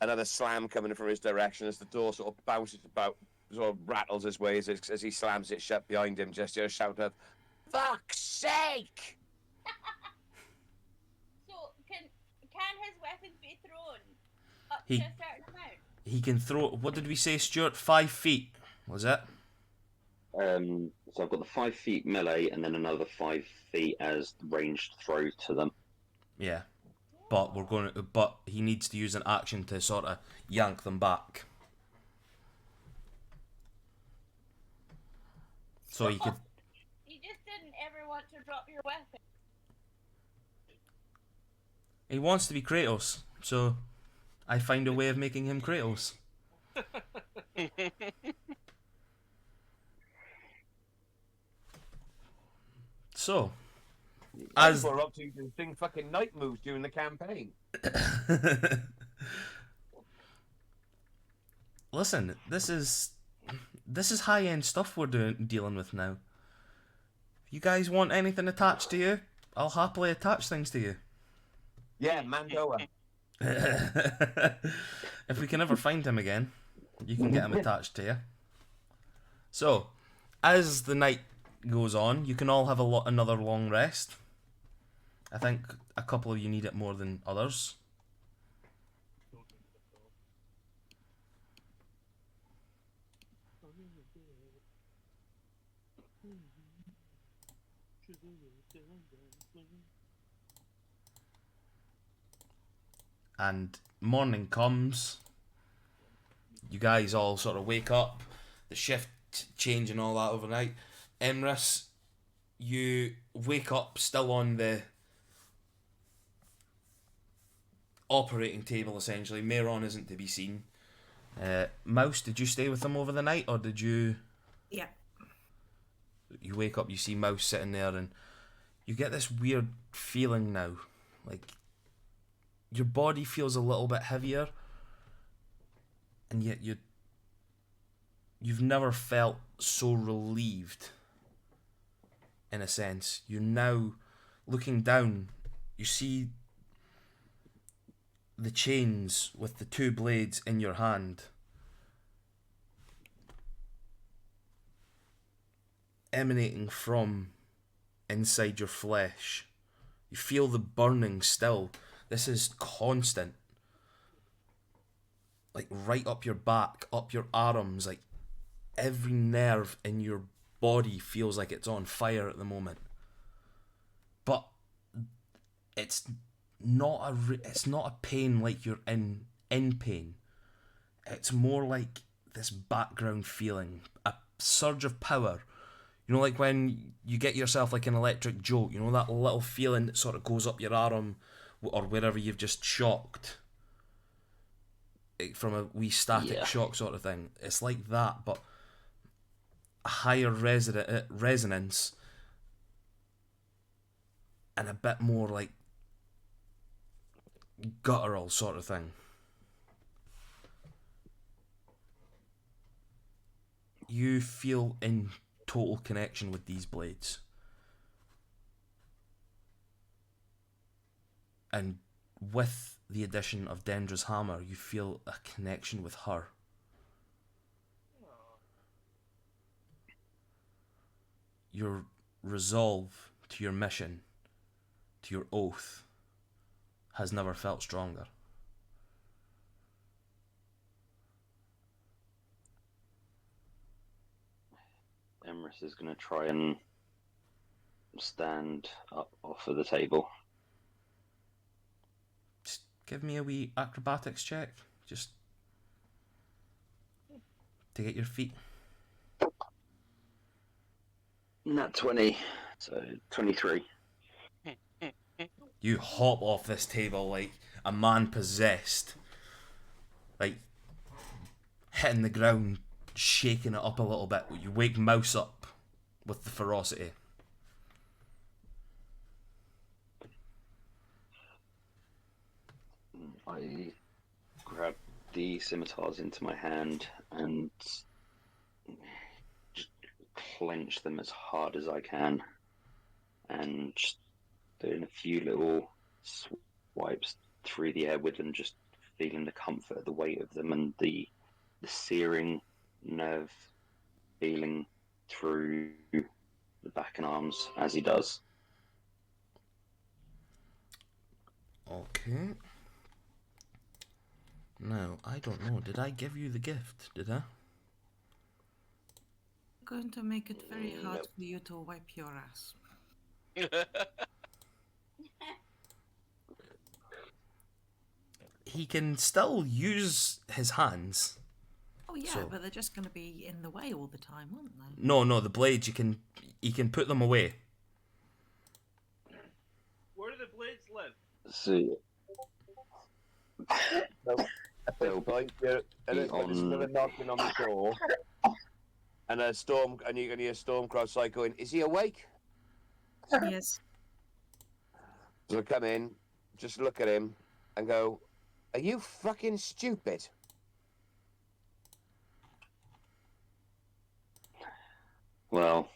another slam coming from his direction as the door sort of bounces about, sort of rattles his way as he slams it shut behind him. Just hear a shout of, "Fuck's sake!" So can his weapons be thrown up He- to a certain amount? He can throw. What did we say, Stuart? 5 feet. Was it? So I've got the 5 feet melee and then another 5 feet as ranged throw to them. Yeah. But we're going to. But he needs to use an action to sort of yank them back. So he could. You just didn't ever want to drop your weapon. He wants to be Kratos, so I find a way of making him Kratos. So, as We're up to doing fucking night moves during the campaign. listen, this is high end stuff we're dealing with now. If you guys want anything attached to you, I'll happily attach things to you. Yeah, Mandoa. If we can ever find him again, you can get him attached to you. So, as the night goes on, you can all have another long rest. I think a couple of you need it more than others. And morning comes. You guys all sort of wake up. The shift change and all that overnight. Emrys, you wake up still on the operating table essentially. Mayron isn't to be seen. Mouse, did you stay with them over the night, or did you? Yeah. You wake up, you see Mouse sitting there, and you get this weird feeling now, like your body feels a little bit heavier, and yet you've never felt so relieved. In a sense, you're now looking down. You see the chains with the 2 blades in your hand. Emanating from inside your flesh. You feel the burning still. This is constant. Like right up your back, up your arms, like every nerve in your body feels like it's on fire at the moment. But it's not a pain like you're in pain. It's more like this background feeling, a surge of power. You know, like when you get yourself like an electric jolt, you know, that little feeling that sort of goes up your arm or wherever you've just shocked from a wee static shock sort of thing. It's like that, but a higher resonance and a bit more like guttural sort of thing. You feel in total connection with these blades. And with the addition of Dendra's hammer, you feel a connection with her. Your resolve to your mission, to your oath, has never felt stronger. Emrys is going to try and stand up off of the table. Just give me a wee acrobatics check, just to get your feet. Nat 20, so 23. You hop off this table like a man possessed. Like, hitting the ground, shaking it up a little bit. You wake Mouse up with the ferocity. I grab the scimitars into my hand and just clench them as hard as I can, and just doing a few little swipes through the air with them, just feeling the comfort of the weight of them and the searing nerve feeling through the back and arms as he does. Okay. Now, I don't know. Did I give you the gift? Did I? Going to make it very hard for you to wipe your ass. He can still use his hands. Oh yeah, So- but they're just going to be in the way all the time, aren't they? No, the blades, he can put them away. Where do the blades live? So At this point, there's another knocking on the door, and you can hear Stormcrow like going, "Is he awake?" Yes. So I come in, just look at him, and go, "Are you fucking stupid?" well,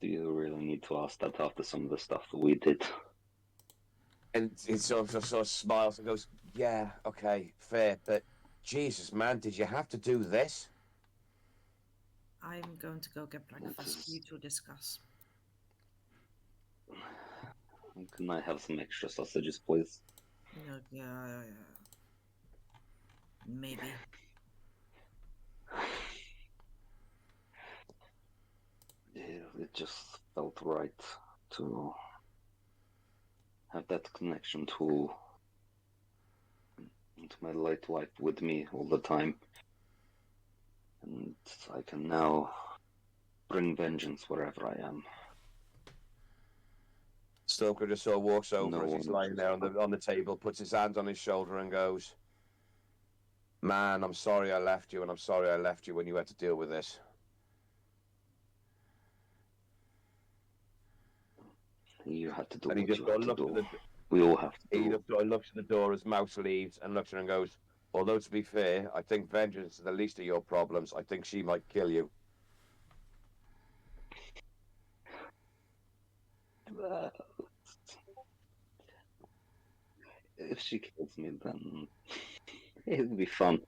do you really need to ask that after some of the stuff that we did? And he sort of smiles and goes, "Yeah, okay, fair, but Jesus, man, did you have to do this?" I'm going to go get breakfast for you to discuss. Can I have some extra sausages, please? Yeah. Maybe. Yeah, it just felt right to have that connection to my late wife with me all the time. And I can now bring vengeance wherever I am. Stormcrow just sort of walks over No as he's one- lying there on the table, puts his hands on his shoulder and goes, "Man, I'm sorry I left you, and I'm sorry I left you when you had to deal with this." You had to do And he what just you sort had of to looks at do. the We all have to he do. just sort of looks at the door as Mouse leaves and looks at her and goes, "Although to be fair, I think vengeance is the least of your problems. I think she might kill you." If she kills me, then it'll be fun.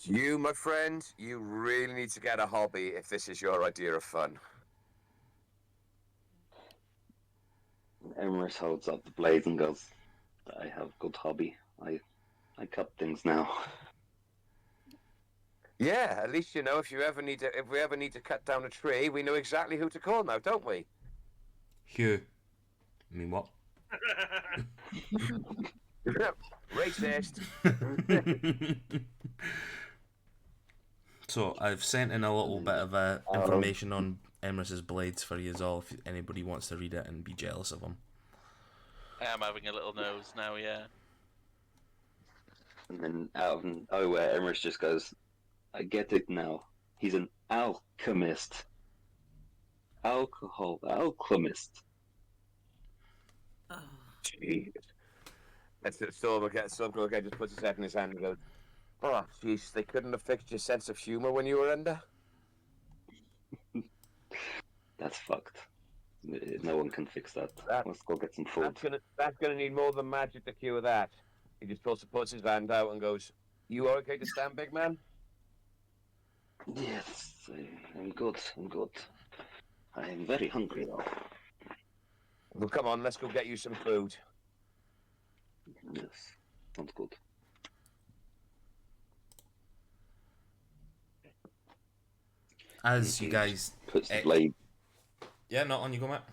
You, my friend, you really need to get a hobby if this is your idea of fun. Emerus holds up the blade and goes, I have good hobby. I cut things now. Yeah, at least you know if we ever need to cut down a tree, we know exactly who to call now, don't we? Hugh. I mean, what? Racist. So, I've sent in a little bit of information on Emerus's blades for you all, if anybody wants to read it and be jealous of him. I am having a little nose now, yeah. And then out of nowhere, Emerus just goes, I get it now. He's an alchemist. Alchemist. Oh, Jeez. That's it. Stormcrow again just puts his head in his hand and goes, "Oh, jeez, they couldn't have fixed your sense of humor when you were under." That's fucked. No one can fix that. That- Let's go get some food. That's gonna need more than magic to cure that. He just also puts his hand out and goes, "You okay to stand, big man?" Yes, I'm good. I'm good. I am very hungry though. Well, come on, let's go get you some food. Yes, sounds good. As you guys... Puts the Eh. blade Yeah, not on you go, Matt.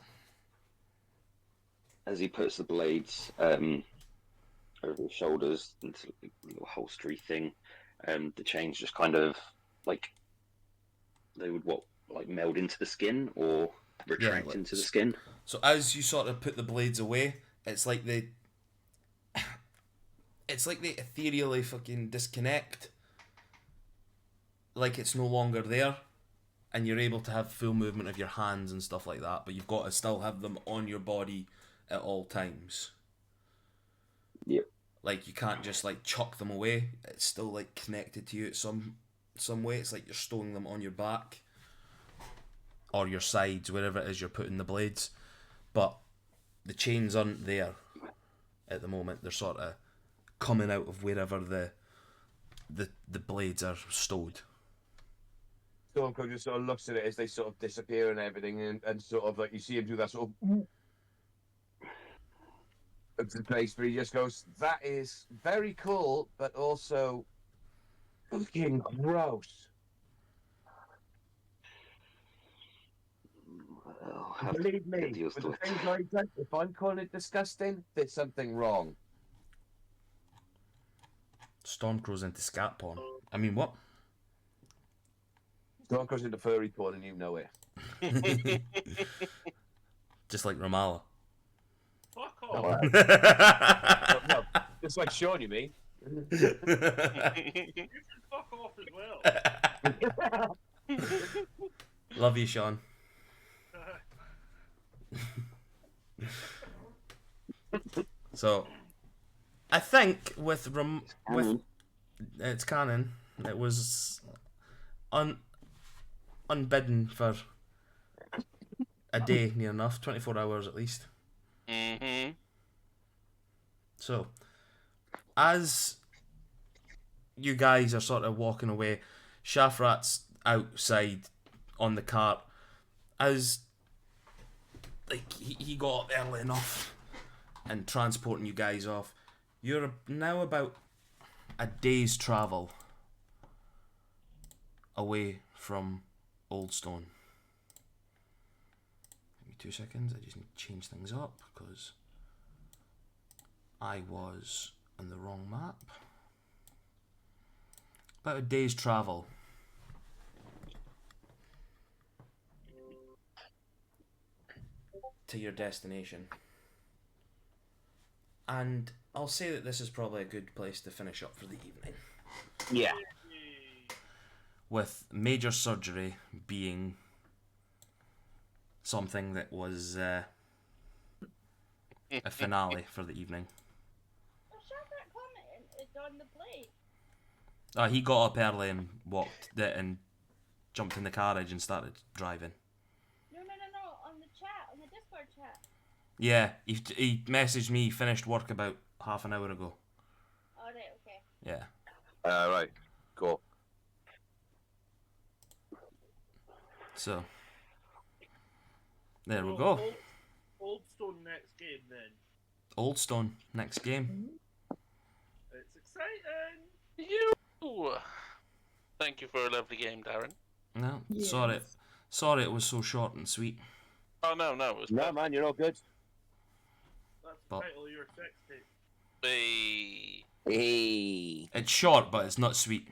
as he puts the blades over his shoulders into a little holstery thing. The chains just kind of like they would meld into the skin or retract like into the skin. So as you sort of put the blades away, it's like it's like they ethereally fucking disconnect, like it's no longer there, and you're able to have full movement of your hands and stuff like that, but you've got to still have them on your body at all times. Yep. Like you can't just like chuck them away. It's still like connected to you at some way. It's like you're stowing them on your back or your sides, wherever it is you're putting the blades. But the chains aren't there at the moment. They're sort of coming out of wherever the blades are stowed. Stormcrow just sort of looks at it as they sort of disappear and everything, and sort of like you see him do that sort of up to the place where he just goes, "That is very cool, but also fucking gross." I'll have to Believe me, get to your with the story. things I've done, if I'm calling it disgusting, there's something wrong. Stormcrow's into scat porn. I mean, what? Stormcrow's into furry porn and you know it. Just like Ramallah. Fuck No, off. no, it's like Sean, you mean? You can fuck off as well. Love you, Sean. So, I think with it's canon. It was unbidden for a day, near enough, 24 hours at least. Mm-hmm. So, as you guys are sort of walking away, Shafrat's outside on the cart. As like he got up early enough and transporting you guys off, you're now about a day's travel away from Old Stone. Give me 2 seconds, I just need to change things up because I was on the wrong map. About a day's travel. To your destination. And I'll say that this is probably a good place to finish up for the evening. Yeah. With major surgery being something that was a finale for the evening. Was Shafrat commenting on the plate? He got up early and walked it and jumped in the carriage and started driving. No, on the chat, on the Discord chat. Yeah, he messaged me, he finished work about half an hour ago. Oh, right, okay. Yeah. Right. Cool. So, there we So, go. Old Stone next game then. Old Stone, next game. It's exciting. You. Thank you for a lovely game, Darren. No, Yes. sorry it was so short and sweet. Oh no, it was No, man, you're all good. That's the But- title of your sex tape. Hey. Hey. It's short, but it's not sweet.